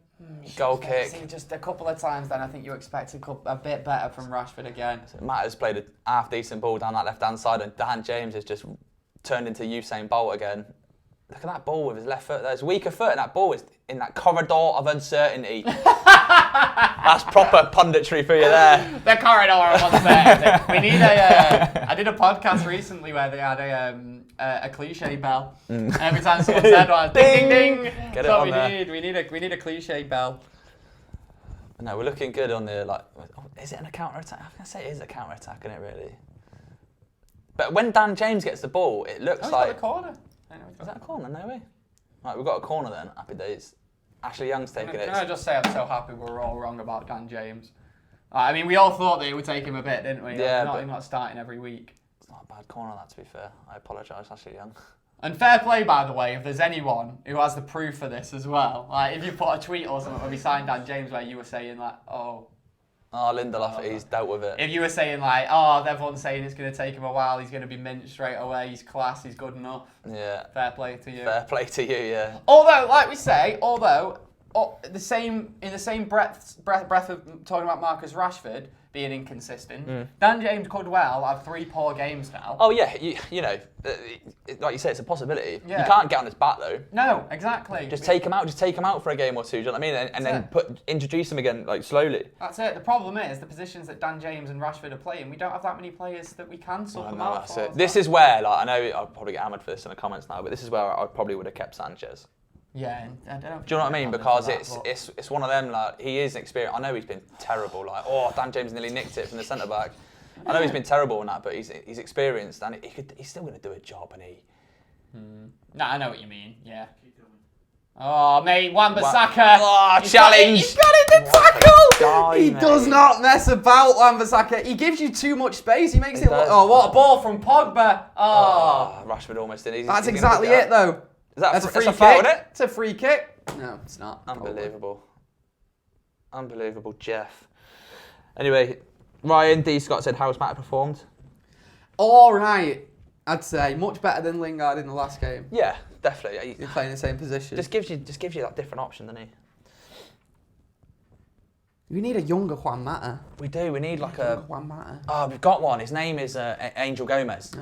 Speaker 2: Goal kick.
Speaker 4: See, just a couple of times, then I think you expect a bit better from Rashford again.
Speaker 2: So Matt has played a half decent ball down that left hand side, and Dan James has just turned into Usain Bolt again. Look at that ball with his left foot. There's weaker foot, and that ball is in that corridor of uncertainty. That's proper punditry for you there.
Speaker 4: The corridor of uncertainty. We need a. I did a podcast recently where they had a cliche bell. Every time someone said one, ding ding ding.
Speaker 2: Get
Speaker 4: That's
Speaker 2: it
Speaker 4: what
Speaker 2: on
Speaker 4: we
Speaker 2: there.
Speaker 4: need. We need a cliche bell.
Speaker 2: No, we're looking good on the Is it a counter attack? I was gonna say it is a counter attack, isn't it really? But when Dan James gets the ball, it looks like.
Speaker 4: Got the corner.
Speaker 2: Is that a corner? No way. Right, we've got a corner then. Happy days. Ashley Young's taking it.
Speaker 4: Can I just say I'm so happy we're all wrong about Dan James. I mean, we all thought that it would take him a bit, didn't we?
Speaker 2: Yeah,
Speaker 4: He's not starting every week.
Speaker 2: It's not a bad corner, that, to be fair. I apologise, Ashley Young.
Speaker 4: And fair play, by the way, if there's anyone who has the proof for this as well. Like, if you put a tweet or something when we signed Dan James where you were saying, like, oh,
Speaker 2: Lindelof, he's dealt with it.
Speaker 4: if you were saying, like, oh, everyone's saying it's going to take him a while, he's going to be mint straight away, he's class, he's good enough.
Speaker 2: Yeah.
Speaker 4: Fair play to you.
Speaker 2: Fair play to you, yeah.
Speaker 4: Although, like we say, in the same breath of talking about Marcus Rashford being inconsistent, Dan James could well have 3 poor games now.
Speaker 2: Oh yeah, you know, like you say, it's a possibility.
Speaker 4: Yeah.
Speaker 2: You can't get on his back though.
Speaker 4: No, exactly.
Speaker 2: Just take him out for a game or two. Do you know what I mean? And then introduce him again, like slowly.
Speaker 4: That's it. The problem is the positions that Dan James and Rashford are playing. We don't have that many players that we can sort them out for.
Speaker 2: This is where, like, I know I'll probably get hammered for this in the comments now, but this is where I probably would have kept Sanchez.
Speaker 4: Yeah, I don't.
Speaker 2: Do you know what I mean? Because it's one of them. Like, he is experienced. I know he's been terrible. Like, Dan James nearly nicked it from the centre back. I know he's been terrible in that, but he's experienced and he's still going to do a job, and he.
Speaker 4: No, I know what you mean. Yeah. Oh, mate, Wan-Bissaka.
Speaker 2: Oh, challenge.
Speaker 4: He's got it to tackle.
Speaker 2: Die,
Speaker 1: He
Speaker 2: mate.
Speaker 1: does not mess about, Wan-Bissaka. He gives you too much space. He makes it look.
Speaker 2: does.
Speaker 4: Oh, what a ball from Pogba. Oh.
Speaker 2: Rashford almost did.
Speaker 1: That's exactly it, though.
Speaker 2: That's
Speaker 1: a free kick.
Speaker 2: foul, isn't it?
Speaker 1: It's a free kick. No, it's not.
Speaker 2: Unbelievable. Unbelievable, Jeff. Anyway, Ryan D. Scott said, how's Matt performed?
Speaker 1: All right, I'd say much better than Lingard in the last game.
Speaker 2: Yeah, definitely.
Speaker 1: He's playing the same position.
Speaker 2: Just gives you that different option, doesn't he?
Speaker 1: We need a younger Juan Mata.
Speaker 2: We do. We need like
Speaker 1: Younger Juan Mata.
Speaker 2: Oh, we've got one. His name is Angel Gomez.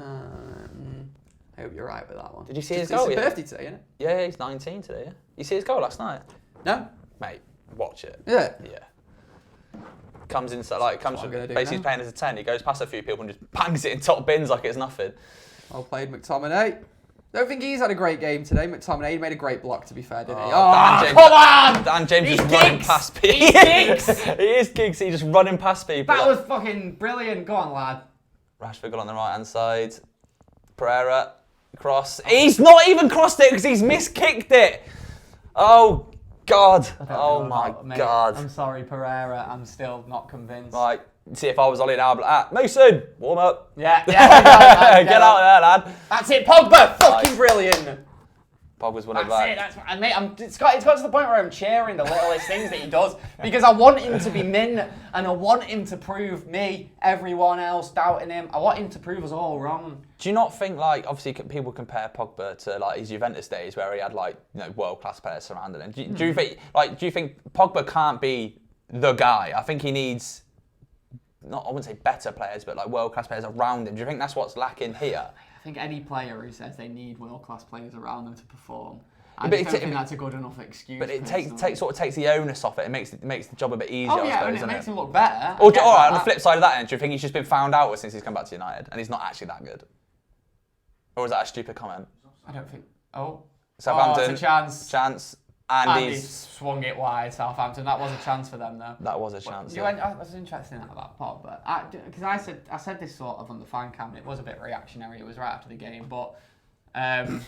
Speaker 1: I hope you're right with that one.
Speaker 2: Did you see his
Speaker 1: It's
Speaker 2: goal?
Speaker 1: his
Speaker 2: Yeah?
Speaker 1: birthday today, isn't it?
Speaker 2: Yeah, he's 19 today. Yeah. You see his goal last night?
Speaker 1: No.
Speaker 2: Mate, watch it.
Speaker 1: Yeah.
Speaker 2: Yeah. Comes in, like, comes
Speaker 1: what
Speaker 2: from,
Speaker 1: I'm gonna do
Speaker 2: basically
Speaker 1: now.
Speaker 2: he's playing as a 10. He goes past a few people and just bangs it in top bins like it's nothing.
Speaker 1: Well played, McTominay. Don't think he's had a great game today. McTominay made a great block, to be fair, didn't he?
Speaker 2: Dan James,
Speaker 4: come on!
Speaker 2: Dan James
Speaker 4: He
Speaker 2: just running
Speaker 4: kicks!
Speaker 2: past people.
Speaker 4: He kicks!
Speaker 2: He is kicks. He's just running past people.
Speaker 4: That was fucking brilliant. Go on, lad.
Speaker 2: Rashford got on the right hand side. Pereira cross. He's not even crossed it because he's miskicked it. Oh God. Oh my God.
Speaker 4: I'm sorry, Pereira. I'm still not convinced.
Speaker 2: Right. See, if I was Ollie now, I'd be like, Mason, warm up.
Speaker 4: Yeah.
Speaker 2: Get out there, lad.
Speaker 4: That's it, Pogba. Fucking brilliant.
Speaker 2: Pogba's won it
Speaker 4: That's
Speaker 2: back.
Speaker 4: it. That's and mate. It's got to the point where I'm cheering the littlest things that he does because I want him to be min and I want him to prove me, everyone else doubting him. I want him to prove us all wrong.
Speaker 2: Do you not think, like, obviously people compare Pogba to like his Juventus days where he had like, you know, world-class players surrounding him? Do you think Pogba can't be the guy? I think he needs, I wouldn't say better players, but like world-class players around him. Do you think that's what's lacking here?
Speaker 4: I think any player who says they need world-class players around them to perform, I
Speaker 2: but
Speaker 4: just don't think that's a good enough excuse.
Speaker 2: But it
Speaker 4: personally.
Speaker 2: sort of takes the onus off it. It makes the job a bit easier.
Speaker 4: Oh
Speaker 2: I
Speaker 4: yeah,
Speaker 2: suppose,
Speaker 4: and it
Speaker 2: doesn't
Speaker 4: makes him look better.
Speaker 2: Or, all right, on the flip side of that, then, do you think he's just been found out since he's come back to United and he's not actually that good? Or is that a stupid comment?
Speaker 4: I don't think. Oh.
Speaker 2: Southampton.
Speaker 4: Oh, it's a chance.
Speaker 2: Chance.
Speaker 4: Andy
Speaker 2: Andy's.
Speaker 4: swung it wide, Southampton. That was a chance for them, though.
Speaker 2: That was a chance.
Speaker 4: I was interested in that part, but because I said this sort of on the fan cam, it was a bit reactionary. It was right after the game, but like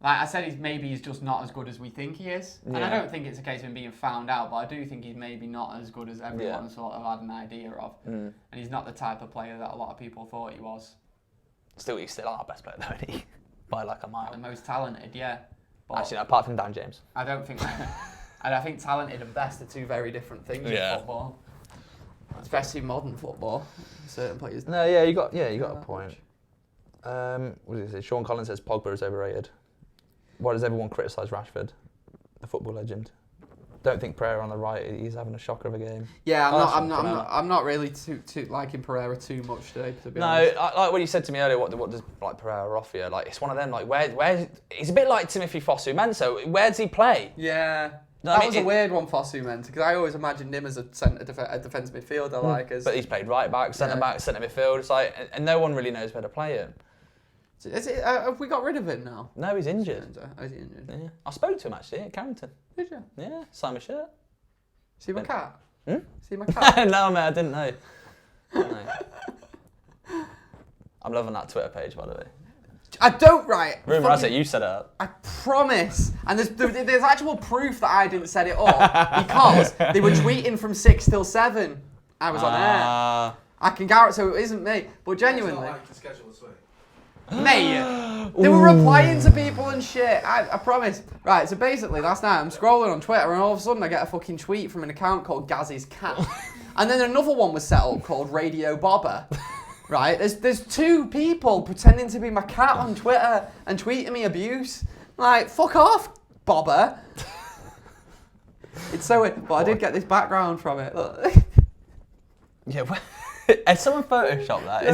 Speaker 4: I said, he's just not as good as we think he is, and I don't think it's a case of him being found out, but I do think he's maybe not as good as everyone sort of had an idea of, and he's not the type of player that a lot of people thought he was.
Speaker 2: He's still our best player, though, isn't he? By like a mile.
Speaker 4: The most talented, yeah. But
Speaker 2: Actually, no, apart from Dan James.
Speaker 4: I don't think. And I think talented and best are two very different things in football. Especially modern football. Certain players.
Speaker 2: No, yeah, you got a point. What did he say? Sean Collins says Pogba is overrated. Why does everyone criticise Rashford, the football legend? don't think Pereira on the right. He's having a shocker of a game.
Speaker 4: Yeah,
Speaker 2: Oh,
Speaker 4: I'm not really too liking Pereira too much today, to be
Speaker 2: No,
Speaker 4: honest.
Speaker 2: like when you said to me earlier, what does like Pereira offer you? Like it's one of them. Like where he's a bit like Timothy Fosu-Mensah. Where does he play?
Speaker 4: Yeah.
Speaker 2: No,
Speaker 4: That was a weird one for Fosu-Mensah, because I always imagined him as a defensive midfielder, like as.
Speaker 2: But he's played right back, centre back, centre midfield. It's like, and no one really knows where to play him.
Speaker 4: Have we got rid of him now?
Speaker 2: No, he's injured.
Speaker 4: Oh, is he injured?
Speaker 2: Yeah, I spoke to him actually at Carrington.
Speaker 4: Did you?
Speaker 2: Yeah, signed my shirt.
Speaker 4: See my cat?
Speaker 2: Hmm?
Speaker 4: See my cat?
Speaker 2: No, mate, I didn't know. No. I'm loving that Twitter page, by the way.
Speaker 4: I don't, right?
Speaker 2: Rumour has it you set it up.
Speaker 4: I promise. And there's actual proof that I didn't set it up because they were tweeting from 6 till 7. I was on air. I can guarantee, so it isn't me. But genuinely.
Speaker 3: It's not like the schedule this week.
Speaker 4: Mate, they were replying to people and shit. I promise. Right, so basically last night I'm scrolling on Twitter and all of a sudden I get a fucking tweet from an account called Gazzy's Cat. And then another one was set up called Radio Bobber. Right, there's 2 people pretending to be my cat on Twitter and tweeting me abuse. Like, fuck off, Bobber. It's so weird, but I did get this background from it. Look.
Speaker 2: Yeah, has someone photoshopped that?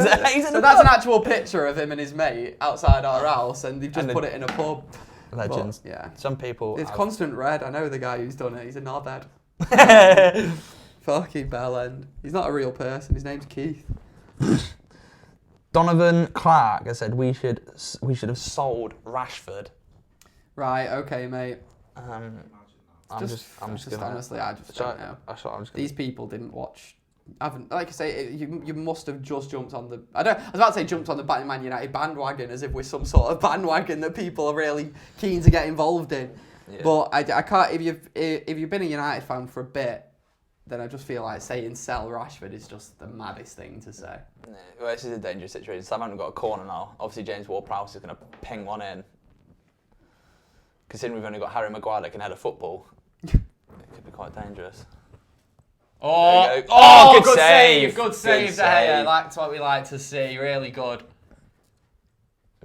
Speaker 4: So that's an actual picture of him and his mate outside our house, and they've just put it in a pub.
Speaker 2: Legends.
Speaker 4: But, yeah.
Speaker 2: Some people.
Speaker 4: It's constant red. I know the guy who's done it. He's a knobhead. Fucking bellend. He's not a real person. His name's Keith.
Speaker 2: Donovan Clark has said we should have sold Rashford.
Speaker 4: Right. Okay, mate.
Speaker 2: I'm
Speaker 4: just
Speaker 2: gonna,
Speaker 4: honestly, I just don't know. These people didn't watch. Haven't, like I say, you must have just jumped on the. I was about to say jumped on the Man United bandwagon, as if we're some sort of bandwagon that people are really keen to get involved in. Yeah. But I can't. If you've been a United fan for a bit, then I just feel like saying sell Rashford is just the maddest thing to say.
Speaker 2: Yeah, well, this is a dangerous situation. Southampton got a corner now. Obviously, James Ward-Prowse is going to ping one in. Considering we've only got Harry Maguire that can head a football, it could be quite dangerous.
Speaker 4: Oh, good save. Good save there. That's what we like to see. Really good.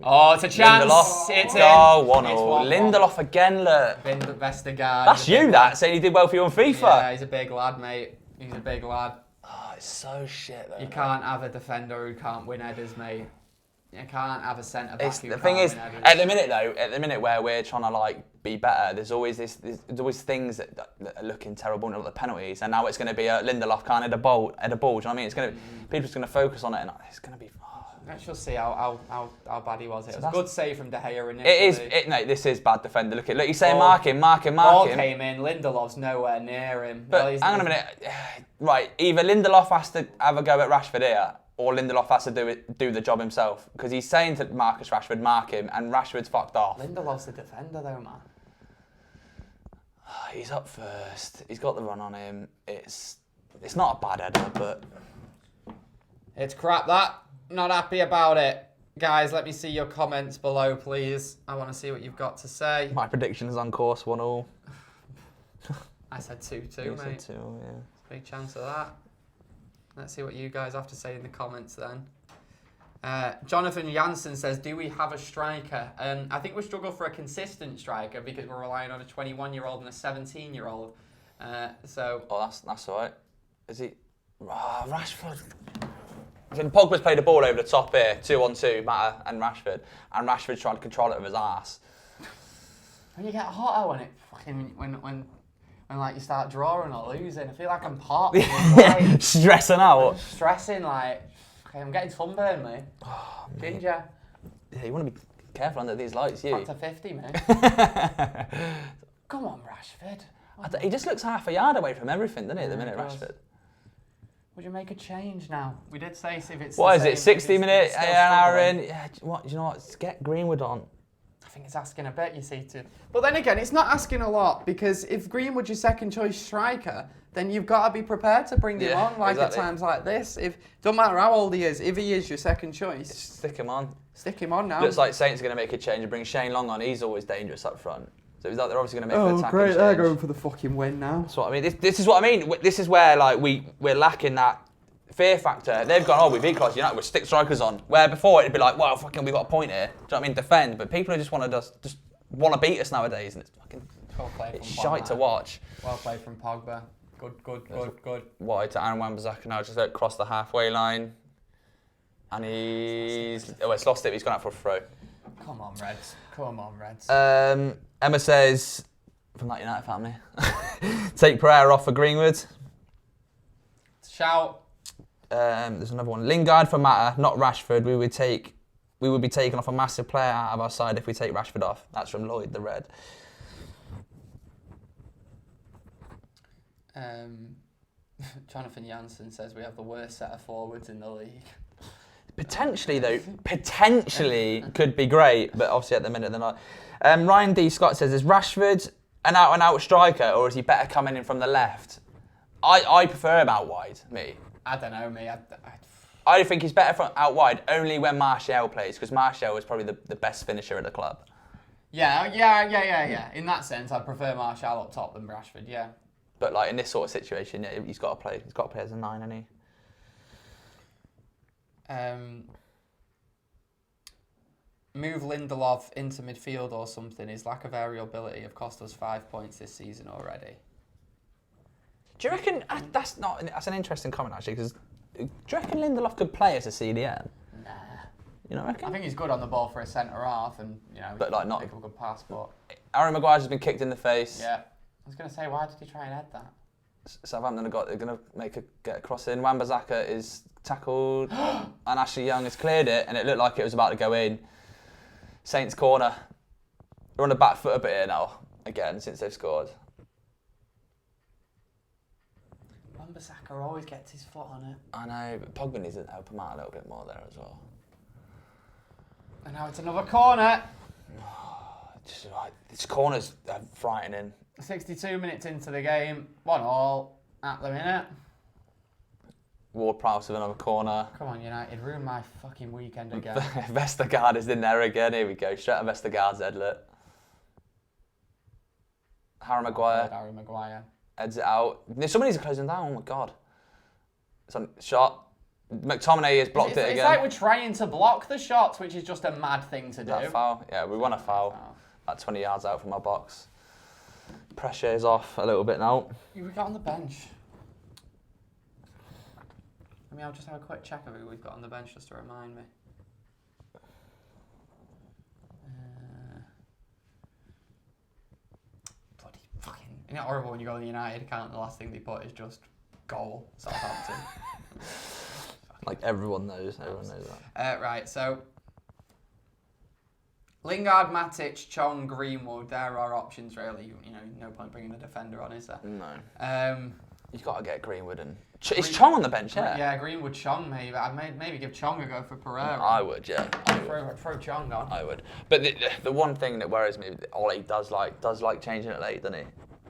Speaker 4: Oh, it's a chance.
Speaker 2: Lindelof.
Speaker 4: It's in.
Speaker 2: Oh, 1-0. Lindelof again, look.
Speaker 4: Vestergaard.
Speaker 2: That's you, that, saying he did well for you on FIFA.
Speaker 4: Yeah, he's a big lad, mate. He's a big lad.
Speaker 2: Oh, it's so shit, though.
Speaker 4: You can't have a defender who can't win headers, mate. You can't have a centre back who
Speaker 2: the
Speaker 4: can't
Speaker 2: thing is,
Speaker 4: win headers.
Speaker 2: at the minute where we're trying to like be better, there's always things that are looking terrible, like the penalties, and now it's going to be Lindelof can't head a ball. Do you know what I mean? It's going to people just going to focus on it, and it's going to be.
Speaker 4: Let's just see how bad he was. It was a good save from De Gea initially.
Speaker 2: It is. No, this is bad defender. Look, he's saying mark him. Ball
Speaker 4: came in. Lindelof's nowhere near him.
Speaker 2: But hang on a minute. Right, either Lindelof has to have a go at Rashford here, or Lindelof has to do the job himself, because he's saying to Marcus Rashford, mark him, and Rashford's fucked off.
Speaker 4: Lindelof's the defender though, man.
Speaker 2: He's up first. He's got the run on him. It's not a bad header, but
Speaker 4: it's crap. That. Not happy about it. Guys, let me see your comments below, please. I want to see what you've got to say.
Speaker 2: My prediction is on course, 1-0.
Speaker 4: I said 2-2,
Speaker 2: You
Speaker 4: mate.
Speaker 2: said 2, yeah.
Speaker 4: Big chance of that. Let's see what you guys have to say in the comments then. Jonathan Jansen says, do we have a striker? I think we struggle for a consistent striker because we're relying on a 21-year-old and a 17-year-old.
Speaker 2: Oh, that's all right. Is he? Oh, Rashford. When Pogba's played the ball over the top here, 2-on-2, Mata and Rashford tried to control it with his ass.
Speaker 4: When you get hotter when it fucking when like you start drawing or losing, I feel like I'm part.
Speaker 2: Stressing out.
Speaker 4: Stressing like, okay, I'm getting sunburned, mate. Oh, ginger.
Speaker 2: Yeah, you want to be careful under these lights, you.
Speaker 4: Back to 50, mate. Come on, Rashford.
Speaker 2: He just looks half a yard away from everything, doesn't he, at the minute, Rashford?
Speaker 4: Would you make a change now? We did say if it's.
Speaker 2: What is it? 60 minutes, an hour in. Yeah. What? Do you know what? Get Greenwood on.
Speaker 4: I think it's asking a bit, you see, too. But then again, it's not asking a lot because if Greenwood's your second choice striker, then you've got to be prepared to bring him on, like exactly. At times like this. Don't matter how old he is, if he is your second choice,
Speaker 2: stick him on.
Speaker 4: Stick him on now.
Speaker 2: Looks like Saints are going to make a change and bring Shane Long on. He's always dangerous up front. So it's like they're obviously going to make an attacking change.
Speaker 4: They're going for the fucking win now.
Speaker 2: That's what I mean. This is what I mean. This is where like we're lacking that fear factor. They've gone, we've equalised United, we'll stick strikers on. Where before it'd be like, well, fucking, we got a point here. Do you know what I mean? Defend. But people who just want to beat us nowadays, and it's fucking.
Speaker 4: Well played from
Speaker 2: It's shite to watch.
Speaker 4: Well played from Pogba. Good.
Speaker 2: Wide to Aaron Wan-Bissaka now, just across the halfway line. And he's lost it, he's gone out for a throw.
Speaker 4: Come on, Reds.
Speaker 2: Emma says, from that United family, take Pereira off for Greenwood.
Speaker 4: Shout.
Speaker 2: There's another one. Lingard for Mata, not Rashford. We would be taking off a massive player out of our side if we take Rashford off. That's from Lloyd, the Red.
Speaker 4: Jonathan Jansen says we have the worst set of forwards in the league.
Speaker 2: Potentially, though, could be great, but obviously at the minute they're not. Ryan D. Scott says, is Rashford an out-and-out striker, or is he better coming in from the left? I prefer him out wide, me.
Speaker 4: I don't know, me.
Speaker 2: I think he's better from out wide only when Martial plays, because Martial is probably the best finisher at the club.
Speaker 4: Yeah. In that sense, I'd prefer Martial up top than Rashford, yeah.
Speaker 2: But like in this sort of situation, yeah, he's got to play. He's got to play as a 9, hasn't he?
Speaker 4: Move Lindelof into midfield or something. His lack of variability have cost us 5 points this season already.
Speaker 2: Do you reckon that's an interesting comment actually? Because do you reckon Lindelof could play as a CDM?
Speaker 4: Nah.
Speaker 2: You know, reckon?
Speaker 4: I think he's good on the ball for a centre half, and
Speaker 2: but like not
Speaker 4: make a good pass. But
Speaker 2: Aaron Maguire's been kicked in the face.
Speaker 4: Yeah. I was going to say, why did he try and head that?
Speaker 2: Southampton they're going to get a cross in. Wan-Bissaka is tackled, and Ashley Young has cleared it, and it looked like it was about to go in. Saints corner. They're on the back foot a bit here now, again, since they've scored.
Speaker 4: Wan-Bissaka always gets his foot on it.
Speaker 2: I know, but Pogba needs to help him out a little bit more there as well.
Speaker 4: And now it's another corner.
Speaker 2: This corner's frightening.
Speaker 4: 62 minutes into the game, 1-1 at the minute.
Speaker 2: Ward-Prowse with another corner.
Speaker 4: Come on, United, ruin my fucking weekend again.
Speaker 2: Vestergaard is in there again. Here we go. Straight at Vestergaard's headlet. Harry Maguire. Heads it out. Somebody needs to close him down. Oh my god. It's on shot. McTominay has blocked it again.
Speaker 4: It's like we're trying to block the shots, which is just a mad thing to do.
Speaker 2: That foul? Yeah, we want a foul. About 20 yards out from our box. Pressure is off a little bit now.
Speaker 4: Who we got on the bench? I mean, I'll just have a quick check of who we've got on the bench just to remind me. Bloody fucking... Isn't it horrible when you go on the United account and the last thing they put is just goal, Southampton?
Speaker 2: Like everyone knows that.
Speaker 4: Right, so... Lingard, Matic, Chong, Greenwood, there are options really. No point bringing the defender on, is there?
Speaker 2: No. You've got to get Greenwood and... Is Chong on the bench, yeah?
Speaker 4: Yeah, Greenwood, Chong maybe. I'd maybe give Chong a go for Pereira.
Speaker 2: I would, yeah.
Speaker 4: Throw Chong on.
Speaker 2: I would. But the one thing that worries me, Ollie does like changing it late, doesn't he?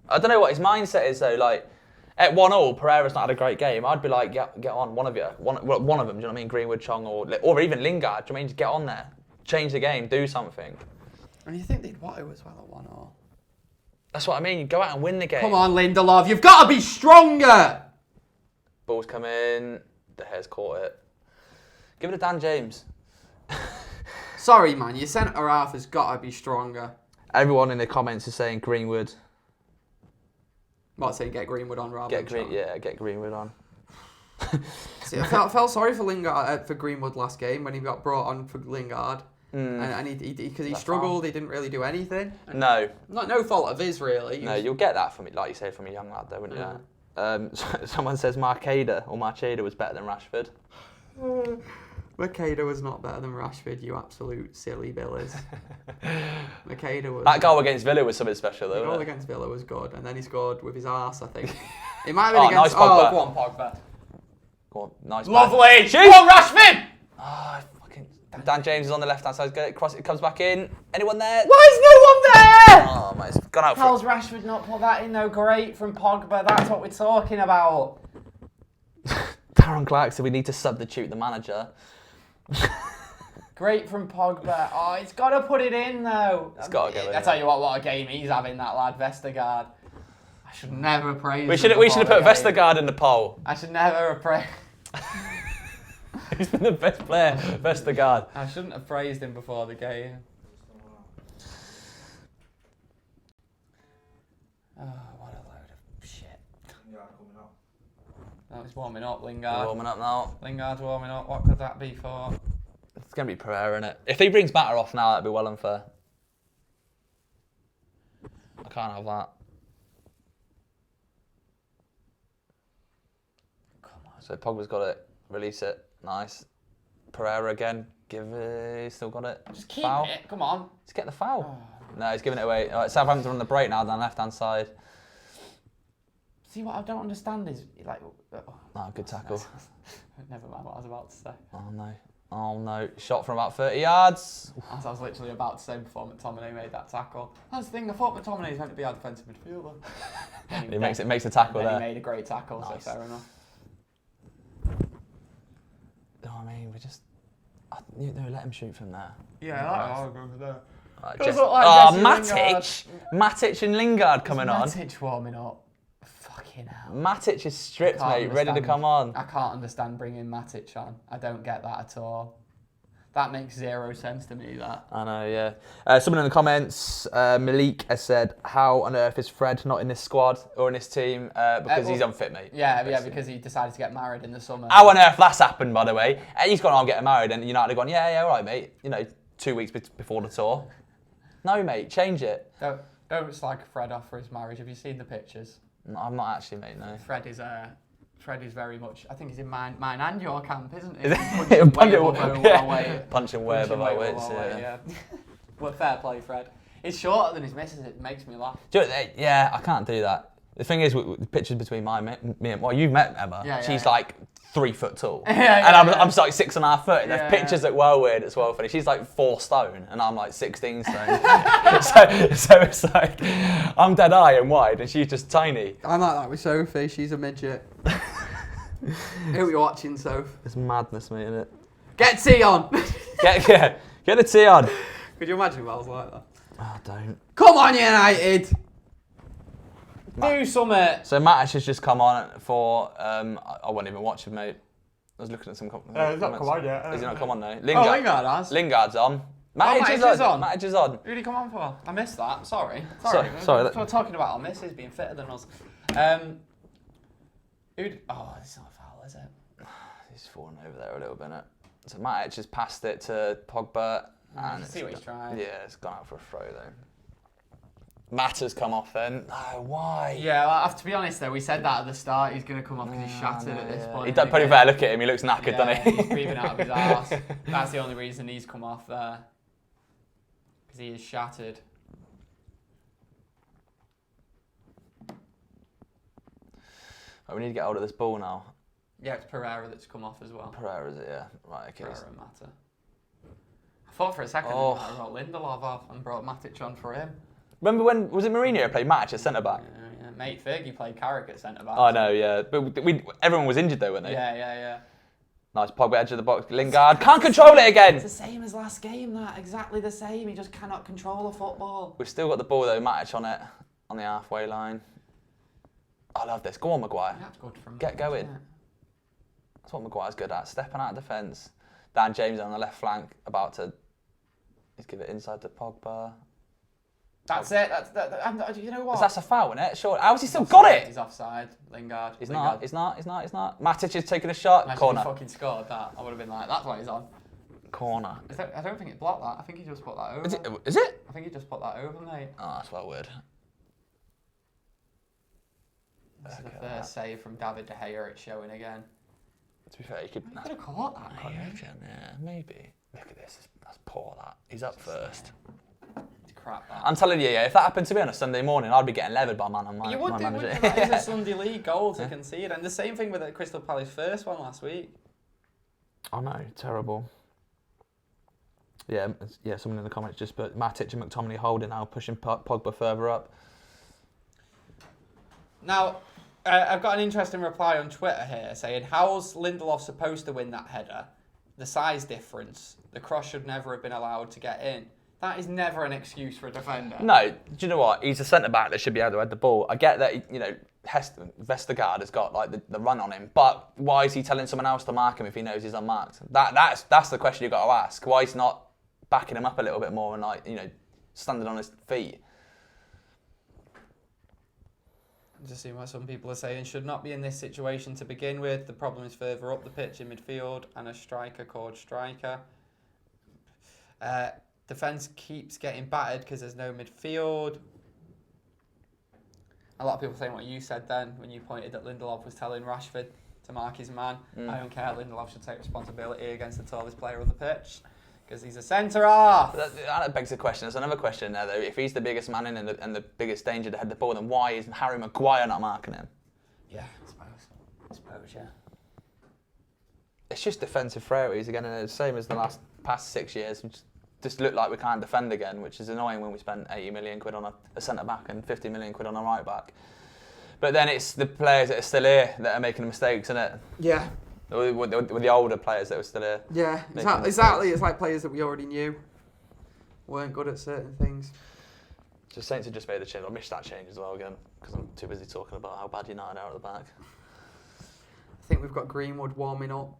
Speaker 2: I don't know what his mindset is though, like... At 1-1, Pereira's not had a great game. I'd be like, get on, one of you. One of them, do you know what I mean? Greenwood, Chong, or even Lingard. Do you know what I mean? Just get on there. Change the game, do something.
Speaker 4: And you think they'd want to as well at 1-1?
Speaker 2: That's what I mean. You go out and win the game.
Speaker 4: Come on, Lindelof. You've got to be stronger.
Speaker 2: Ball's come in. De Gea's caught it. Give it to Dan James.
Speaker 4: Sorry, man. Your centre half has got to be stronger.
Speaker 2: Everyone in the comments is saying Greenwood.
Speaker 4: What, saying get Greenwood on rather than Chong?
Speaker 2: Yeah, get Greenwood on.
Speaker 4: See, I felt sorry for Lingard for Greenwood last game when he got brought on for Lingard. And he struggled, he didn't really do anything.
Speaker 2: No.
Speaker 4: No fault of his, really.
Speaker 2: No, you'll get that from, like you say, from a young lad, though, wouldn't you? Someone says Marcheda was better than Rashford.
Speaker 4: Makeda was not better than Rashford, you absolute silly billies. Makeda was...
Speaker 2: That goal against Villa was something special, though,
Speaker 4: The goal
Speaker 2: wasn't it?
Speaker 4: against Villa was good, and then he scored with his arse, I think. It might have been against...
Speaker 2: Nice Pogba.
Speaker 4: Go on, Pogba.
Speaker 2: Go on, nice.
Speaker 4: Lovely! Shoot! Go on, Rashford!
Speaker 2: Dan James is on the left-hand side. Get it, cross it, comes back in. Anyone there?
Speaker 4: Why is no one there?
Speaker 2: Oh, man, it's gone out.
Speaker 4: How's Rashford not put that in though? Great from Pogba. That's what we're talking about.
Speaker 2: Darren Clark said we need to substitute the manager.
Speaker 4: Great from Pogba. Oh, he's got to put it in though.
Speaker 2: It's got to go in.
Speaker 4: I tell you what a game he's having, that lad Vestergaard. I should never praise him.
Speaker 2: We should have put Vestergaard in the poll.
Speaker 4: I should never have praised.
Speaker 2: He's been the best player, Vestergaard.
Speaker 4: I shouldn't have praised him before the game. Oh, what a load of shit.
Speaker 3: Yeah, coming up.
Speaker 4: Oh, it's warming up,
Speaker 2: We're
Speaker 4: Lingard.
Speaker 2: warming up now.
Speaker 4: Lingard's warming up. What could that be for?
Speaker 2: It's going to be Pereira, innit? If he brings Matter off now, that'd be well unfair. I can't have that.
Speaker 4: Come on.
Speaker 2: So Pogba's got it. Release it. Nice. Pereira again. Give it. He's still got it.
Speaker 4: Just keep
Speaker 2: Foul.
Speaker 4: it. Come on.
Speaker 2: Let's get the foul.
Speaker 4: Oh.
Speaker 2: No, he's giving it away. All right, Southampton on the break now down the left-hand side.
Speaker 4: See, what I don't understand is, like...
Speaker 2: Oh, good tackle.
Speaker 4: Never mind what I was about to say.
Speaker 2: Oh, no. Oh, no. Shot from about 30 yards.
Speaker 4: As I was literally about to say before McTominay made that tackle. That's the thing, I thought McTominay was meant to be our defensive midfielder.
Speaker 2: He makes the tackle
Speaker 4: and then
Speaker 2: there.
Speaker 4: he made a great tackle,
Speaker 2: Nice.
Speaker 4: so fair enough.
Speaker 2: Oh, I mean, we just... No, let him shoot from there.
Speaker 4: Yeah, I'll go for that.
Speaker 2: Right,
Speaker 4: Does
Speaker 2: Jesse-
Speaker 4: look like
Speaker 2: oh,
Speaker 4: Jesse
Speaker 2: Matic! Matic and Lingard coming on.
Speaker 4: Matic warming up. Fucking hell.
Speaker 2: Matic is stripped,
Speaker 4: I
Speaker 2: mate,
Speaker 4: can't
Speaker 2: ready to
Speaker 4: understand.
Speaker 2: come on.
Speaker 4: I can't understand bringing Matic on. I don't get that at all. That makes zero sense to me, that.
Speaker 2: I know, yeah. Someone in the comments, Malik has said, how on earth is Fred not in this squad or in this team? Because he's unfit, mate.
Speaker 4: Yeah,
Speaker 2: basically.
Speaker 4: because he decided to get married in the summer.
Speaker 2: How on earth that's happened, by the way? He's gone, I'm getting married, and United have gone, yeah, all right, mate. 2 weeks before the tour. No, mate, change it.
Speaker 4: Don't slag Fred off for his marriage. Have you seen the pictures?
Speaker 2: No, I'm not actually, mate, no.
Speaker 4: Fred is very much, I think he's in mine and your camp, isn't he?
Speaker 2: Is it?
Speaker 4: Punching
Speaker 2: way above our weights, yeah.
Speaker 4: Well, fair play, Fred. He's shorter than his missus, it makes me laugh.
Speaker 2: Yeah, I can't do that. The thing is, with the pictures between me and... Well, you've met Emma.
Speaker 4: Yeah,
Speaker 2: She's
Speaker 4: yeah.
Speaker 2: like 3 foot tall.
Speaker 4: Yeah,
Speaker 2: and I'm
Speaker 4: yeah.
Speaker 2: like 6.5 foot. And
Speaker 4: Yeah,
Speaker 2: the pictures look well weird. It's well funny. She's like 4 stone and I'm like 16 stone. so it's like, I'm dead high and wide and she's just tiny.
Speaker 4: I'm like that with Sophie, she's a midget. Who are you watching, Soph?
Speaker 2: It's madness, mate, isn't it?
Speaker 4: Get T on!
Speaker 2: Get the tea on.
Speaker 4: Could you imagine if I was like that?
Speaker 2: Oh, don't.
Speaker 4: Come on, United! Do something!
Speaker 2: So Matic has just come on for, I wasn't even watching, mate. I was looking at some comments.
Speaker 4: he's not come on yet.
Speaker 2: Is he not come on now?
Speaker 4: Lingard has.
Speaker 2: Lingard's on.
Speaker 4: Matic is on.
Speaker 2: Matic is on.
Speaker 4: Who did he come on for? I missed that. Sorry.
Speaker 2: Sorry.
Speaker 4: We're talking about our missus being fitter than us. It's not a foul, is it?
Speaker 2: He's fallen over there a little bit, innit? So Matic has passed it to Pogba. And
Speaker 4: See what he's trying.
Speaker 2: Yeah, it's gone out for a throw though. Matter's come off then. No, why?
Speaker 4: Yeah, well, I have to be honest though, we said that at the start, he's going to come off because he's shattered at this point.
Speaker 2: He does pretty fair. Look at him, he looks knackered, doesn't he?
Speaker 4: He's breathing out of his arse. That's the only reason he's come off there. Because he is shattered.
Speaker 2: Right, we need to get hold of this ball now.
Speaker 4: Yeah, it's Pereira that's come off as well.
Speaker 2: Pereira, is it? Yeah. Right, okay.
Speaker 4: Pereira and Mata. I thought for a second
Speaker 2: Oh.
Speaker 4: I wrote Lindelof off and brought Matic on for him.
Speaker 2: Remember when, was it Mourinho who played Matic as centre-back?
Speaker 4: Yeah. Mate Fergie played Carrick at centre-back.
Speaker 2: Oh, no, yeah. But everyone was injured though, weren't they?
Speaker 4: Yeah.
Speaker 2: Nice Pogba edge of the box. Lingard can't control it again.
Speaker 4: It's the same as last game, that. Exactly the same. He just cannot control a football.
Speaker 2: We've still got the ball though, Matic on it, on the halfway line. I love this. Go on, Maguire.
Speaker 4: That's good from
Speaker 2: Get going. That's what Maguire's good at, stepping out of defence. Dan James on the left flank, about to just give it inside to Pogba.
Speaker 4: That's it. You know what?
Speaker 2: That's a foul, isn't it? Sure. How's he still got it?
Speaker 4: He's offside. Lingard.
Speaker 2: He's not. Matic is taking a shot.
Speaker 4: Imagine
Speaker 2: Corner.
Speaker 4: he fucking scored that. I would have been like, that's why he's on.
Speaker 2: Corner.
Speaker 4: I don't think it blocked that. I think he just put that over.
Speaker 2: Is it?
Speaker 4: I think he just put that over, mate.
Speaker 2: Oh, that's well weird.
Speaker 4: This is the first save from David De Gea. It's showing again.
Speaker 2: To be fair, you could.
Speaker 4: He could have caught that, mate.
Speaker 2: Yeah, maybe. Look at this. That's poor, that. He's up first.
Speaker 4: It's crap, that.
Speaker 2: I'm telling you, yeah, if that happened to me on a Sunday morning, I'd be getting levered by my
Speaker 4: You would do,
Speaker 2: manager.
Speaker 4: wouldn't you? That is a Sunday League goal to concede. And the same thing with the Crystal Palace first one last week.
Speaker 2: I know, terrible. Yeah, someone in the comments just put Matic and McTominay holding now, pushing Pogba further up.
Speaker 4: Now, I've got an interesting reply on Twitter here saying, how's Lindelof supposed to win that header? The size difference. The cross should never have been allowed to get in. That is never an excuse for a defender.
Speaker 2: No, do you know what? He's a centre-back that should be able to head the ball. I get that, Vestergaard has got like the run on him, but why is he telling someone else to mark him if he knows he's unmarked? That's the question you've got to ask. Why is he not backing him up a little bit more and standing on his feet?
Speaker 4: Just seeing what some people are saying. Should not be in this situation to begin with. The problem is further up the pitch in midfield and a striker called Striker. Defence keeps getting battered because there's no midfield. A lot of people saying what you said then when you pointed that Lindelof was telling Rashford to mark his man. I don't care. Lindelof should take responsibility against the tallest player on the pitch because he's a centre-half.
Speaker 2: That begs the question. There's another question there, though. If he's the biggest man in and the biggest danger to head the ball, then why is Harry Maguire not marking him?
Speaker 4: Yeah, I suppose, yeah.
Speaker 2: It's just defensive frailties again, and it's the same as the past 6 years. We just look like we can't defend again, which is annoying when we spent 80 million quid on a centre-back and 50 million quid on a right-back. But then it's the players that are still here that are making the mistakes, isn't it?
Speaker 4: Yeah.
Speaker 2: With the older players that were still here.
Speaker 4: Yeah, exactly. It's like players that we already knew weren't good at certain things.
Speaker 2: Just Saints have just made the change. I missed that change as well again because I'm too busy talking about how bad United are at the back.
Speaker 4: I think we've got Greenwood warming up.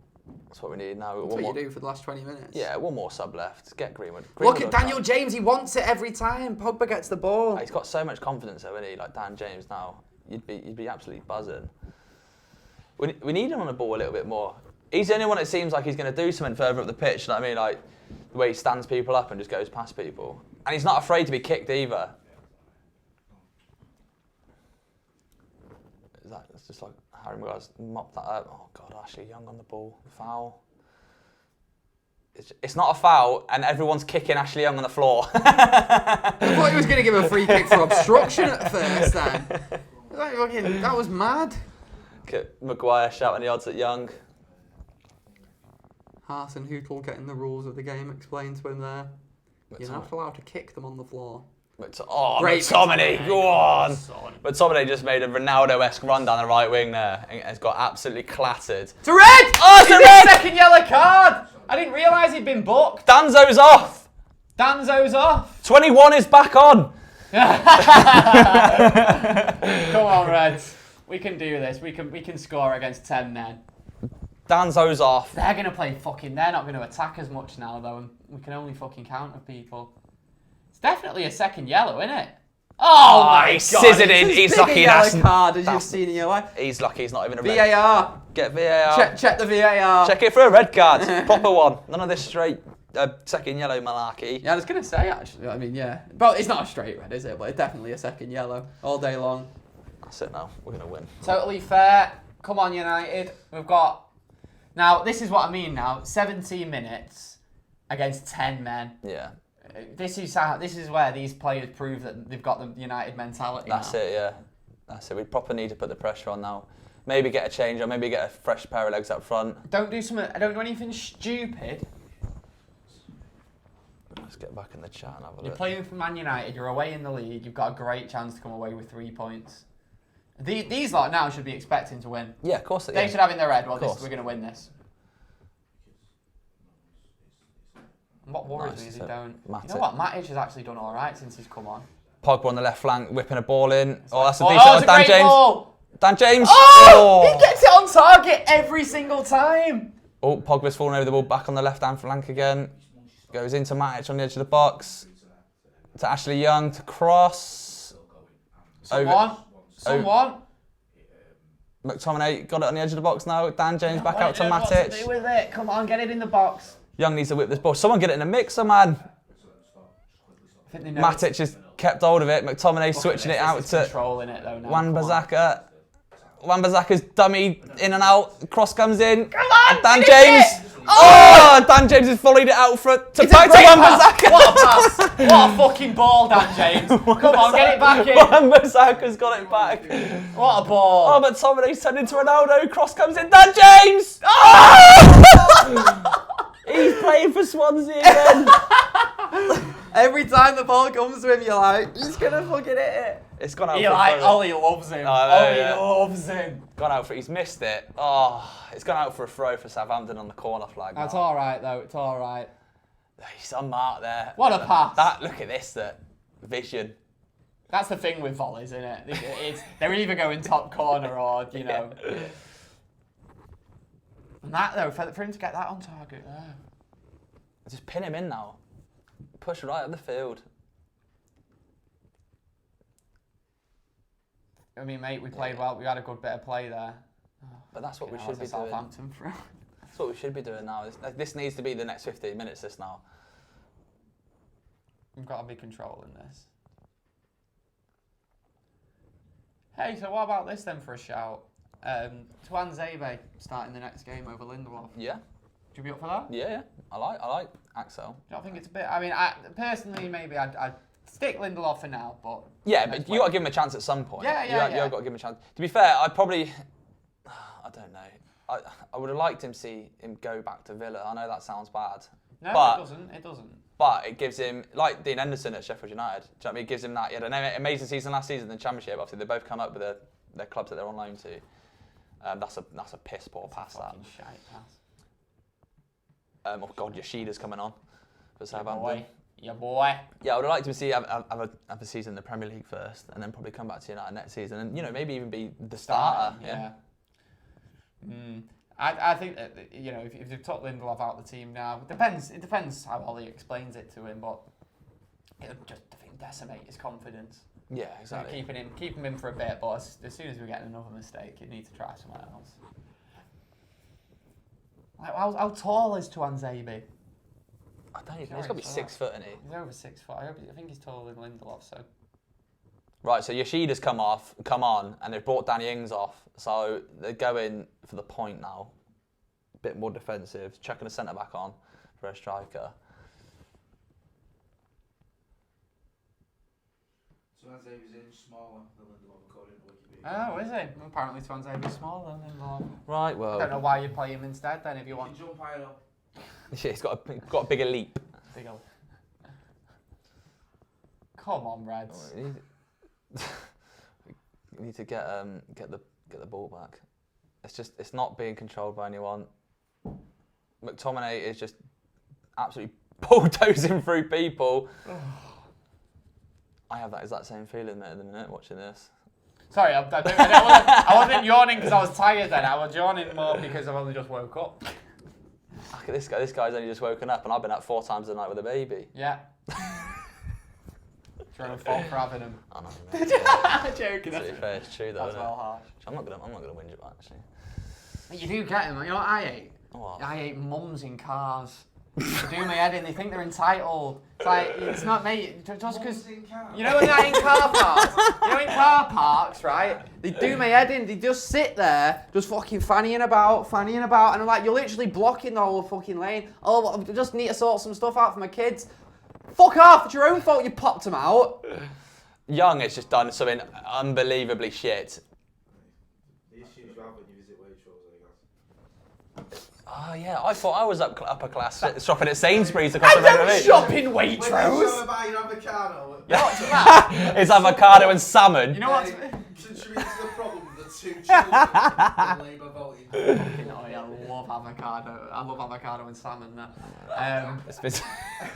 Speaker 2: That's what we need now.
Speaker 4: That's what you do for the last 20 minutes.
Speaker 2: Yeah, one more sub left. Get Greenwood.
Speaker 4: Look at Daniel James. He wants it every time Pogba gets the ball.
Speaker 2: He's got so much confidence though, isn't he? Like Dan James now. You'd be absolutely buzzing. We need him on the ball a little bit more. He's the only one that seems like he's going to do something further up the pitch. You know what I mean? Like the way he stands people up and just goes past people. And he's not afraid to be kicked either. It's just like Harry Maguire's mopped that up. Oh God, Ashley Young on the ball. Foul. It's not a foul, and everyone's kicking Ashley Young on the floor.
Speaker 4: I thought he was going to give a free kick for obstruction at first then. That was mad.
Speaker 2: Maguire shouting the odds at Young.
Speaker 4: Hart and Hootle getting the rules of the game explained to him there. You're not allowed to kick them on the floor.
Speaker 2: Great McTominay, go on! McTominay just made a Ronaldo-esque run down the right wing there and has got absolutely clattered.
Speaker 4: It's a red!
Speaker 2: Oh, it's a red!
Speaker 4: Second yellow card! I didn't realise he'd been booked.
Speaker 2: Danzo's off!
Speaker 4: 21
Speaker 2: is back on!
Speaker 4: Come on, Reds. We can do this. We can score against 10 men.
Speaker 2: Danzo's off.
Speaker 4: They're going to play fucking... They're not going to attack as much now, though, and we can only fucking counter people. It's definitely a second yellow, isn't it? Oh my God!
Speaker 2: Scissored in. He's lucky
Speaker 4: that's... card, as you've seen in your life.
Speaker 2: He's lucky he's not even a red.
Speaker 4: VAR.
Speaker 2: Get VAR.
Speaker 4: Check the VAR.
Speaker 2: Check it for a red card. Proper one. None of this straight second yellow malarkey.
Speaker 4: Yeah, I was going to say, actually. I mean, yeah. But it's not a straight red, is it? But it's definitely a second yellow. All day long.
Speaker 2: That's it now. We're going to win.
Speaker 4: Totally fair. Come on, United. We've got... Now, this is what I mean now. 17 minutes against 10 men.
Speaker 2: Yeah.
Speaker 4: This is where these players prove that they've got the United mentality.
Speaker 2: That's it, yeah. That's it. We proper need to put the pressure on now. Maybe get a change or maybe get a fresh pair of legs up front.
Speaker 4: Don't do anything stupid.
Speaker 2: Let's get back in the chat and have a look.
Speaker 4: You're playing for Man United. You're away in the league. You've got a great chance to come away with 3 points. These lot now should be expecting to win.
Speaker 2: Yeah, of course.
Speaker 4: They should have in their head, we're going to win this. What worries me is they don't.
Speaker 2: Matic.
Speaker 4: You know what? Matic has actually done all right since he's come on.
Speaker 2: Pogba on the left flank, whipping a ball in. That's a
Speaker 4: decent
Speaker 2: decent one. Dan James.
Speaker 4: Ball.
Speaker 2: Dan James.
Speaker 4: Oh! He gets it on target every single time.
Speaker 2: Oh, Pogba's falling over the ball, back on the left-hand flank again. Goes into Matic on the edge of the box. To Ashley Young to cross.
Speaker 4: Someone.
Speaker 2: McTominay got it on the edge of the box now. Dan James back out to
Speaker 4: What
Speaker 2: Matic.
Speaker 4: to do with it? Come on, get it in the box.
Speaker 2: Young needs to whip this ball. Someone get it in the mixer, man. Matic has kept hold of it. McTominay switching it out to Wan-Bissaka. Wan-Bissaka's dummy in and out. Cross comes in.
Speaker 4: Come on,
Speaker 2: Dan James. Oh, Dan James has volleyed it out for back to Wan-Bissaka.
Speaker 4: What a pass! What a fucking ball, Dan James. Come on, get it back in.
Speaker 2: Wan-Bissaka's got it back.
Speaker 4: What a ball!
Speaker 2: Oh, but McTominay's turned into Ronaldo. Cross comes in. Dan James. Oh! He's playing for Swansea again.
Speaker 4: Every time the ball comes to him, you're like, he's gonna fucking hit it.
Speaker 2: It's gone out.
Speaker 4: He loves him. Loves him.
Speaker 2: Gone out for. He's missed it. Oh, it's gone out for a throw for Southampton on the corner flag.
Speaker 4: That's all right though. It's all right.
Speaker 2: He's unmarked there.
Speaker 4: What a pass!
Speaker 2: Look at this. That vision.
Speaker 4: That's the thing with volleys, isn't it? They're either going top corner or you know. And that though, for him to get that on target there.
Speaker 2: Just pin him in now. Push right up the field.
Speaker 4: I mean, mate, we played well. We had a good bit of play there.
Speaker 2: But that's what we
Speaker 4: You know,
Speaker 2: should be
Speaker 4: that's a
Speaker 2: doing.
Speaker 4: Southampton for.
Speaker 2: That's what we should be doing now. This needs to be the next 15 minutes, this now.
Speaker 4: We've got to be controlling this. Hey, so what about this then for a shout? Tuanzebe starting the next game over Lindelof.
Speaker 2: Yeah.
Speaker 4: Would you be up for that?
Speaker 2: Yeah. I like Axel.
Speaker 4: Do you think it's a bit? I mean, personally, maybe I'd stick Lindelof for now, but
Speaker 2: Yeah, but you got to give him a chance at some point.
Speaker 4: Yeah.
Speaker 2: You got to give him a chance. To be fair, I don't know. I would have liked him see him go back to Villa. I know that sounds bad.
Speaker 4: No,
Speaker 2: but,
Speaker 4: it doesn't. It doesn't.
Speaker 2: But it gives him, like Dean Henderson at Sheffield United, do you know what I mean? It gives him that. He had an amazing season last season in the Championship. Obviously, they both come up with their clubs that they're on loan to. That's a piss poor pass, that.
Speaker 4: Fucking shite pass.
Speaker 2: Oh God, Yoshida's coming on for Southampton.
Speaker 4: Your boy.
Speaker 2: Yeah, I would have liked him to see have a season in the Premier League first, and then probably come back to United next season, and maybe even be the starter. Yeah.
Speaker 4: I think that, if they've took Lindelof out of the team now, it depends how Ollie explains it to him, but it'll just, I think, decimate his confidence.
Speaker 2: Yeah, exactly.
Speaker 4: Keep him in for a bit, but as soon as we get another mistake, you need to try somewhere else. Like, how tall is Tuanzebe?
Speaker 2: I don't even know. He's got to be 6 foot, isn't he?
Speaker 4: He's over 6 foot. I think he's taller than Lindelof, so.
Speaker 2: Right, so Yoshida's come on, and they've brought Danny Ings off. So they're going for the point now. A bit more defensive, chucking a centre-back on for a striker.
Speaker 3: Tuanzebe's in smaller than Lindelof according to Wikipedia.
Speaker 4: Oh, is he? Apparently Tuanzebe's smaller than Lindelof.
Speaker 2: Right, well.
Speaker 4: I don't know why you'd play him instead then if you
Speaker 3: You
Speaker 4: want.
Speaker 3: can jump higher up.
Speaker 2: Yeah, he's got a bigger leap.
Speaker 4: Big ol'. Come on, Reds.
Speaker 2: We need to get the ball back. It's not being controlled by anyone. McTominay is just absolutely bulldozing through people. I have that exact same feeling, mate, at the minute watching this.
Speaker 4: Sorry, I wasn't yawning because I was tired then. I was yawning more because I've only just woke up.
Speaker 2: Look at this guy. This guy's only just woken up, and I've been up 4 times a night with a baby.
Speaker 4: Yeah. You're on fault for having him.
Speaker 2: I know, mate.
Speaker 4: Joking.
Speaker 2: To be fair, it's true though.
Speaker 4: That's well harsh.
Speaker 2: I'm not gonna whinge about it, actually.
Speaker 4: You do get him. You know what I hate?
Speaker 2: What?
Speaker 4: I hate mums in cars. They do my head in. They think they're entitled. It's like, it's not, mate. Just because. You know when they're in car parks? You know in car parks, right? They do my head in. They just sit there, just fucking fannying about. And I'm like, you're literally blocking the whole fucking lane. Oh, I just need to sort some stuff out for my kids. Fuck off. It's your own fault you popped them out.
Speaker 2: Young has just done something unbelievably shit.
Speaker 3: The issues you have when you visit Waitrose, I guess.
Speaker 2: Oh yeah, I thought I was upper class shopping at Sainsbury's across the road from me.
Speaker 4: Shopping
Speaker 3: When you
Speaker 4: Waitrose.
Speaker 3: buy your avocado.
Speaker 2: It's avocado and salmon.
Speaker 4: You know what?
Speaker 3: Contributing to the problem with the 2 children in Labour voting.
Speaker 4: I love avocado and salmon.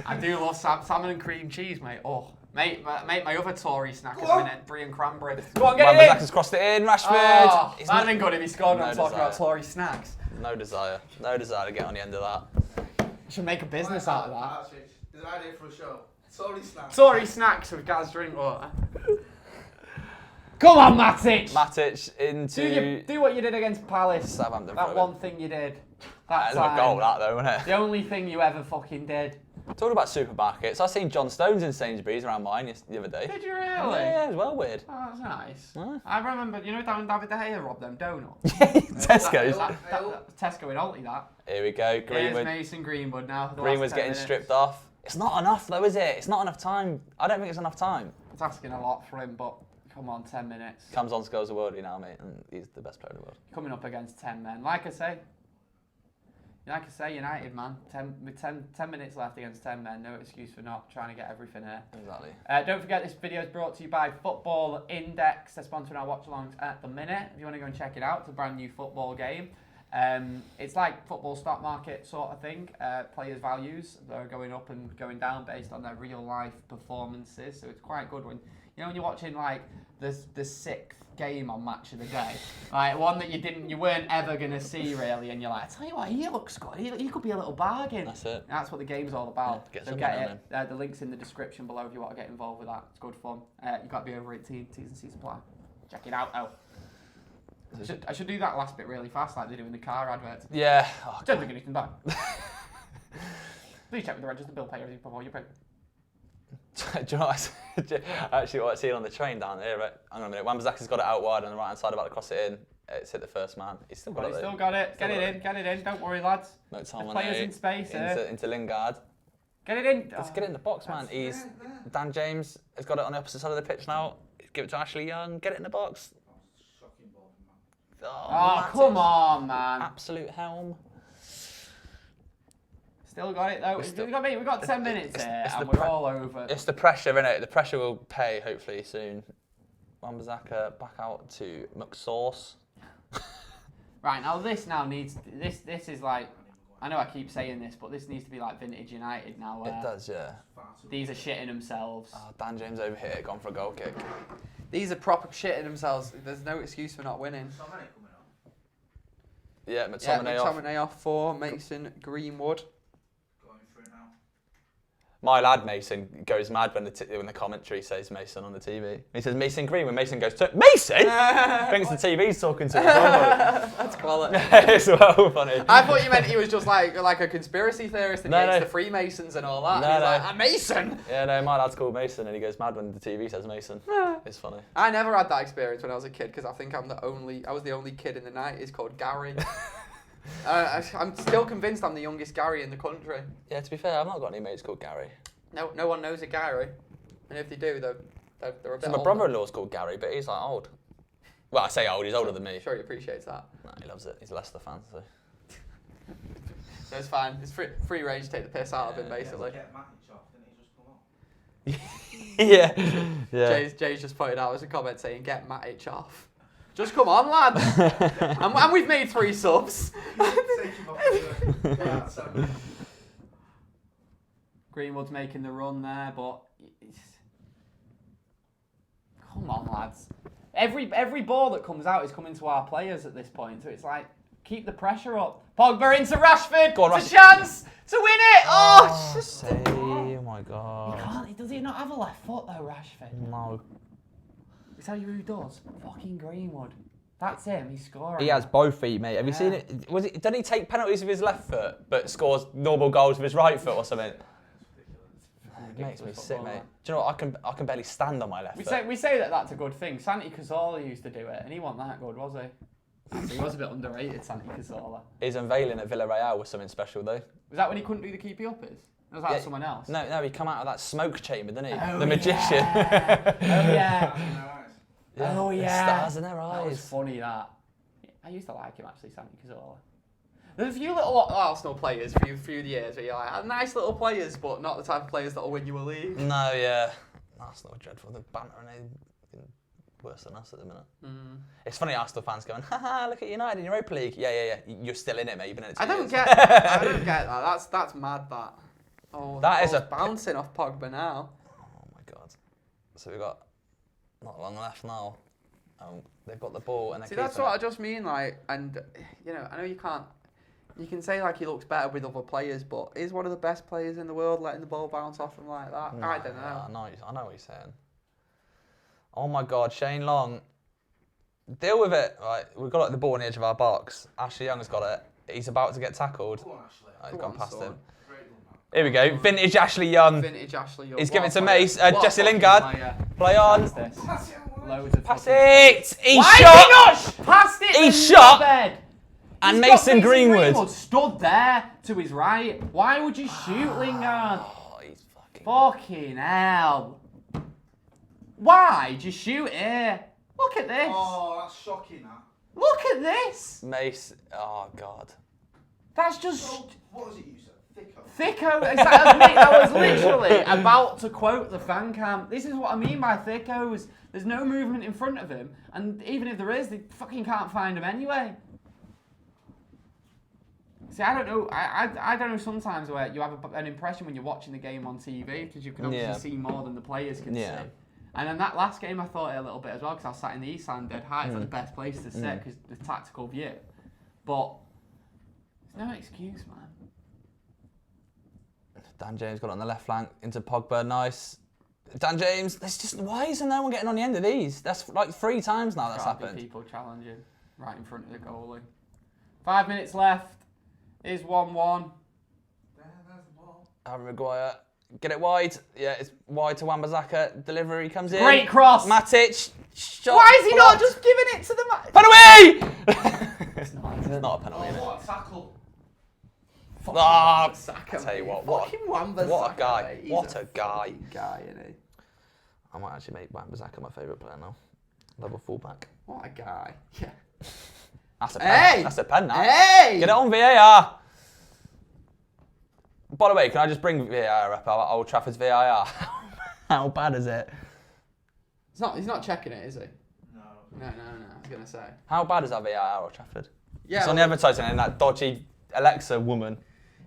Speaker 4: I do love salmon and cream cheese, mate. Oh, mate, my other Tory snack is a minute, brie and cranberry. Go on, get it in.
Speaker 2: Rambazakis crossed it in, Rashford.
Speaker 4: Oh, that'd have been good if he scored when I'm
Speaker 2: No
Speaker 4: talking about
Speaker 2: desire.
Speaker 4: Tory snacks.
Speaker 2: No desire to get on the end of that.
Speaker 4: Should make a business out of that.
Speaker 3: Actually, there's an idea for a show. Sorry, snacks.
Speaker 4: Tory snacks with Gaz Drinkwater. Come on, Matic!
Speaker 2: Matic into
Speaker 4: Do what you did against Palace.
Speaker 2: Southampton.
Speaker 4: That
Speaker 2: throw-in.
Speaker 4: one thing you did. That
Speaker 2: That's a goal, that though, wasn't it?
Speaker 4: The only thing you ever fucking did.
Speaker 2: Talking about supermarkets, I seen John Stones in Sainsbury's around mine the other day.
Speaker 4: Did you really?
Speaker 2: Yeah, it was well weird.
Speaker 4: Oh, that's nice.
Speaker 2: Huh?
Speaker 4: I remember, you know, down David De Gea robbed them donuts.
Speaker 2: Tesco's.
Speaker 4: That Tesco in Aldi, that.
Speaker 2: Here we go,
Speaker 4: Here's
Speaker 2: Greenwood.
Speaker 4: Mason Greenwood now. For the
Speaker 2: Greenwood's
Speaker 4: last 10
Speaker 2: getting
Speaker 4: minutes.
Speaker 2: stripped off. It's not enough though, is it? It's not enough time. I don't think it's enough time.
Speaker 4: It's asking a lot for him, but come on, 10 minutes.
Speaker 2: Comes on, scores a worldie now, mate, and he's the best player in the world.
Speaker 4: Coming up against 10 men. Like I say, United, man. 10 minutes left against 10 men. No excuse for not trying to get everything here.
Speaker 2: Exactly.
Speaker 4: Don't forget this video is brought to you by Football Index. They're sponsoring our watch-alongs at the minute. If you want to go and check it out, it's a brand new football game. It's like football stock market sort of thing. Players' values are going up and going down based on their real-life performances. So it's quite good when when you're watching like the 6th game on Match of the Day, like one that you weren't ever gonna see really, and you're like, I tell you what, he looks good. He could be a little bargain.
Speaker 2: That's it.
Speaker 4: That's what the game's all about.
Speaker 2: Yeah, get
Speaker 4: so
Speaker 2: some
Speaker 4: get
Speaker 2: money
Speaker 4: it. The link's in the description below if you want to get involved with that. It's good fun. You've got to be over 18. T's and C's apply. Check it out, though. I should do that last bit really fast, like they do in the car adverts.
Speaker 2: Yeah. Oh,
Speaker 4: Don't think anything back. Please check with the register bill payer before you pay.
Speaker 2: Do you know what actually what I seen on the train down here? Right, hang on a minute. Wan-Bissaka's got it out wide on the right hand side, about to cross it in. It's hit the first man. He's still got it.
Speaker 4: He's still got it. Get it in. Don't worry, lads.
Speaker 2: No time
Speaker 4: the
Speaker 2: on
Speaker 4: players in space here.
Speaker 2: Into Lingard.
Speaker 4: Get it in.
Speaker 2: Let's get it in the box, man. Dan James has got it on the opposite side of the pitch now. Give it to Ashley Young. Get it in the box.
Speaker 3: Shocking ball from man.
Speaker 4: Oh, come on, man.
Speaker 2: Absolute helm.
Speaker 4: Still got it though. We've got 10 minutes here, and we're all over.
Speaker 2: It's the pressure, innit? The pressure will pay hopefully soon. Wan-Bissaka back out to McSauce.
Speaker 4: Right, now this needs this is like, I know I keep saying this, but this needs to be like vintage United now.
Speaker 2: It does, yeah.
Speaker 4: These are shitting themselves.
Speaker 2: Oh, Dan James over here, gone for a goal kick.
Speaker 1: These are proper shitting themselves. There's no excuse for not winning.
Speaker 2: Yeah, McTominay
Speaker 1: off for Mason Greenwood.
Speaker 2: My lad Mason goes mad when the commentary says Mason on the TV. He says Mason Green when Mason goes to Mason. Thinks the TV's talking to him.
Speaker 1: That's quality.
Speaker 2: It's well funny.
Speaker 1: I thought you meant he was just like a conspiracy theorist and hates the Freemasons and all that. And he's like, a Mason.
Speaker 2: Yeah, no, my lad's called Mason and he goes mad when the TV says Mason. It's funny.
Speaker 1: I never had that experience when I was a kid because I think I was the only kid in the 90s called Gary. I'm still convinced I'm the youngest Gary in the country.
Speaker 2: Yeah, to be fair, I've not got any mates called Gary.
Speaker 1: No one knows a Gary, and if they do, they're a bit
Speaker 2: So my brother-in-law's called Gary, but he's like old. Well, I say old, he's older than me.
Speaker 1: Sure, he appreciates that.
Speaker 2: No, he loves it. He's a Leicester fan, so.
Speaker 1: So it's fine. It's free range to take the piss out of him, basically.
Speaker 3: Get Matic off, didn't he just come on?
Speaker 2: Yeah.
Speaker 1: Jay's just pointed out as a comment saying, "Get Matic off." Just come on, lads. and we've made 3 subs.
Speaker 4: Greenwood's making the run there, but come on, lads. Every ball that comes out is coming to our players at this point, so it's like, keep the pressure up. Pogba into Rashford.
Speaker 2: Go on,
Speaker 4: it's a chance to win it. Oh,
Speaker 2: oh my God.
Speaker 4: Does he not have a left foot though, Rashford?
Speaker 2: No.
Speaker 4: Is that who does? Fucking Greenwood. That's him. He's scoring.
Speaker 2: He has both feet, mate. Have you seen it? Didn't he take penalties with his left foot, but scores normal goals with his right foot or something? It makes me sick, mate. Do you know what? I can barely stand on my left foot.
Speaker 4: We say that that's a good thing. Santi Cazorla used to do it, and he wasn't that good, was he? He was a bit underrated, Santi Cazorla.
Speaker 2: His unveiling at Villarreal was something special, though.
Speaker 4: Was that when he couldn't do the keepy uppers? Or was that someone else?
Speaker 2: No, he come out of that smoke chamber, didn't he?
Speaker 4: Oh,
Speaker 2: the magician.
Speaker 4: Oh yeah.
Speaker 2: The stars in their eyes.
Speaker 4: That was funny, that. I used to like him, actually, Santi Cazorla. There's a few little Arsenal players through the years where you're like, nice little players, but not the type of players that will win you a league.
Speaker 2: No, yeah. Arsenal are dreadful. They're bantering worse than us at the minute. It's funny Arsenal fans going, haha, look at United in Europa League. Yeah. You're still in it, mate. You've been in it 2 years.
Speaker 1: I don't get that. That's mad, that. Oh,
Speaker 2: that is
Speaker 1: bouncing off Pogba now.
Speaker 2: Oh my God. So we've got not long left now. They've got the ball and they're
Speaker 1: See, that's what I just mean, like, and I know you can say like he looks better with other players, but he's one of the best players in the world letting the ball bounce off him like that. I don't know.
Speaker 2: I know what you're saying. Oh my God, Shane Long, deal with it. Right, we've got the ball on the edge of our box. Ashley Young's got it. He's about to get tackled.
Speaker 3: Go on, Ashley.
Speaker 2: He's gone past him.
Speaker 3: Great one, man.
Speaker 2: Here we go, vintage Ashley Young.
Speaker 1: Vintage Ashley Young.
Speaker 2: He's giving it to Mace. Jesse Lingard. Play on.
Speaker 4: Loads of
Speaker 2: Pass it. He
Speaker 4: Why
Speaker 2: shot.
Speaker 4: Is he not passed it?
Speaker 2: He shot.
Speaker 4: Bed?
Speaker 2: And
Speaker 4: He's
Speaker 2: Mason
Speaker 4: got
Speaker 2: Greenwood
Speaker 4: stood there to his right. Why would you shoot Lingard?
Speaker 2: Oh, he's
Speaker 4: fucking hell. Why? Just shoot here. Look at this.
Speaker 3: Oh, that's shocking, that.
Speaker 4: Look at this.
Speaker 2: Mace. Oh God.
Speaker 4: That's just.
Speaker 3: So, what was it you said?
Speaker 4: Thicko. Exactly. I was literally about to quote the Fancam. This is what I mean by thickos. There's no movement in front of him, and even if there is, they fucking can't find him anyway. See, I don't know. I don't know sometimes where you have an impression when you're watching the game on TV because you can obviously see more than the players can see. And in that last game, I thought it a little bit as well because I was sat in the East Stand dead high. It's like the best place to sit because the tactical view. But there's no excuse, man.
Speaker 2: Dan James got it on the left flank into Pogba. Nice. Dan James, there's just, why isn't no one getting on the end of these? That's like 3 times now that's
Speaker 4: Can't be
Speaker 2: happened.
Speaker 4: people challenging right in front of the goalie. 5 minutes left. Is 1-1.
Speaker 3: There's the ball.
Speaker 2: Harry Maguire, get it wide. Yeah, it's wide to Wan-Bissaka. Delivery comes in.
Speaker 4: Great cross.
Speaker 2: Matic, shot.
Speaker 4: Why is he not
Speaker 2: blocked.
Speaker 4: just giving it to the man?
Speaker 2: Penalty!
Speaker 4: It's not.
Speaker 2: It's not a penalty, is it?
Speaker 3: What a tackle.
Speaker 2: Ah,
Speaker 4: Wan-Bissaka,
Speaker 2: I tell you
Speaker 4: mate.
Speaker 2: what,
Speaker 4: Fucking Wan-Bissaka,
Speaker 2: what a guy.
Speaker 4: mate. He's
Speaker 2: What a guy.
Speaker 4: fucking guy, isn't he?
Speaker 2: I might actually make Wan-Bissaka my favourite player now. Level fullback.
Speaker 4: What a guy. Yeah.
Speaker 2: That's a pen.
Speaker 4: Hey!
Speaker 2: That's a pen now.
Speaker 4: Hey!
Speaker 2: Get it on VAR. By the way, can I just bring VAR up? Old Trafford's VAR. How bad is it?
Speaker 4: He's not checking it, is he?
Speaker 3: No.
Speaker 4: No. I was gonna say.
Speaker 2: How bad is that VAR, Old Trafford?
Speaker 4: Yeah.
Speaker 2: It's on the advertising and that dodgy Alexa woman.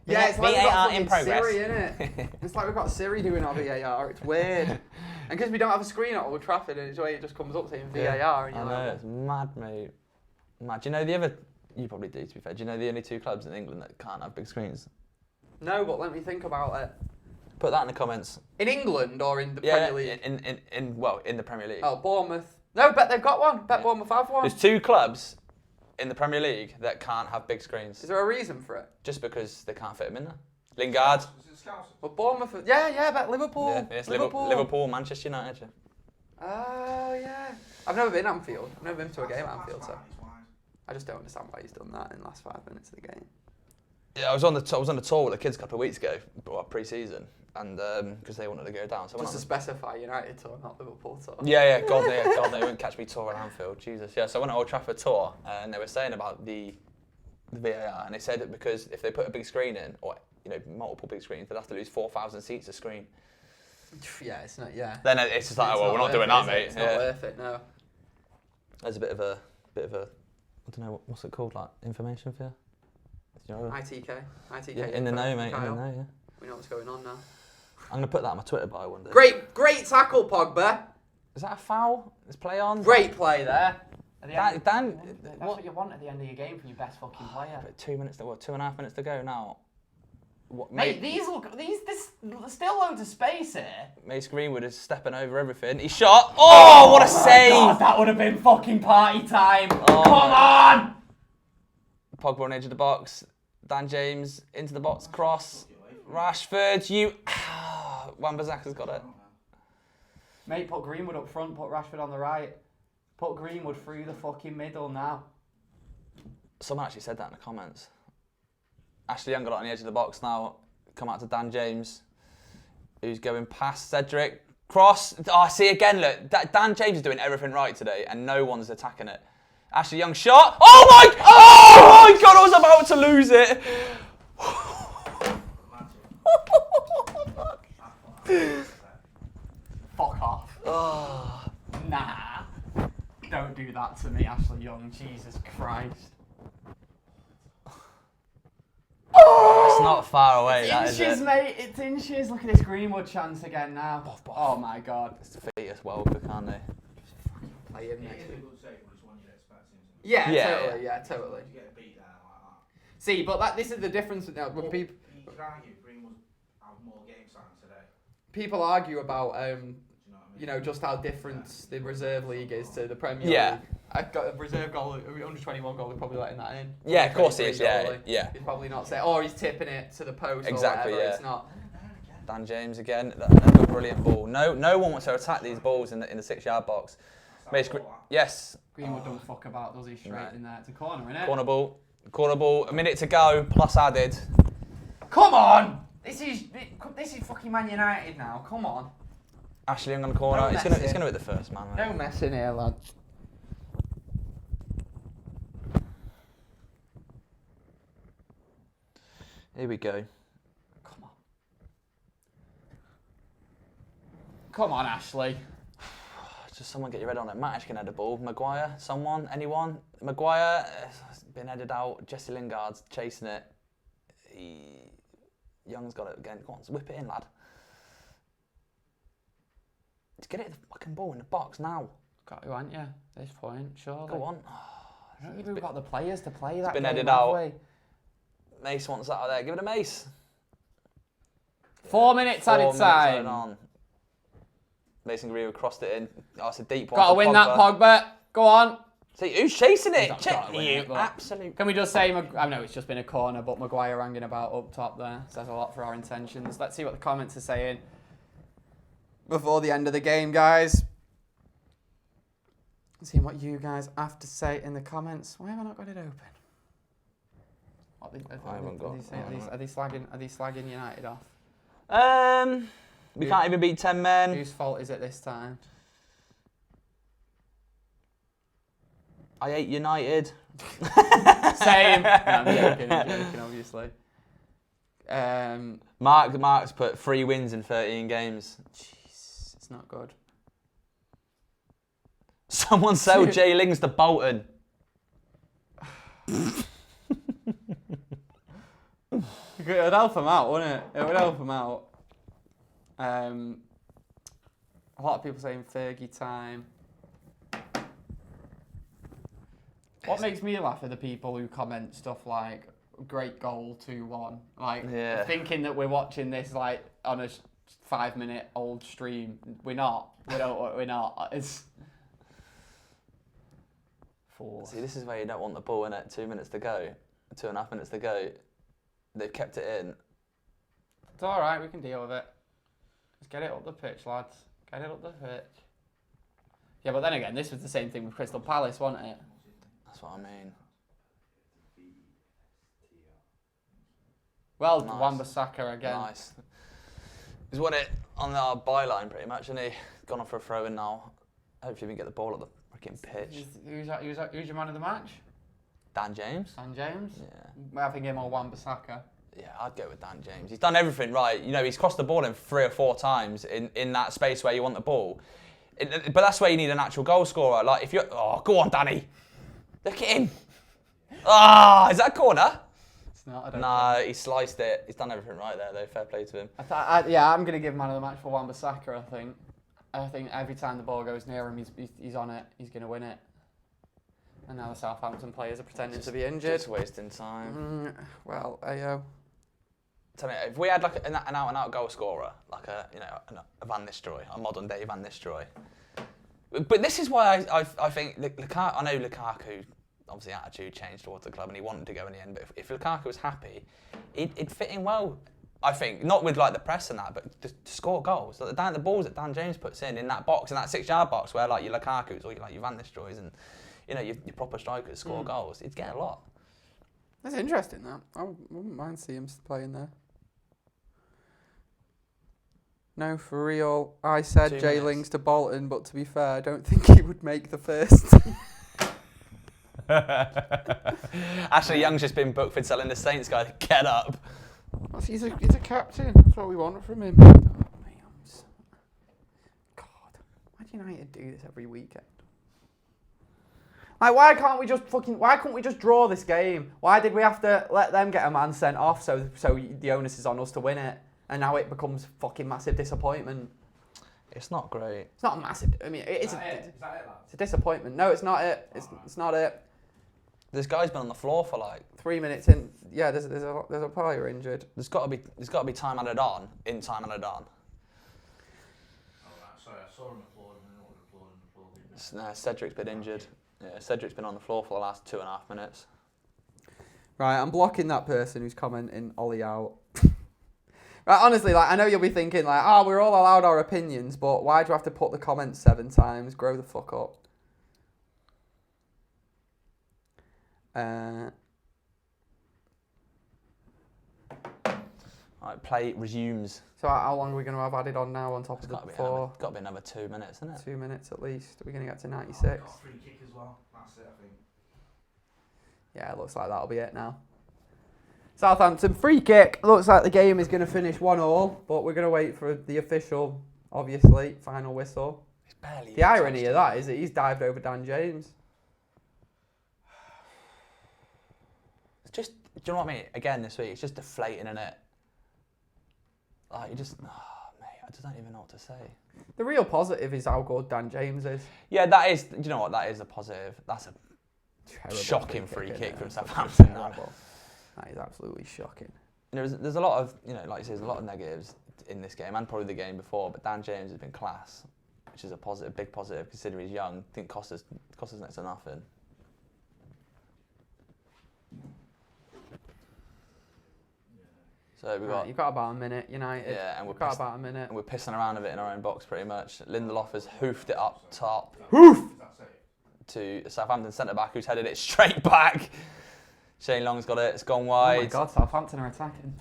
Speaker 4: Yeah, it's like we've
Speaker 2: VAR
Speaker 4: got
Speaker 2: in
Speaker 4: fucking
Speaker 2: progress.
Speaker 4: Siri, innit? It's like we've got Siri doing our VAR. It's weird. And because we don't have a screen at Old Trafford, and it just comes up saying VAR, and
Speaker 2: I
Speaker 4: you're
Speaker 2: know,
Speaker 4: like,
Speaker 2: it's mad, mate. Mad. Do you know the other? You probably do, to be fair. Do you know the only 2 clubs in England that can't have big screens?
Speaker 4: no, but let me think about it.
Speaker 2: Put that in the comments.
Speaker 4: In England or in the Premier League?
Speaker 2: In the Premier League.
Speaker 4: Oh, Bournemouth. No, bet they've got one. Bet Bournemouth have one.
Speaker 2: There's 2 clubs in the Premier League that can't have big screens.
Speaker 4: Is there a reason for it?
Speaker 2: Just because they can't fit them in there. Lingard.
Speaker 3: Is it Scouser?
Speaker 4: Well, Bournemouth. Yeah, bet Liverpool.
Speaker 2: Yeah, it's Liverpool, Manchester United. Yeah.
Speaker 4: Oh, yeah. I've never been Anfield. I've never been to a game at Anfield, so
Speaker 3: It's wide.
Speaker 4: I just don't understand why he's done that in the last 5 minutes of the game.
Speaker 2: Yeah, I was on the tour with the kids a couple of weeks ago, pre-season, and because they wanted to go down. So I went
Speaker 4: Just to
Speaker 2: on-
Speaker 4: specify, United tour, not Liverpool tour.
Speaker 2: Yeah, God, they wouldn't catch me touring Anfield, Jesus. Yeah, so I went on Old Trafford tour, and they were saying about the VAR, and they said that because if they put a big screen in, or multiple big screens, they'd have to lose 4,000 seats a screen.
Speaker 4: Yeah, it's not. Yeah.
Speaker 2: Then it's just like,
Speaker 4: It's
Speaker 2: oh, well, we're not doing that,
Speaker 4: is it?
Speaker 2: mate.
Speaker 4: It's not worth it. No.
Speaker 2: There's a bit of a, I don't know, what's it called, like information for you? Do you know?
Speaker 4: ITK.
Speaker 2: Yeah, in the know, mate. In the know, yeah.
Speaker 4: We know what's going on now.
Speaker 2: I'm gonna put that on my Twitter bio one day.
Speaker 4: Great tackle, Pogba.
Speaker 2: Is that a foul? Is play on?
Speaker 4: Great play there.
Speaker 2: Dan,
Speaker 4: That's what you want at the end of your game from your best fucking player.
Speaker 2: But 2 minutes to 2.5 minutes to go now. What,
Speaker 4: Mate, there's still loads of space here.
Speaker 2: Mace Greenwood is stepping over everything. He shot. Oh, what a save!
Speaker 4: God, that would have been fucking party time.
Speaker 2: Oh,
Speaker 4: Come on!
Speaker 2: Pogba on the edge of the box. Dan James into the box. Cross. Rashford, you. Wan-Bissaka's got it.
Speaker 4: Mate, put Greenwood up front, put Rashford on the right. Put Greenwood through the fucking middle now.
Speaker 2: Someone actually said that in the comments. Ashley Young got it on the edge of the box now. Come out to Dan James, who's going past Cedric. Cross. Oh, see again, look. Dan James is doing everything right today, and no one's attacking it. Ashley Young shot. Oh my God, I was about to lose it.
Speaker 4: Fuck off.
Speaker 2: Oh.
Speaker 4: Nah. Don't do that to me, Ashley Young. Jesus Christ.
Speaker 2: It's not far away, that
Speaker 4: It's
Speaker 2: is
Speaker 4: inches,
Speaker 2: it?
Speaker 4: mate. It's inches. Look at this Greenwood chance again now.
Speaker 2: Boff, boff.
Speaker 4: Oh my God.
Speaker 2: It's defeat us well, can't they?
Speaker 4: Play him
Speaker 3: Yeah,
Speaker 4: next
Speaker 3: it's a
Speaker 4: week.
Speaker 3: good save, but it's one you'd expect him to.
Speaker 4: Yeah,
Speaker 2: Yeah,
Speaker 4: totally. Yeah, totally.
Speaker 3: You get a beat down like that.
Speaker 4: See, but this is the difference now. When
Speaker 3: But
Speaker 4: people
Speaker 3: you could argue Greenwood have more game time today.
Speaker 4: people argue about
Speaker 3: Do you know what I mean?
Speaker 4: just how different the reserve league is to the Premier
Speaker 2: Yeah.
Speaker 4: League. I've got a reserve goal, under 21 goal. They're probably letting that in.
Speaker 2: Yeah, of course he is.
Speaker 4: 23
Speaker 2: Yeah,
Speaker 4: goalie.
Speaker 2: yeah.
Speaker 4: He's probably not saying, oh, he's tipping it to the post
Speaker 2: Exactly,
Speaker 4: or whatever.
Speaker 2: yeah.
Speaker 4: It's not.
Speaker 2: Dan James again, another brilliant ball. No one wants to attack these balls in the 6-yard box. Yes,
Speaker 4: Greenwood don't fuck about, does he? Straight
Speaker 2: Right.
Speaker 4: in there. It's a corner, innit?
Speaker 2: corner ball. A minute to go, plus added.
Speaker 4: Come on! This is fucking Man United now. Come on.
Speaker 2: Ashley Young on the corner.
Speaker 4: Don't
Speaker 2: It's
Speaker 4: mess
Speaker 2: gonna
Speaker 4: it.
Speaker 2: hit the first man.
Speaker 4: No messing here, lads.
Speaker 2: Here we go.
Speaker 4: Come on. Come on, Ashley.
Speaker 2: Just someone get your head on it. Matic can head the ball. Maguire, anyone? Maguire has been headed out. Jesse Lingard's chasing it. Young's got it again. Go on, whip it in, lad. Let's get it the fucking ball in the box now.
Speaker 4: Got you, haven't you? At this point, surely.
Speaker 2: Go on.
Speaker 4: I don't think we've got the players to play that
Speaker 2: been
Speaker 4: game,
Speaker 2: headed
Speaker 4: have
Speaker 2: out.
Speaker 4: we?
Speaker 2: Mace wants that out there. Give it a Mace.
Speaker 4: 4 minutes
Speaker 2: 4
Speaker 4: added
Speaker 2: minutes
Speaker 4: time.
Speaker 2: added on. Mason Greenwood crossed it in. Oh, it's a deep one.
Speaker 4: Got to win that, Pogba. Go on.
Speaker 2: See, who's chasing it?
Speaker 4: He's not
Speaker 2: Check
Speaker 4: gotta win
Speaker 2: you.
Speaker 4: it, but-
Speaker 2: Absolute.
Speaker 4: Can we just say, I know it's just been a corner, but Maguire hanging about up top there says a lot for our intentions. Let's see what the comments are saying before the end of the game, guys. Seeing what you guys have to say in the comments. Why have I not got it open? What
Speaker 2: I haven't got.
Speaker 4: Are they slagging United off?
Speaker 2: We can't even beat 10 men.
Speaker 4: Whose fault is it this time?
Speaker 2: I hate United.
Speaker 4: Same. No, I'm joking, obviously.
Speaker 2: Mark's put 3 wins in 13 games.
Speaker 4: Jeez, it's not good.
Speaker 2: Someone sell Jay Lings to Bolton.
Speaker 4: It would help him out, wouldn't it? It would help him out. A lot of people saying Fergie time. What makes me laugh are the people who comment stuff like "great goal 2-1," like thinking that we're watching this like on a 5-minute old stream. We're not. We're not. It's.
Speaker 2: See, this is where you don't want the ball in it. 2 minutes to go, 2.5 minutes to go. They've kept it in.
Speaker 4: It's all right. We can deal with it. Let's get it up the pitch, lads. Get it up the pitch. Yeah, but then again, this was the same thing with Crystal Palace, wasn't it?
Speaker 2: That's what I mean.
Speaker 4: Well,
Speaker 2: Nice.
Speaker 4: Wan-Bissaka again.
Speaker 2: Nice. He's won it on our byline pretty much, and he gone off for a throw in now. Hopefully we can get the ball at the freaking pitch.
Speaker 4: Who's your man of the match?
Speaker 2: Dan James.
Speaker 4: Dan James?
Speaker 2: Yeah.
Speaker 4: I think him or Wan-Bissaka.
Speaker 2: Yeah, I'd go with Dan James. He's done everything right. You know, he's crossed the ball in 3 or 4 times in that space where you want the ball. But that's where you need an actual goal scorer. Like if you're, oh, go on, Danny. Look at him. Ah, is that a corner?
Speaker 4: It's not. I don't
Speaker 2: No,
Speaker 4: know.
Speaker 2: he sliced it. He's done everything right there, though. Fair play to him.
Speaker 4: I'm going to give man of the match for Wan-Bissaka, I think. I think every time the ball goes near him, he's on it. He's going to win it. And now the Southampton players are pretending to be injured.
Speaker 2: Just wasting time.
Speaker 4: Well, Ayo.
Speaker 2: Tell me, if we had like an out-and-out goal scorer, like a Van Nistelrooy, a modern-day Van Nistelrooy. But this is why I think Lukaku. I know Lukaku, obviously, attitude changed towards the club, and he wanted to go in the end. But if Lukaku was happy, he'd fit in well. I think not with like the press and that, but to score goals. Like the balls that Dan James puts in that box, in that 6-yard box, where like your Lukaku's or your Van Nistelrooys and your proper strikers score goals, he'd get a lot.
Speaker 4: That's interesting, that. I wouldn't mind seeing him playing there. No, for real. I said
Speaker 2: 2
Speaker 4: Jay
Speaker 2: minutes.
Speaker 4: Lings to Bolton, but to be fair, I don't think he would make the first.
Speaker 2: Ashley Young's just been booked for telling the Saints guy to get up.
Speaker 4: He's a captain. That's what we want from him. God, why do United do this every weekend? Like, why couldn't we just draw this game? Why did we have to let them get a man sent off so the onus is on us to win it? And now it becomes fucking massive disappointment.
Speaker 2: It's not great.
Speaker 4: It's not a massive. I mean, it's
Speaker 3: Is that it, lads?
Speaker 4: it's a disappointment. No, it's not it. It's not it.
Speaker 2: This guy's been on the floor for like
Speaker 4: 3 minutes in. Yeah, there's a player injured.
Speaker 2: there's got to be time added on.
Speaker 3: Oh, right. Sorry, I saw him applauding and applauding.
Speaker 2: Cedric's been injured. Yeah, Cedric's been on the floor for the last 2.5 minutes.
Speaker 4: Right, I'm blocking that person who's commenting Ollie out. Right, honestly, like I know you'll be thinking like, oh, we're all allowed our opinions, but why do you have to put the comments 7 times? Grow the fuck up.
Speaker 2: Right, play resumes.
Speaker 4: So how long are we going to have added on now on top
Speaker 2: It's
Speaker 4: of the
Speaker 2: got to be
Speaker 4: 4?
Speaker 2: got to be another 2 minutes, isn't it?
Speaker 4: 2 minutes at least. Are we going to get to
Speaker 3: Oh,
Speaker 4: 96?
Speaker 3: got a free kick as well. That's it, I think.
Speaker 4: Yeah, it looks like that'll be it now. Southampton free kick. Looks like the game is going to finish 1-1, but we're going to wait for the official, obviously, final whistle.
Speaker 2: He's barely.
Speaker 4: The irony of that is that he's dived over Dan James.
Speaker 2: It's just, do you know what I mean? Again this week, it's just deflating, innit? Like you just, mate, I just don't even know what to say.
Speaker 4: The real positive is how good Dan James is.
Speaker 2: Yeah, that is. Do you know what? That is a positive. That's a
Speaker 4: Terrible
Speaker 2: shocking free kick
Speaker 4: isn't
Speaker 2: from
Speaker 4: it?
Speaker 2: Southampton.
Speaker 4: Terrible. That is absolutely shocking.
Speaker 2: There's a lot of, like you say, there's a lot of negatives in this game and probably the game before, but Dan James has been class. which is a positive, big positive considering he's young. I think Costa's next to nothing. So
Speaker 4: You've got about a minute, United.
Speaker 2: Yeah, and
Speaker 4: we've got about a minute.
Speaker 2: And we're pissing around with it in our own box pretty much. Lindelof has hoofed it up top. To Southampton centre-back who's headed it straight back. Shane Long's got it, it's gone wide.
Speaker 4: Oh my God, Southampton are attacking.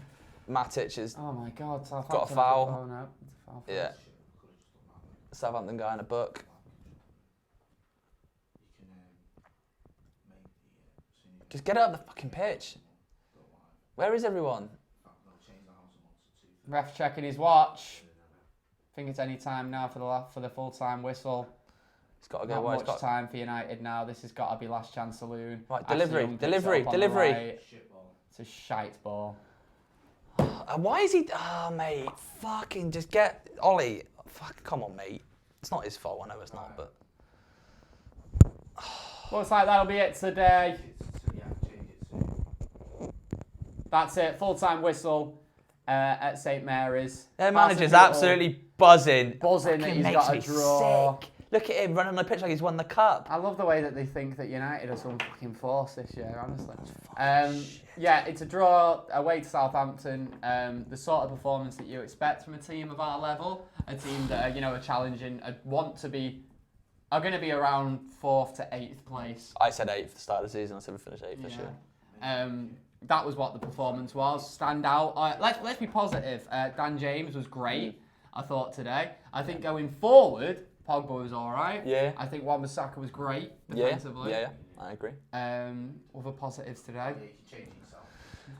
Speaker 2: Matic has
Speaker 4: Oh my God, Southampton
Speaker 2: got a foul.
Speaker 4: Oh no, it's a foul.
Speaker 2: Yeah. Southampton guy in a book. Just get out of the fucking pitch. Where is everyone?
Speaker 4: Ref checking his watch. I think it's any time now for the full-time whistle.
Speaker 2: It's got to go
Speaker 4: Not
Speaker 2: wide.
Speaker 4: much time for United now. This has got to be last chance saloon.
Speaker 2: Right,
Speaker 4: Ashley
Speaker 2: delivery.
Speaker 4: Young picks it up on the right. It's a shite ball.
Speaker 2: Why is he... Oh, mate. Fucking just get... Ollie. Fuck, come on, mate. It's not his fault. I know it's not, but...
Speaker 4: Looks like that'll be it today. That's it. Full-time whistle at St Mary's.
Speaker 2: Their manager's absolutely buzzing.
Speaker 4: Buzzing that he's got a draw.
Speaker 2: Sick. Look at him running on the pitch like he's won the cup.
Speaker 4: I love the way that they think that United are some fucking force this year, honestly. Yeah, it's a draw away to Southampton. The sort of performance that you expect from a team of our level. A team that are challenging, are going to be around 4th to 8th place.
Speaker 2: I said 8th at the start of the season. I said we finished 8th this year.
Speaker 4: That was what the performance was. Stand out. Let's be positive. Dan James was great, I thought, today. I think going forward, Pogba was all right.
Speaker 2: Yeah.
Speaker 4: I think Wan-Bissaka was great defensively.
Speaker 2: Yeah, I agree.
Speaker 4: Other positives today.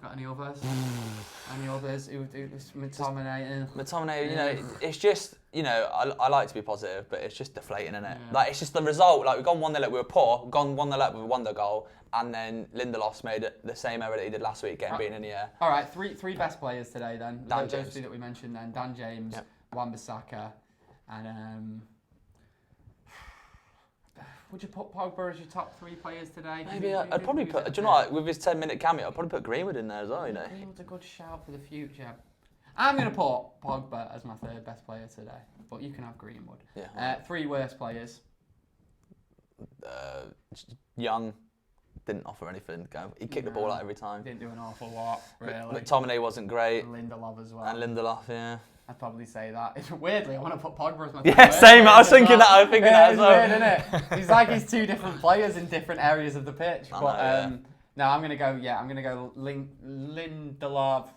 Speaker 4: Got any others? Any others? It was McTominay.
Speaker 2: McTominay, it's just, I like to be positive, but it's just deflating, isn't it? Like, it's just the result. Like, we've gone 1-0 up, we were poor, we've gone 1-0 up with a wonder goal, and then Lindelof's made the same error that he did last week, getting beaten in the air.
Speaker 4: All right, three best players today then.
Speaker 2: Dan
Speaker 4: Those
Speaker 2: James.
Speaker 4: two that we mentioned then. Dan James, Wan-Bissaka, and would you put Pogba as your top 3 players today?
Speaker 2: Maybe I'd probably put, do you know what, with his 10-minute cameo, I'd probably put Greenwood in there as well,
Speaker 4: Greenwood's a good shout for the future. I'm going to put Pogba as my 3rd best player today, but you can have Greenwood.
Speaker 2: Yeah.
Speaker 4: 3 worst players.
Speaker 2: Young, didn't offer anything. He kicked the ball out every time.
Speaker 4: Didn't do an awful lot, really.
Speaker 2: McTominay wasn't great.
Speaker 4: And Lindelof as well.
Speaker 2: And Lindelof, yeah.
Speaker 4: I'd probably say that. Weirdly, I want to put Pogba as my
Speaker 2: Yeah, same. I was thinking that.
Speaker 4: It's weird, isn't it? He's like he's 2 different players in different areas of the pitch. No, I'm gonna go. Yeah, I'm gonna go Lindelof,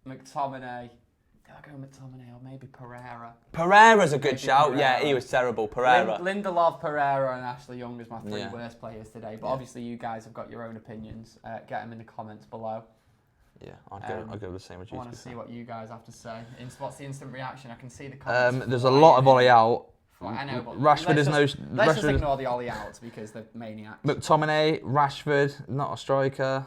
Speaker 4: McTominay. Did I go McTominay or maybe Pereira?
Speaker 2: Pereira's a good shout. Yeah, he was terrible. Pereira.
Speaker 4: Lindelof, Pereira, and Ashley Young as my 3 worst players today. But obviously, you guys have got your own opinions. Get them in the comments below.
Speaker 2: Yeah, I'd go the same as you.
Speaker 4: I want to see what you guys have to say. What's the instant reaction? I can see the comments.
Speaker 2: There's a lot of Ollie out.
Speaker 4: I know, but
Speaker 2: Rashford is
Speaker 4: let's just ignore the Ollie outs because they're maniacs.
Speaker 2: McTominay, Rashford, not a striker.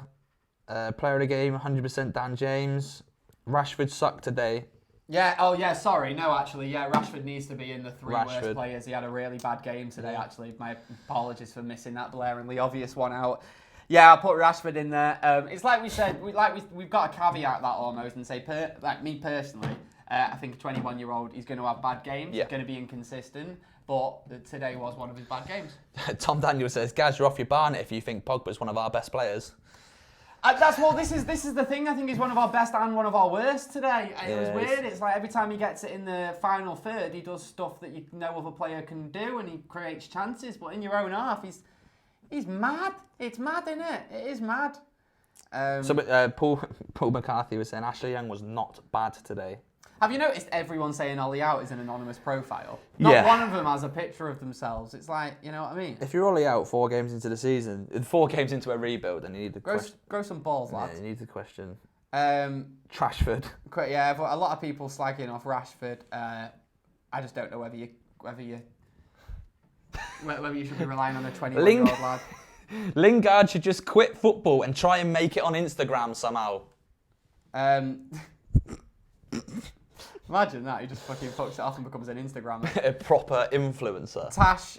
Speaker 2: Player of the game, 100% Dan James. Rashford sucked today.
Speaker 4: Yeah, sorry. No, actually, Rashford needs to be in the 3 worst players. He had a really bad game today, actually. My apologies for missing that blaringly obvious one out. Yeah, I'll put Rashford in there. It's like we said, we've got to caveat that almost and say, me personally, I think a 21-year-old, he's going to have bad games, he's going to be inconsistent, but today was one of his bad games.
Speaker 2: Tom Daniel says, Gaz, you're off your barnet if you think Pogba's one of our best players.
Speaker 4: This is the thing. I think he's one of our best and one of our worst today. It was weird. It's like every time he gets it in the final third, he does stuff that no other player can do, and he creates chances. But in your own half, he's mad. It's mad, isn't it? It is mad.
Speaker 2: Paul McCarthy was saying Ashley Young was not bad today.
Speaker 4: Have you noticed everyone saying Ollie out is an anonymous profile? Not one of them has a picture of themselves. It's like, you know what I mean?
Speaker 2: If you're Ollie out 4 games into the season, 4 games into a rebuild, then you need to
Speaker 4: grow some balls, lads.
Speaker 2: Yeah, you need to question.
Speaker 4: Trashford. Yeah, but a lot of people slagging off Rashford. I just don't know whether you should be relying on a 21-year-old lad.
Speaker 2: Lingard should just quit football and try and make it on Instagram somehow.
Speaker 4: Imagine that, he just fucking fucks it off and becomes an Instagrammer.
Speaker 2: A proper influencer.
Speaker 4: Tash,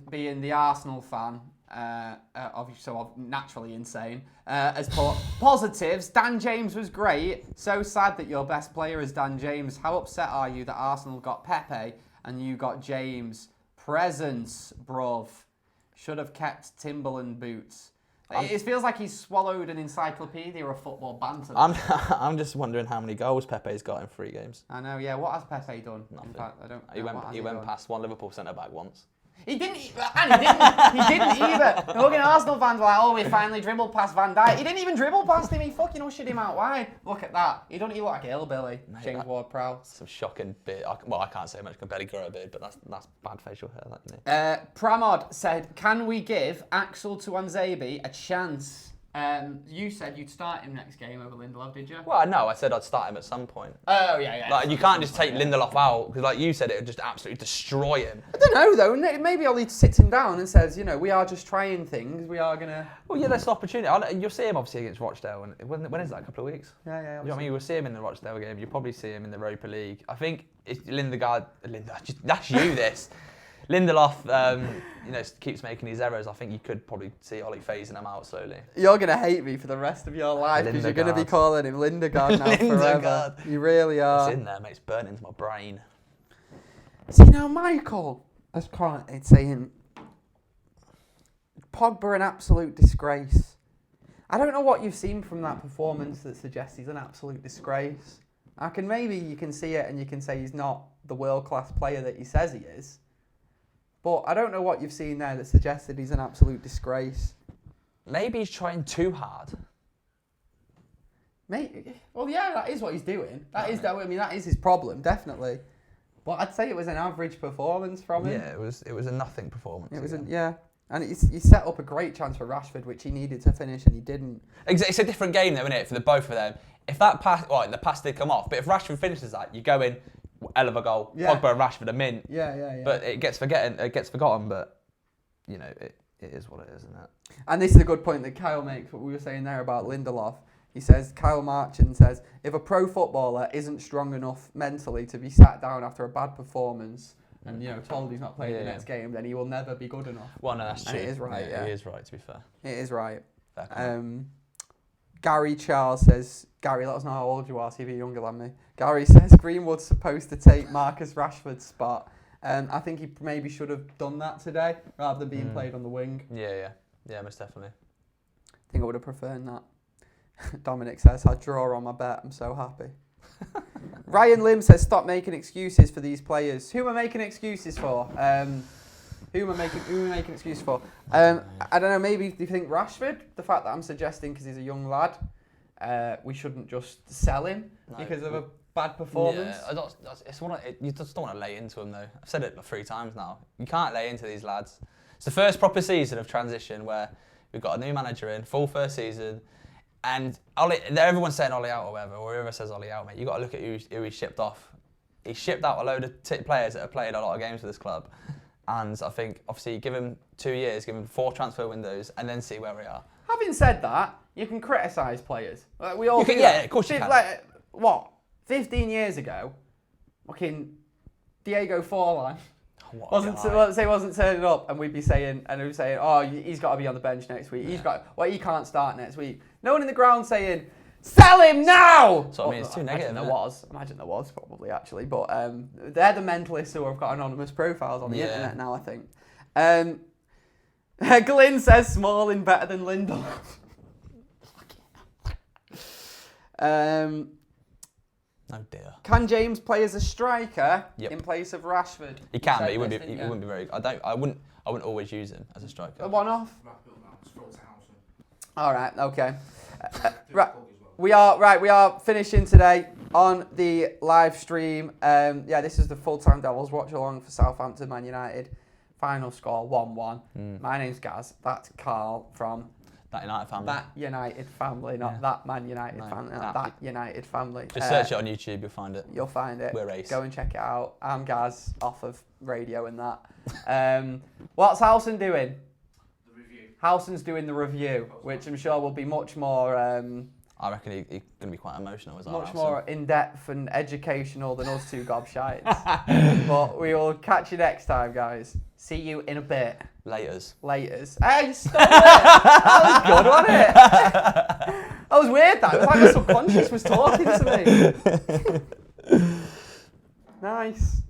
Speaker 4: being the Arsenal fan, obviously so naturally insane, has put positives. Dan James was great. So sad that your best player is Dan James. How upset are you that Arsenal got Pepe And you got James, presents, bruv. Should have kept Timberland boots. It feels like he's swallowed an encyclopedia of football banter.
Speaker 2: I'm just wondering how many goals Pepe's got in 3 games.
Speaker 4: I know, yeah. What has Pepe done?
Speaker 2: Nothing.
Speaker 4: In fact, I don't.
Speaker 2: He went past one Liverpool centre-back once.
Speaker 4: He didn't either. The fucking Arsenal fans were like, oh, we finally dribbled past Van Dijk. He didn't even dribble past him. He fucking ushered him out wide. Look at that. He look like a hillbilly.
Speaker 2: Mate,
Speaker 4: James Ward-Prowse.
Speaker 2: Some shocking beard. Well, I can't say much. I can barely grow a beard, but that's bad facial hair, that, isn't it?
Speaker 4: Pramod said, can we give Axel Tuanzebe a chance? You said you'd start him next game over Lindelof, did you?
Speaker 2: Well, no, I said I'd start him at some point.
Speaker 4: Oh, yeah.
Speaker 2: Like, you can't just take Lindelof out, because like you said, it would just absolutely destroy him.
Speaker 4: I don't know, though. Maybe Ollie sits him down and says, we are just trying things. We are going to...
Speaker 2: Well, yeah, that's an opportunity. You'll see him, obviously, against Rochdale. When is that, a couple of weeks?
Speaker 4: Yeah.
Speaker 2: You know what I mean? You'll see him in the Rochdale game. You'll probably see him in the Europa League. I think it's that's you, this. Lindelof, keeps making these errors. I think you could probably see Ollie phasing them out slowly.
Speaker 4: You're going to hate me for the rest of your life because you're going to be calling him Lindegaard now forever. You really are.
Speaker 2: It's in there, mate. It's burnt into my brain.
Speaker 4: See, now Michael has commented saying, Pogba an absolute disgrace. I don't know what you've seen from that performance that suggests he's an absolute disgrace. You can see it and you can say he's not the world-class player that he says he is. But I don't know what you've seen there that suggests that he's an absolute disgrace.
Speaker 2: Maybe he's trying too hard.
Speaker 4: Well, yeah, that is what he's doing. That is his problem, definitely. But I'd say it was an average performance from him.
Speaker 2: Yeah, it was a nothing performance.
Speaker 4: And he set up a great chance for Rashford, which he needed to finish, and he didn't.
Speaker 2: It's a different game, though, isn't it, for the both of them? If that pass, the pass did come off, but if Rashford finishes that, you go in, hell of a goal. Yeah. Pogba and Rashford are mint.
Speaker 4: Yeah.
Speaker 2: But it gets forgotten. But it is what it is, isn't it?
Speaker 4: And this is a good point that Kyle makes. What we were saying there about Lindelof. He says, Kyle Marchand says, if a pro footballer isn't strong enough mentally to be sat down after a bad performance and told he's not playing the next game, then he will never be good enough.
Speaker 2: Well, no, that's true.
Speaker 4: And it is right.
Speaker 2: Yeah, it is right. To be fair,
Speaker 4: it is right.
Speaker 2: Fair.
Speaker 4: Gary Charles says, Gary, let us know how old you are, see if you're younger than me. Gary says Greenwood's supposed to take Marcus Rashford's spot. I think he maybe should have done that today rather than being played on the wing.
Speaker 2: Yeah, most definitely.
Speaker 4: I think I would have preferred that. Dominic says, I draw on my bet, I'm so happy. Ryan Lim says, stop making excuses for these players. Who am I making excuses for? Who am I making excuses for? I don't know, maybe do you think Rashford? The fact that I'm suggesting because he's a young lad, we shouldn't just sell him because of a bad performance.
Speaker 2: Yeah, you just don't want to lay into him though. I've said it 3 times now. You can't lay into these lads. It's the first proper season of transition where we've got a new manager in, full first season, and everyone's saying Ollie out or whatever, or whoever says Ollie out, mate. You've got to look at who he shipped off. He shipped out a load of players that have played a lot of games for this club. And I think, obviously, give him 2 years, give him 4 transfer windows, and then see where we are.
Speaker 4: Having said that, you can criticise players. We all
Speaker 2: of course you can.
Speaker 4: Like, 15 years ago, fucking Diego Forlan wasn't turning up, and we'd be saying, oh, he's got to be on the bench next week. Yeah. He can't start next week. No one in the ground saying, sell him now!
Speaker 2: So, it's too negative,
Speaker 4: Imagine there was, probably, actually. But they're the mentalists who have got anonymous profiles on the internet now, I think. Glyn says Smalling better than Lindelof.
Speaker 2: Oh dear.
Speaker 4: Can James play as a striker in place of Rashford?
Speaker 2: He can, but he wouldn't be very. I wouldn't always use him as a striker.
Speaker 4: A one-off. All right. Okay. Right. We are finishing today on the live stream. This is the full-time Devils watch-along for Southampton Man United. Final score 1-1. My name's Gaz. That's Carl from
Speaker 2: That United family.
Speaker 4: That United family, not that Man United family. That United family.
Speaker 2: Just search it on YouTube, you'll find it.
Speaker 4: You'll find it.
Speaker 2: We're ace.
Speaker 4: Go and check it out. I'm Gaz, off of radio and that. What's Howson doing?
Speaker 3: The review.
Speaker 4: Howson's doing the review, which I'm sure will be much more...
Speaker 2: I reckon he's going to be quite emotional as well.
Speaker 4: Much more in-depth and educational than us two gobshites. But we will catch you next time, guys. See you in a bit.
Speaker 2: Laters.
Speaker 4: Hey, you stole it. That was good, wasn't it? That was weird, that. It was like the subconscious was talking to me. Nice.